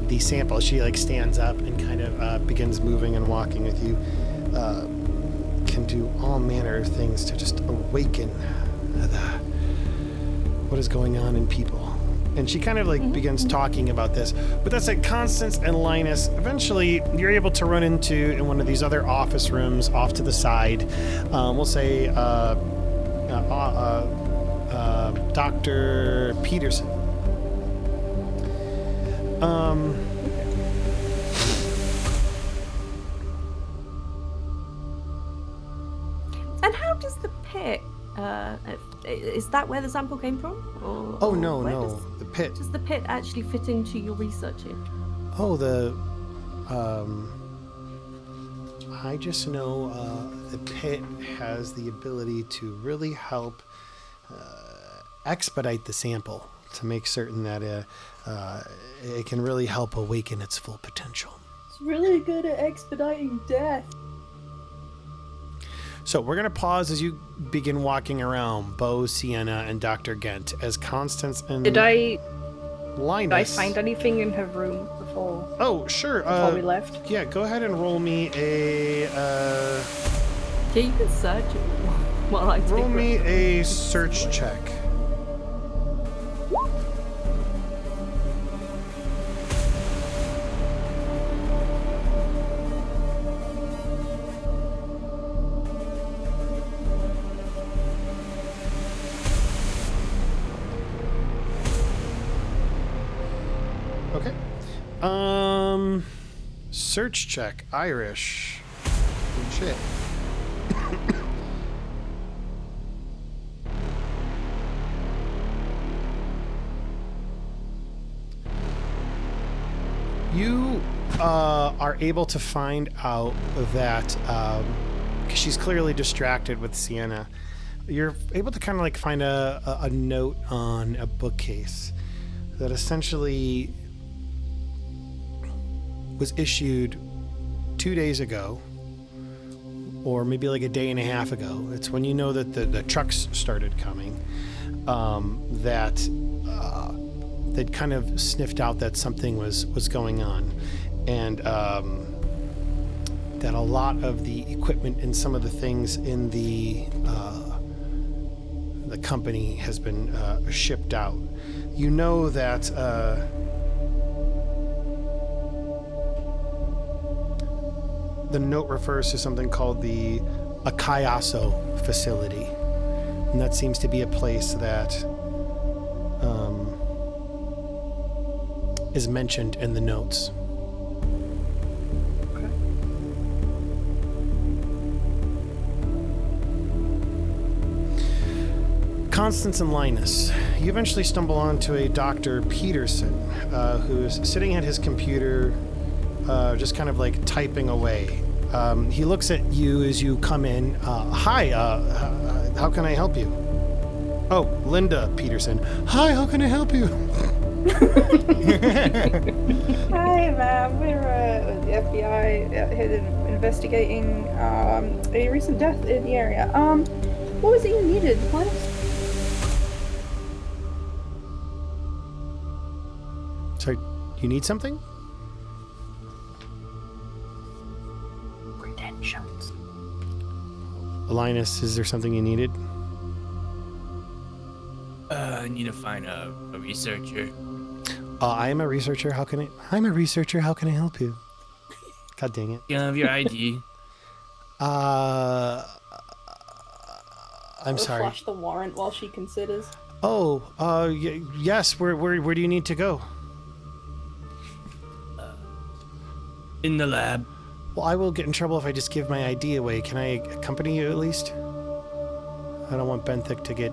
A: the sample, she like stands up and kind of begins moving and walking with you, can do all manner of things to just awaken what is going on in people. And she kind of like begins talking about this. But that said, Constance and Lynas, eventually you're able to run into in one of these other office rooms off to the side. We'll say Dr. Peterson.
C: And how does the pit, is that where the sample came from? Or,
A: Oh, no,
C: where
A: no. The pit.
C: Does the pit actually fit into your research here?
A: Oh, I just know the pit has the ability to really help expedite the sample to make certain that it can really help awaken its full potential.
D: It's really good at expediting death.
A: So we're going to pause as you begin walking around Beau, Sienna, and Dr. Gent as Constance and
B: Did I
A: Lynas.
B: find anything in her room before?
A: Oh, sure.
B: Before we left?
A: Yeah, go ahead and roll me a...
C: Yeah, you can search it while I
A: roll
C: take
A: me
C: reference.
A: a search check. Okay. Search check. Irish. Good shit. You are able to find out that, because she's clearly distracted with Sienna, you're able to kind of like find a note on a bookcase that essentially was issued 2 days ago or maybe like a day and a half ago. It's when you know that the trucks started coming, that they'd kind of sniffed out that something was going on, and that a lot of the equipment and some of the things in the company has been shipped out. You know that the note refers to something called the Akayaso facility, and that seems to be a place that is mentioned in the notes. Constance and Lynas, you eventually stumble onto a Dr. Peterson, who's sitting at his computer, just kind of like typing away. He looks at you as you come in. Hi, how can I help you? Oh, Linda Peterson. Hi, how can I help you?
D: Hi, ma'am. We're the FBI here investigating a recent death in the area. What was it you needed? What?
A: Sorry, you need something?
D: Credentials.
A: Lynas, is there something you needed?
E: I need to find a researcher.
A: I am a researcher. I'm a researcher. How can I help you? God dang it.
E: You have your ID.
A: I'm sorry.
D: Flash the warrant while she considers.
A: Oh, yes. Where do you need to go?
E: In the lab.
A: Well, I will get in trouble if I just give my ID away. Can I accompany you at least? I don't want Benthic to get,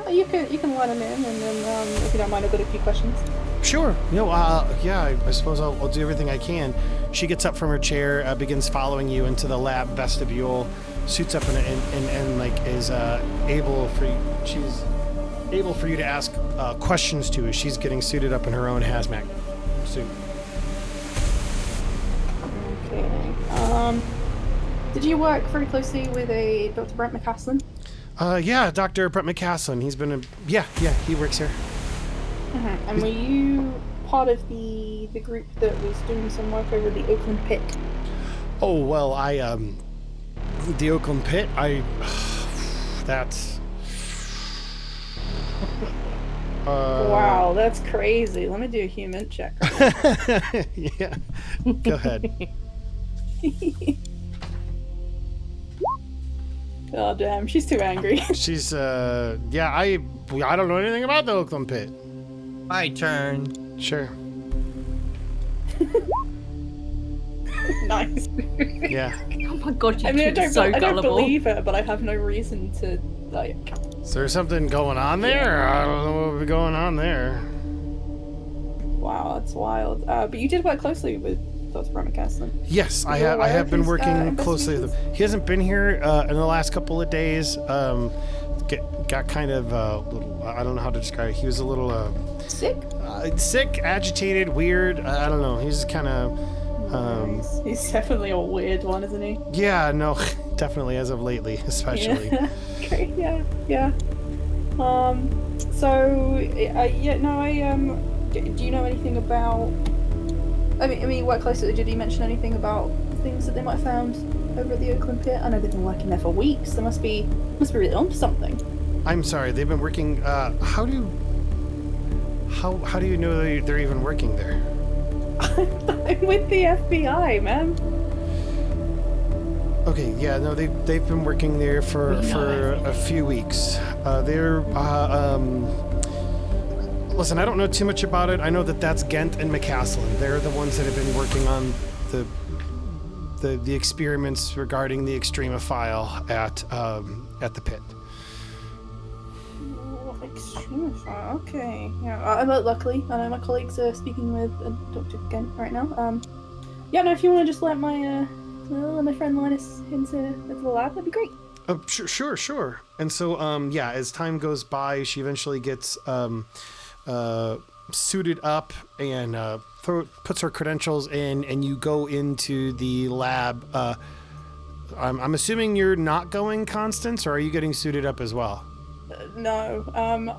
D: You can let him in, and then if you don't mind, I've got a few questions.
A: Sure. Yeah, I suppose I'll do everything I can. She gets up from her chair, begins following you into the lab vestibule, suits up and like is she's able for you to ask questions to as she's getting suited up in her own hazmat suit.
D: Okay. Did you work very closely with a Dr. Brent McCaslin?
A: Yeah, Dr. Brent McCaslin. He's been he works here.
D: Mm-hmm. And were you part of the group that was doing some work over the Oakland pit?
A: Oh, well, the Oakland pit, that's...
D: Wow, that's crazy. Let me do a human check.
A: Yeah, go ahead.
D: Oh damn, she's too angry.
A: She's I don't know anything about the Oakland pit.
E: My turn.
A: Sure.
D: Nice.
A: Yeah.
C: Oh my god, you
D: I mean, I don't
C: gullible.
D: believe her, but I have no reason to like.
A: Is there something going on there? I don't know what would be going on there.
D: Wow, that's wild. But you did work closely with Dr. Brent McCaslin.
A: Yes, I have been working closely with him. He hasn't been here in the last couple of days. Got kind of little, I don't know how to describe it. He was a little sick, agitated, weird. I don't know. He's kind of
D: Nice. He's definitely a weird one, isn't he?
A: Yeah, no, definitely as of lately, especially.
D: Yeah. Okay, yeah. Do you know anything about? I mean, you work closely. Did he mention anything about things that they might have found over at the Oakland pit? I know they've been working there for weeks. They must be really onto something.
A: I'm sorry, they've been working. How do you know they're even working there?
D: I'm with the FBI, man.
A: Okay, yeah, no, they've been working there for a few weeks. Listen, I don't know too much about it. I know that's Gent and McCaslin. They're the ones that have been working on the experiments regarding the Extremophilia at the pit.
D: Extremophilia, okay. Yeah, luckily, I know my colleagues are speaking with Dr. Gent right now. If you want to just let my friend Lynas into the lab, that'd be great.
A: Sure. And so, as time goes by, she eventually gets suited up and puts her credentials in, and you go into the lab. I'm assuming you're not going, Constance, or are you getting suited up as well?
D: No, I'm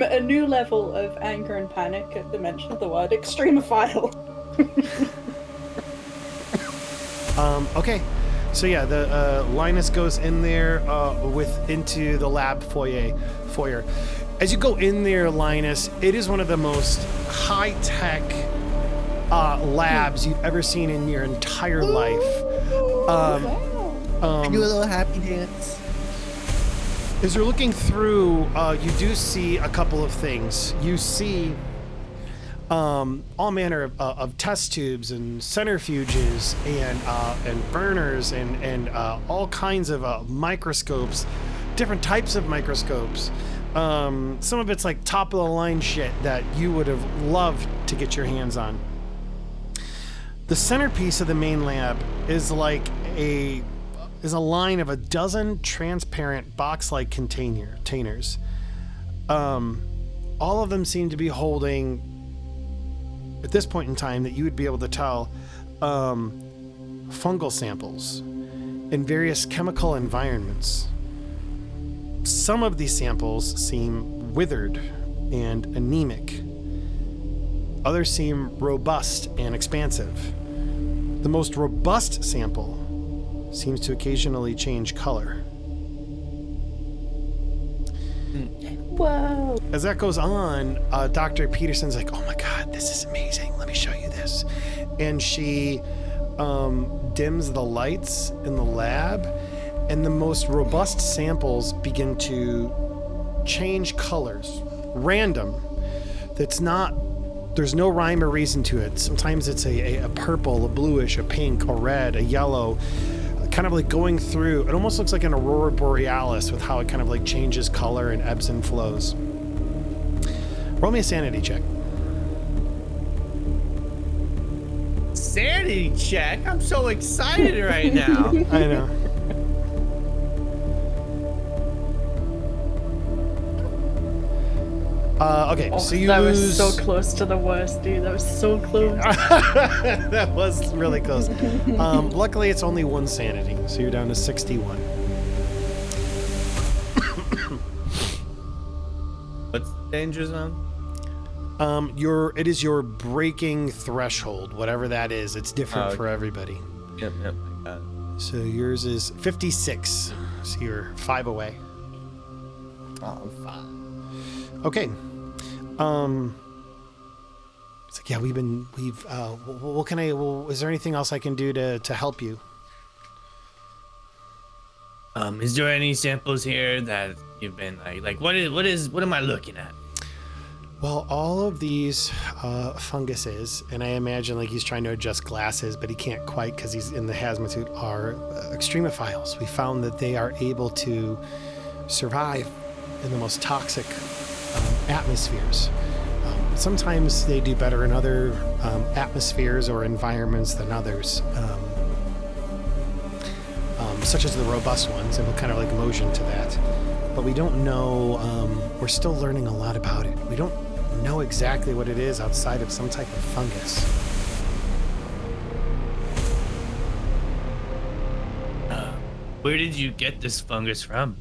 D: at a new level of anger and panic at the mention of the word Extremophile.
A: Okay. So yeah, the Lynas goes in there into the lab foyer. As you go in there, Lynas, it is one of the most high-tech labs you've ever seen in your entire life.
E: Do a little happy dance.
A: As you're looking through, you do see a couple of things. You see all manner of test tubes and centrifuges and burners and all kinds of microscopes, different types of microscopes. Some of it's like top of the line shit that you would have loved to get your hands on. The centerpiece of the main lab is like a line of a dozen transparent box-like containers. All of them seem to be holding, at this point in time, that you would be able to tell, fungal samples in various chemical environments. Some of these samples seem withered and anemic. Others seem robust and expansive. The most robust sample seems to occasionally change color.
D: Whoa.
A: As that goes on, Dr. Peterson's like, oh my God, this is amazing. Let me show you this. And she dims the lights in the lab, and the most robust samples begin to change colors. Random. There's no rhyme or reason to it. Sometimes it's a purple, a bluish, a pink, a red, a yellow, kind of like going through. It almost looks like an aurora borealis with how it kind of like changes color and ebbs and flows. Roll me a sanity check.
E: Sanity check? I'm so excited right now.
A: I know. Okay, so you
B: that
A: lose...
B: was so close to the worst, dude. That was so close.
A: That was really close. Luckily, it's only one sanity, so you're down to 61.
E: What's the danger zone?
A: It is your breaking threshold, whatever that is. It's different for everybody.
E: Yep, I got it.
A: So yours is 56. So you're 5 away.
E: Oh, I'm fine.
A: Okay. It's like, yeah, is there anything else I can do to help you?
E: Is there any samples here that you've been like what am I looking at?
A: Well, all of these funguses, and I imagine like he's trying to adjust glasses, but he can't quite because he's in the hazmat suit, are extremophiles. We found that they are able to survive in the most toxic atmospheres. Sometimes they do better in other atmospheres or environments than others, such as the robust ones, and we'll kind of like motion to that. But we don't know, we're still learning a lot about it. We don't know exactly what it is outside of some type of fungus.
E: Where did you get this fungus from?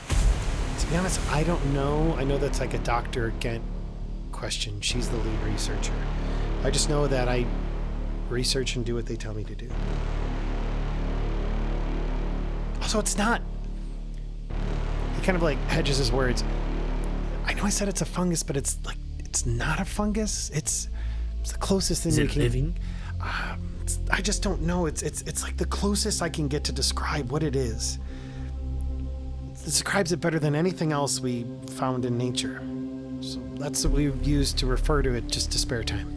A: To be honest, I don't know. I know that's like a Dr. Gent question. She's the lead researcher. I just know that I research and do what they tell me to do. Also, it's not... He kind of like hedges his words. I know I said it's a fungus, but it's like, it's not a fungus. It's the closest thing we can...
E: Is it living?
A: I just don't know. It's like the closest I can get to describe what it is. It describes it better than anything else we found in nature. So that's what we've used to refer to it just to spare time.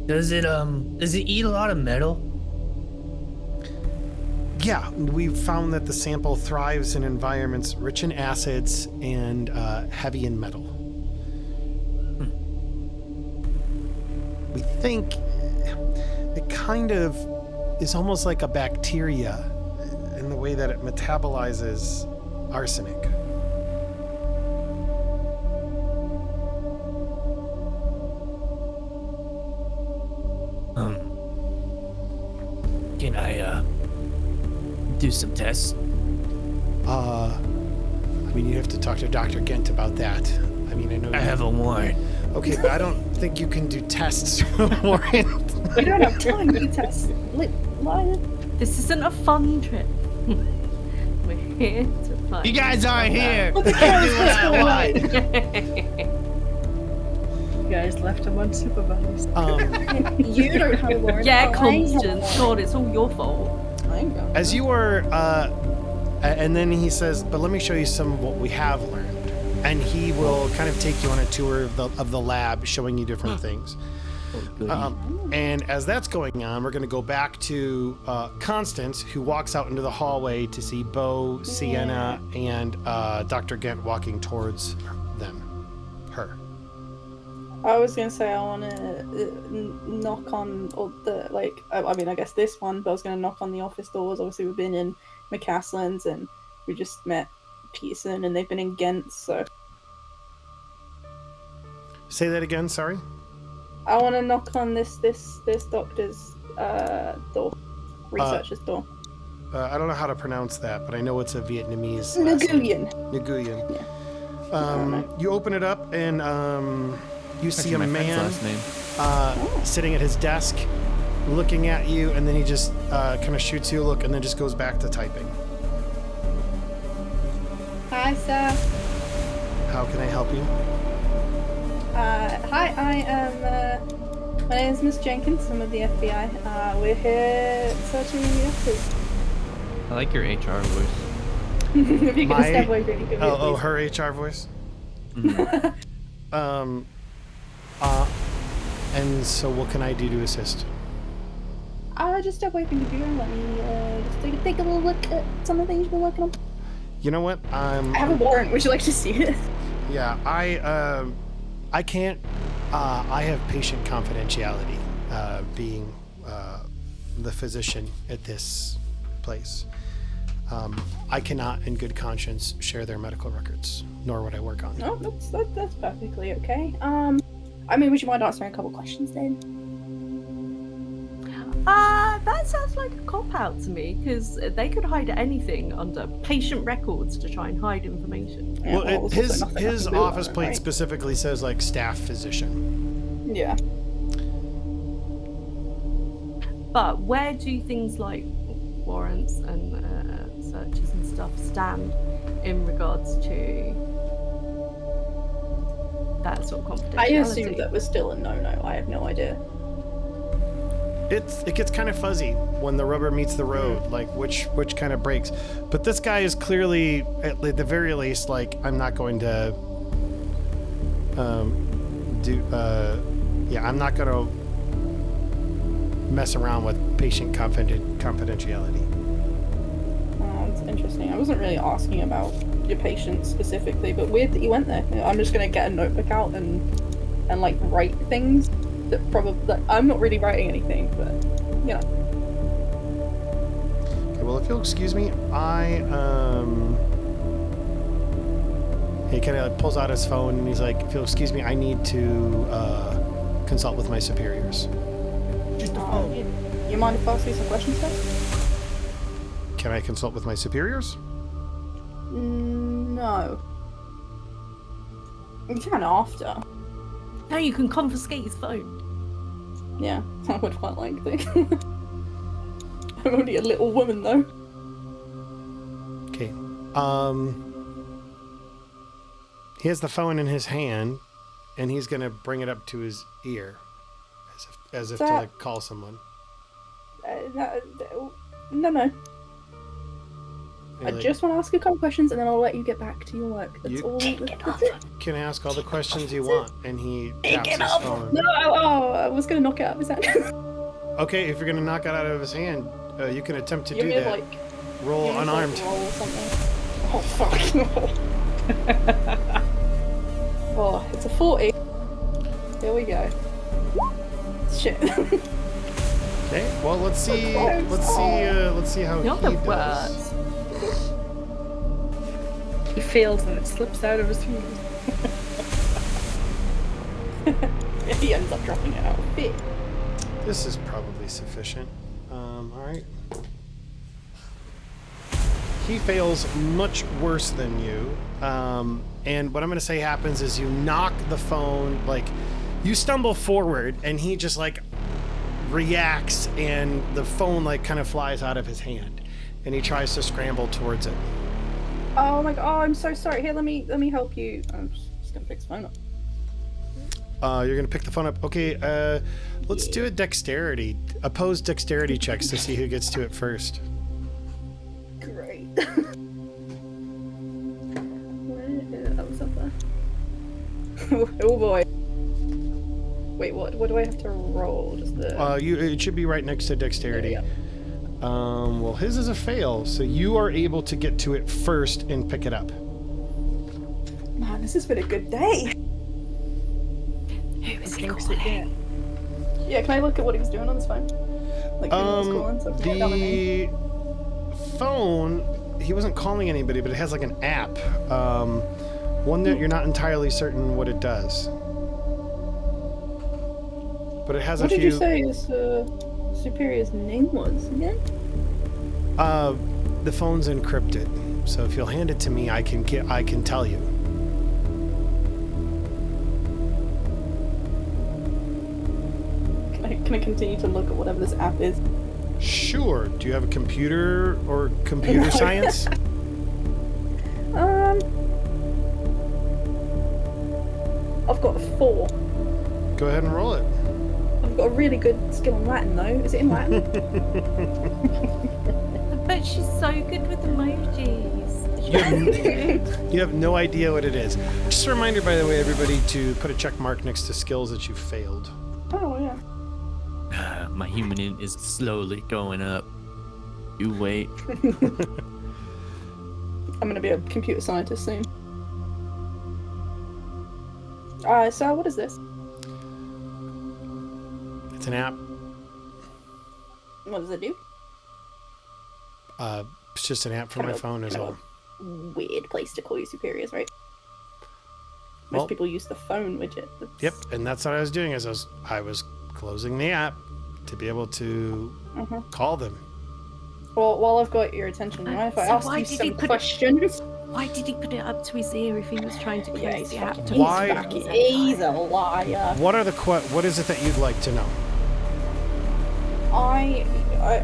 E: Does it eat a lot of metal?
A: Yeah, we've found that the sample thrives in environments rich in acids and heavy in metal. We think it kind of is almost like a bacteria in the way that it metabolizes arsenic.
E: do some tests.
A: I mean, you have to talk to Dr. Gent about that. I mean, I know
E: I have a warrant.
A: Okay, but I don't think you can do tests for a warrant.
D: We don't have time to test. Lynas.
C: This isn't a fun trip. We're here to find.
E: You guys aren't here.
D: What the hell is this going on?
B: You guys left him unsupervised.
D: You don't have a warrant.
C: Yeah,
D: I
C: Constance.
D: have
C: God, it's all your fault.
A: As you are, and then he says, but let me show you some of what we have learned. And he will kind of take you on a tour of the lab, showing you different things. And as that's going on, we're going to go back to Constance, who walks out into the hallway to see Beau, Sienna, and Dr. Gent walking towards her.
D: I was gonna say I want to knock on all the I mean, I guess this one, but I was gonna knock on the office doors. Obviously, we've been in McCaslin's and we just met Peterson, and they've been in Ghent. So
A: say that again. Sorry.
D: I want to knock on this doctor's door, researcher's door.
A: I don't know how to pronounce that, but I know it's a Vietnamese.
D: Nguyen.
A: Nguyen.
D: Yeah.
A: You open it up and you see a man
E: last name.
A: sitting at his desk, looking at you, and then he just kind of shoots you a look, and then just goes back to typing.
D: Hi, sir.
A: How can I help you?
D: Hi, I am. My name is Miss Jenkins. I'm with the FBI. We're here searching the office.
E: I like your HR voice.
D: If you're gonna step away from me,
A: Oh, her HR voice.
E: Mm-hmm.
A: And so what can I do to assist?
D: Just step away from the computer and let me just take a little look at some of the things you've been working on.
A: You know what?
D: I have a warrant. Would you like to see it?
A: Yeah, I can't. I have patient confidentiality, being the physician at this place. I cannot, in good conscience, share their medical records, nor would I work on them.
D: No, that's perfectly okay. I mean, would you mind answering a couple questions then?
C: That sounds like a cop-out to me, because they could hide anything under patient records to try and hide information.
A: Yeah, well, his office plate
D: right?
A: specifically says like staff physician.
D: Yeah.
C: But where do things like warrants and searches and stuff stand in regards to that sort of confidentiality?
D: I assumed that was still a no-no. I have no idea.
A: It gets kind of fuzzy when the rubber meets the road, like which kind of breaks. But this guy is clearly, at the very least, like, I'm not going to I'm not going to mess around with patient confidentiality.
D: Oh, that's interesting. I wasn't really asking about your patient specifically, but weird that you went there. I'm just gonna get a notebook out and like write things that probably I'm not really writing anything, but you know.
A: Okay, well, if you'll excuse me, he kind of pulls out his phone and he's like, if you'll excuse me, I need to consult with my superiors.
D: You mind if I ask you some questions first?
A: Can I consult with my superiors?
D: No. You can after.
C: No, you can confiscate his phone.
D: Yeah, I would quite like to. I'm only a little woman though.
A: Okay. He has the phone in his hand, and he's gonna bring it up to his ear, as if to like call someone.
D: No.
A: And
D: I
A: like,
D: just want to ask you a couple questions, and then I'll let you get back to your work. That's all. That's it.
A: can ask all the questions you want, and he taps his phone.
D: No, I was gonna knock it out of his hand.
A: Okay, if you're gonna knock it out of his hand, you can attempt to do that.
D: Like,
A: roll unarmed.
D: Roll or something. Oh fuck! Oh, it's a 40. Here we go. Shit.
A: Okay, well let's see. Let's see how
C: You're
A: he
C: the
A: does.
C: worst.
B: He fails and it slips out of his fingers.
D: He ends up dropping it out. Bit.
A: This is probably sufficient. All right. He fails much worse than you. And what I'm going to say happens is you knock the phone, like, you stumble forward, and he just, like, reacts, and the phone, like, kind of flies out of his hand. And he tries to scramble towards it.
D: Oh my god, oh, I'm so sorry. Here, let me help you. I'm just going to pick the phone up.
A: You're going to pick the phone up. Okay, let's do a dexterity. Oppose dexterity checks to see who gets to it first.
D: Great. That was up there. Oh boy. Wait, what do I have to roll? Just the...
A: it should be right next to dexterity.
D: Yeah.
A: Well, his is a fail, so you are able to get to it first and pick it up.
D: Man, this has been a good day.
C: Who is he calling?
D: Yeah, can I look at what he was doing on his phone? Like, who he was calling, so I can write down the name?
A: Phone, he wasn't calling anybody, but it has like an app. One that you're not entirely certain what it does. But it has
D: what
A: a few...
D: What did you say his superior's name was again?
A: The phone's encrypted, so if you'll hand it to me, I can tell you.
D: Can I continue to look at whatever this app is?
A: Sure. Do you have a computer or computer science?
D: I've got a 4.
A: Go ahead and roll it.
D: I've got a really good skill in Latin, though. Is it in Latin?
C: But she's so good with emojis.
A: You have no idea what it is. Just a reminder, by the way, everybody, to put a check mark next to skills that you failed.
D: Oh, yeah.
G: My human int is slowly going up. You wait.
D: I'm gonna be a computer scientist soon. So what is this?
A: It's an app.
D: What does it do?
A: It's just an app for my phone is all.
D: Weird place to call you superiors, right? Most people use the phone widget.
A: Yep, and that's what I was doing. As I was closing the app to be able to call them.
D: Well, while I've got your attention, mind if I ask you some questions?
C: Why did he put it up to his ear if he was trying to close the app?
D: He's a liar.
A: What is it that you'd like to know?
D: I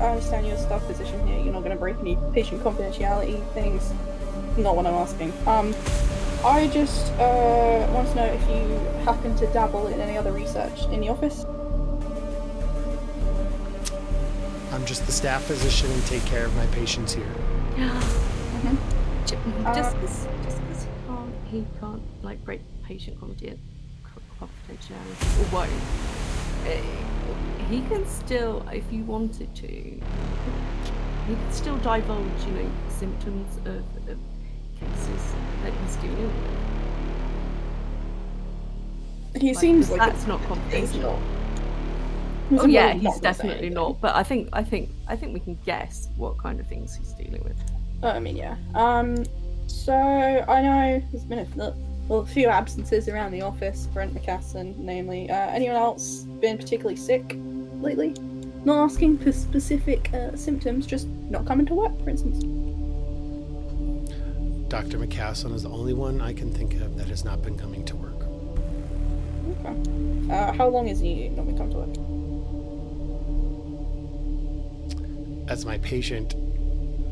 D: understand you're a staff physician here. You're not going to break any patient confidentiality things. Not what I'm asking. I just want to know if you happen to dabble in any other research in the office.
A: I'm just the staff physician and take care of my patients here.
C: Just because he can't like break patient confidentiality or won't. He can still, if you wanted to, he can still divulge, symptoms of cases that he's dealing with.
D: He seems like
C: that's not confidential. Oh yeah, he's definitely not. But I think we can guess what kind of things he's dealing with.
D: I mean, yeah. So I know there's been a few absences around the office. Brent McCassin, namely. Anyone else been particularly sick lately? Not asking for specific symptoms, just not coming to work, for instance.
A: Dr. McCassin is the only one I can think of that has not been coming to work.
D: Okay. How long has he not been coming to work?
A: As my patient,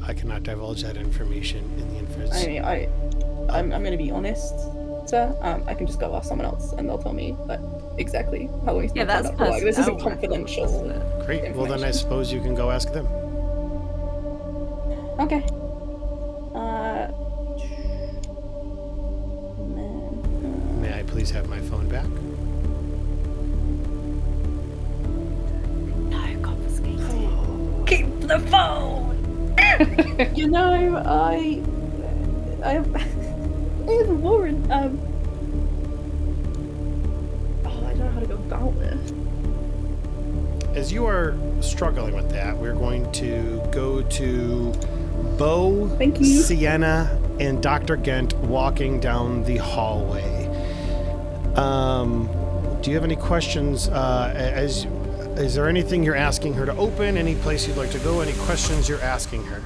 A: I cannot divulge that information in the inference.
D: I mean, I'm going to be honest, sir. I can just go ask someone else, and they'll tell me exactly how long he's been coming to work. This isn't confidential.
A: Great. Well, then I suppose you can go ask them.
D: Okay.
A: May I please have my phone back?
C: No, confiscated. Keep the phone!
D: I have a warrant. I don't know how to go about this.
A: As you are struggling with that, we're going to go to Beau, Sienna, and Dr. Gent walking down the hallway. Do you have any questions? Is there anything you're asking her to open? Any place you'd like to go? Any questions you're asking her?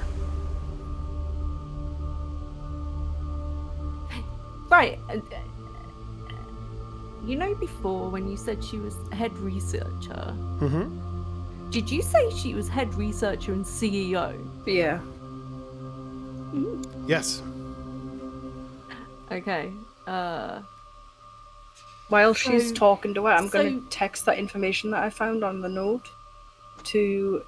C: Right. You know, before when you said she was head researcher, did you say she was head researcher and CEO?
B: Yeah.
A: Yes.
C: Okay.
B: While she's talking to her, I'm
C: so-
B: going to text that information that I found on the note to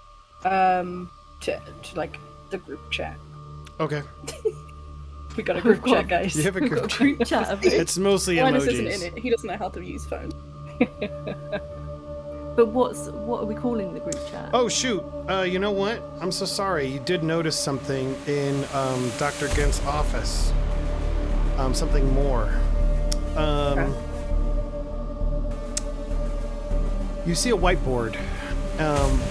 B: like the group chat.
A: Okay.
B: We got a group chat, guys.
A: You have a
C: We've got
A: group
C: a group chat of it.
A: It's mostly
D: Lynas
A: emojis.
D: isn't in it. He doesn't know how to use phone.
C: But what are we calling the group chat?
A: Oh shoot! You know what? I'm so sorry. You did notice something in Dr. Gent's office. Something more. You see a whiteboard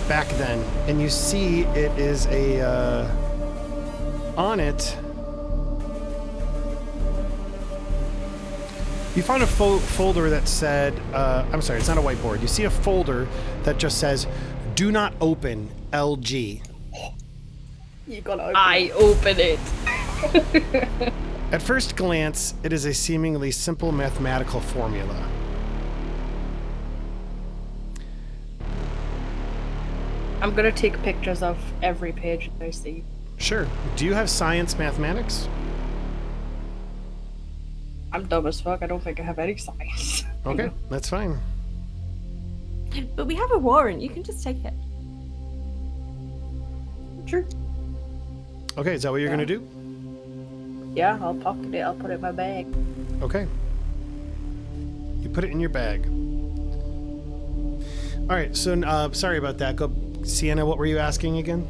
A: back then, and you see it is a on it. You found a folder that said, I'm sorry, it's not a whiteboard. You see a folder that just says, "Do not open LG."
D: You gotta open
B: I open it.
A: At first glance, it is a seemingly simple mathematical formula.
B: I'm gonna take pictures of every page that I see.
A: Sure. Do you have science mathematics?
B: I'm dumb as fuck. I don't think I have any science.
A: Okay, that's fine.
C: But we have a warrant. You can just take it.
B: Sure.
A: Okay, is that what you're going to do?
B: Yeah, I'll pocket it. I'll put it in my bag.
A: Okay. You put it in your bag. All right, so sorry about that. Go, Sienna, what were you asking again?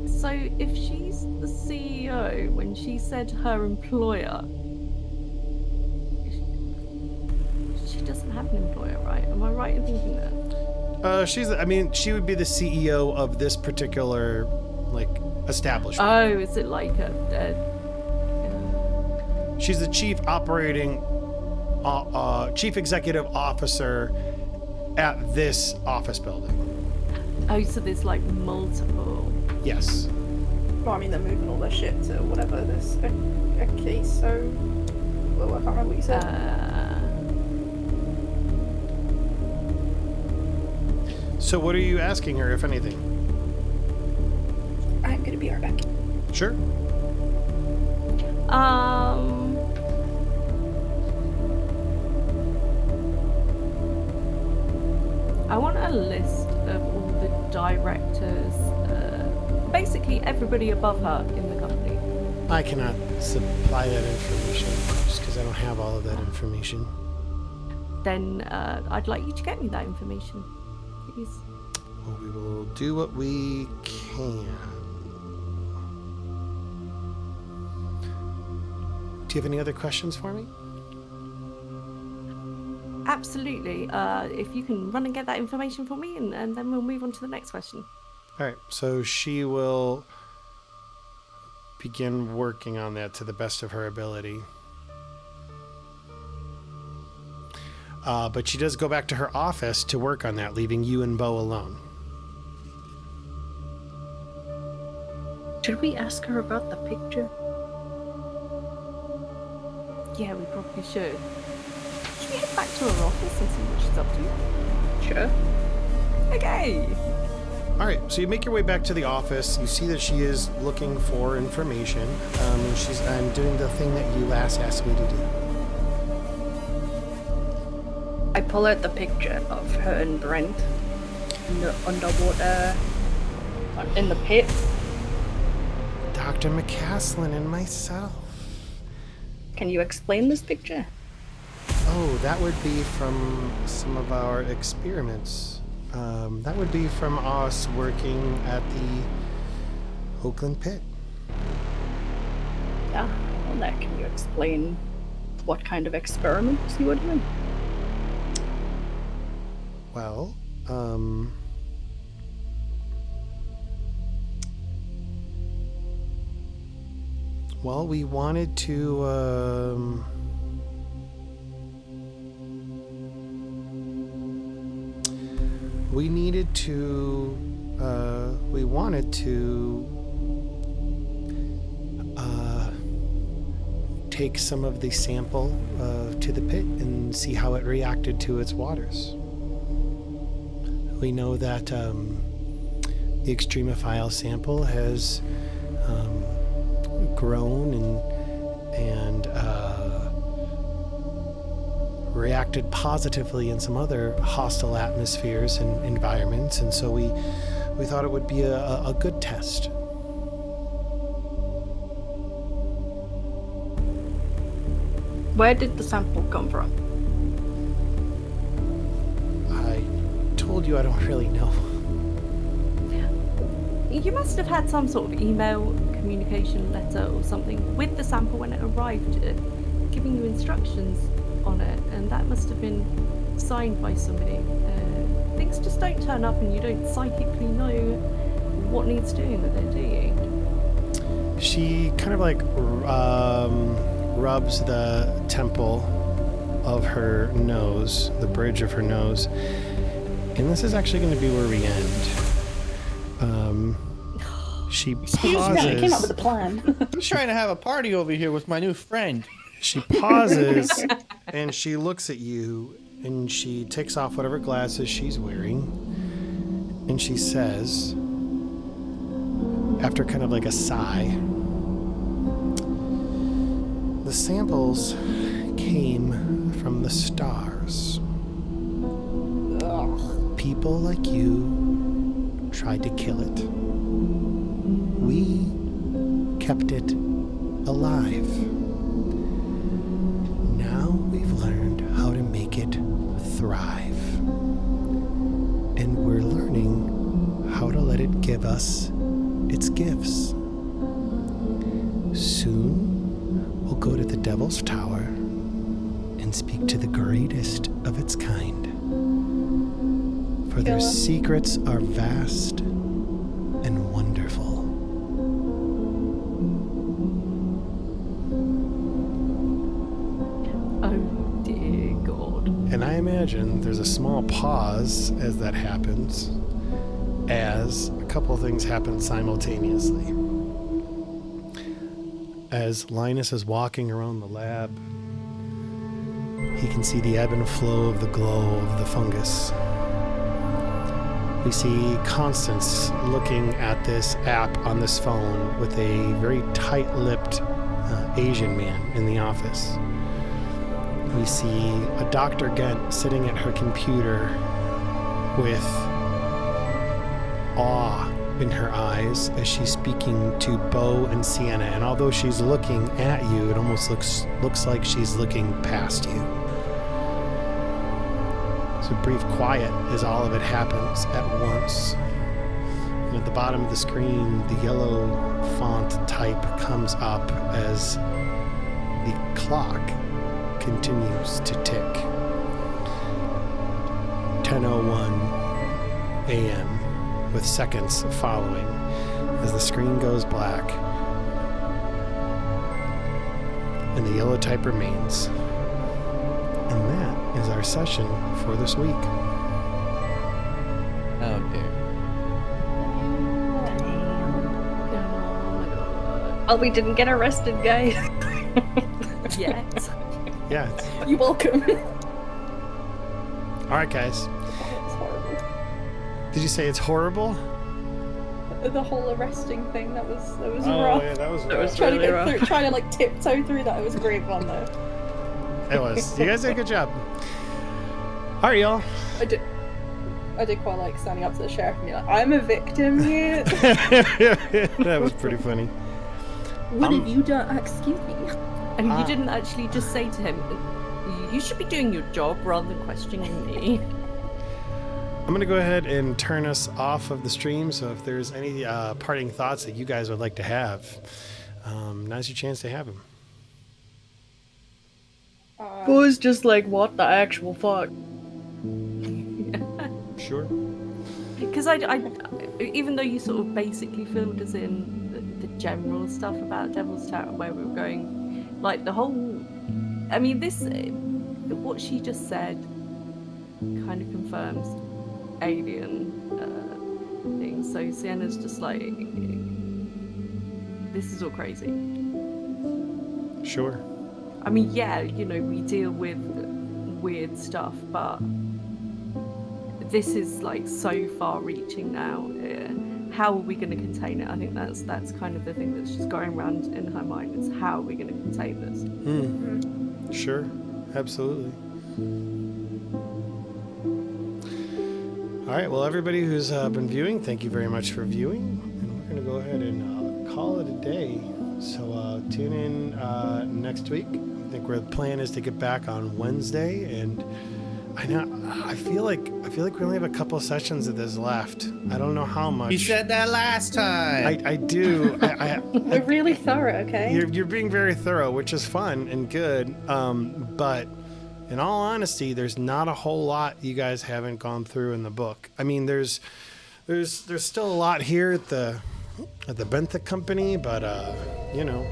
C: So if she's the CEO, when she said her employer, she doesn't have an employer, right? Am I right in thinking that?
A: She would be the CEO of this particular, establishment.
C: Oh, is it like
A: She's the chief executive officer at this office building.
C: Oh, so there's like multiple.
A: Yes.
D: Well, I mean, they're moving all their shit to whatever this a case. So, well, I can't remember what you said.
A: So what are you asking her, if anything?
D: I'm gonna be right back.
A: Sure.
C: I want a list of all the directors, basically everybody above her in the company.
A: I cannot supply that information just because I don't have all of that information.
C: Then I'd like you to get me that information, please.
A: Well, we will do what we can. Do you have any other questions for me?
C: Absolutely. If you can run and get that information for me, and then we'll move on to the next question.
A: All right, so she will begin working on that to the best of her ability. But she does go back to her office to work on that, leaving you and Beau alone.
B: Should we ask her about the picture?
C: Yeah, we probably should. Should we head back to her office and see what she's up to?
B: Sure.
C: Okay.
A: All right, so you make your way back to the office. You see that she is looking for information. I'm doing the thing that you last asked me to do.
B: I pull out the picture of her and Brent in the underwater, in the pit.
A: Dr. McCaslin and myself.
B: Can you explain this picture?
A: Oh, that would be from some of our experiments. That would be from us working at the Oakland pit.
B: Yeah. Well, now can you explain what kind of experiments you were doing?
A: Well, we wanted to, we needed to, we wanted to, take some of the sample to the pit and see how it reacted to its waters. We know that the Extremophilia sample has grown and reacted positively in some other hostile atmospheres and environments, and so we thought it would be a good test.
B: Where did the sample come from?
A: I told you I don't really know.
C: You must have had some sort of email, communication letter or something with the sample when it arrived, giving you instructions on it, and that must have been signed by somebody. Things just don't turn up and you don't psychically know what needs doing with it, do you?
A: She kind of like rubs the temple of her nose, the bridge of her nose, and this is actually going to be where we end. She pauses.
F: I came up with a plan.
E: I'm trying to have a party over here with my new friend.
A: She pauses and she looks at you and she takes off whatever glasses she's wearing and she says, after kind of like a sigh, the samples came from the stars. People like you tried to kill it. We kept it alive. Now we've learned how to make it thrive. And we're learning how to let it give us its gifts. Soon we'll go to the Devil's Tower and speak to the greatest of its kind. For their secrets are vast and wonderful.
C: Oh dear God.
A: And I imagine there's a small pause as that happens, as a couple things happen simultaneously. As Lynas is walking around the lab, he can see the ebb and flow of the glow of the fungus. We see Constance looking at this app on this phone with a very tight-lipped Asian man in the office. We see a Dr. Gent sitting at her computer with awe in her eyes as she's speaking to Beau and Sienna. And although she's looking at you, it almost looks like she's looking past you. So brief quiet as all of it happens at once. And at the bottom of the screen, the yellow font type comes up as the clock continues to tick. 10:01 a.m. with seconds following as the screen goes black and the yellow type remains. And that is our session for this week.
E: Oh dear.
C: Oh my God.
B: Well, we didn't get arrested, guys.
C: Yet.
A: Yeah.
D: You're welcome.
A: All right, guys.
D: It's horrible.
A: Did you say it's horrible?
D: The whole arresting thing, that was
A: Oh,
D: rough.
A: yeah, that was
B: That was
A: rough.
D: Trying to
B: really
D: get
B: rough.
D: through, trying to like tiptoe through that. It was a great fun though.
A: It was. You guys did a good job. All right, y'all.
D: I did quite like standing up to the sheriff and be like, I'm a victim here.
A: That was pretty funny.
F: What have you done? Excuse me.
C: And you didn't actually just say to him, you should be doing your job rather than questioning me.
A: I'm going to go ahead and turn us off of the stream, so if there's any parting thoughts that you guys would like to have, now's your chance to have them.
B: Beau's just like, what the actual fuck?
A: Sure.
C: Because I, even though you sort of basically filled us in the general stuff about Devil's Tower, where we were going, like the whole, I mean, what she just said kind of confirms alien things. So Sienna's just like, this is all crazy.
A: Sure.
C: I mean, yeah, you know, we deal with weird stuff, but this is like so far-reaching now. How are we going to contain it? I think that's kind of the thing that's just going around in her mind. Is how are we going to contain this?
A: Sure, absolutely. All right, well, everybody who's been viewing, thank you very much for viewing. And we're going to go ahead and call it a day. So tune in next week. I think the plan is to get back on Wednesday. And I feel like we only have a couple sessions of this left. I don't know how much.
E: You said that last time.
A: I do.
D: We're really thorough, okay?
A: You're being very thorough, which is fun and good. But in all honesty, there's not a whole lot you guys haven't gone through in the book. I mean, there's still a lot here at the Benthic Company, but you know.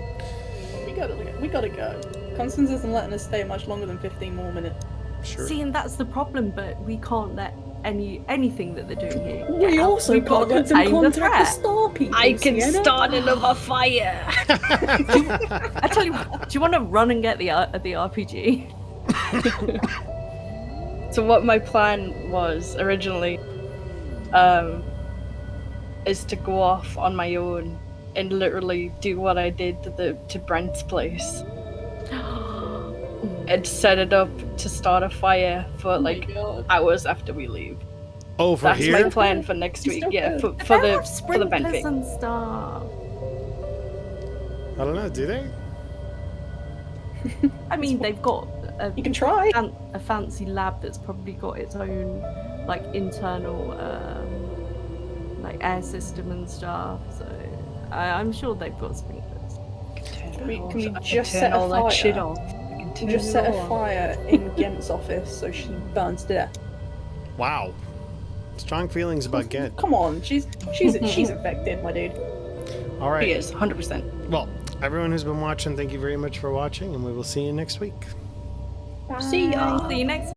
D: We gotta go. Constance isn't letting us stay much longer than 15 more minutes.
A: Sure.
C: See, and that's the problem, but we can't let anything that they're doing here.
D: We also got to contact the star people.
B: I can
D: Sienna.
B: start another fire.
C: I tell you what, do you want to run and get the RPG?
B: So what my plan was originally is to go off on my own and literally do what I did to Brent's place and set it up to start a fire for hours after we leave.
A: Oh, for
B: That's
A: here?
B: my plan for next week. Yeah, for
C: They
B: the
C: have sprinklers
B: Benthic.
C: and stuff.
A: I don't know. Do they?
C: I mean, they've got
D: You can try.
C: a fancy lab that's probably got its own like internal like air system and stuff. So I'm sure they've got sprinklers.
D: Can we just set
B: all
D: a fire?
B: that shit off?
D: Just set a fire in Gent's office so she burns to death.
A: Wow. Strong feelings about Gent.
D: Come on, she's infected, my dude.
A: All right.
B: He is 100%.
A: Well, everyone who's been watching, thank you very much for watching, and we will see you next week.
D: See ya.
C: See you next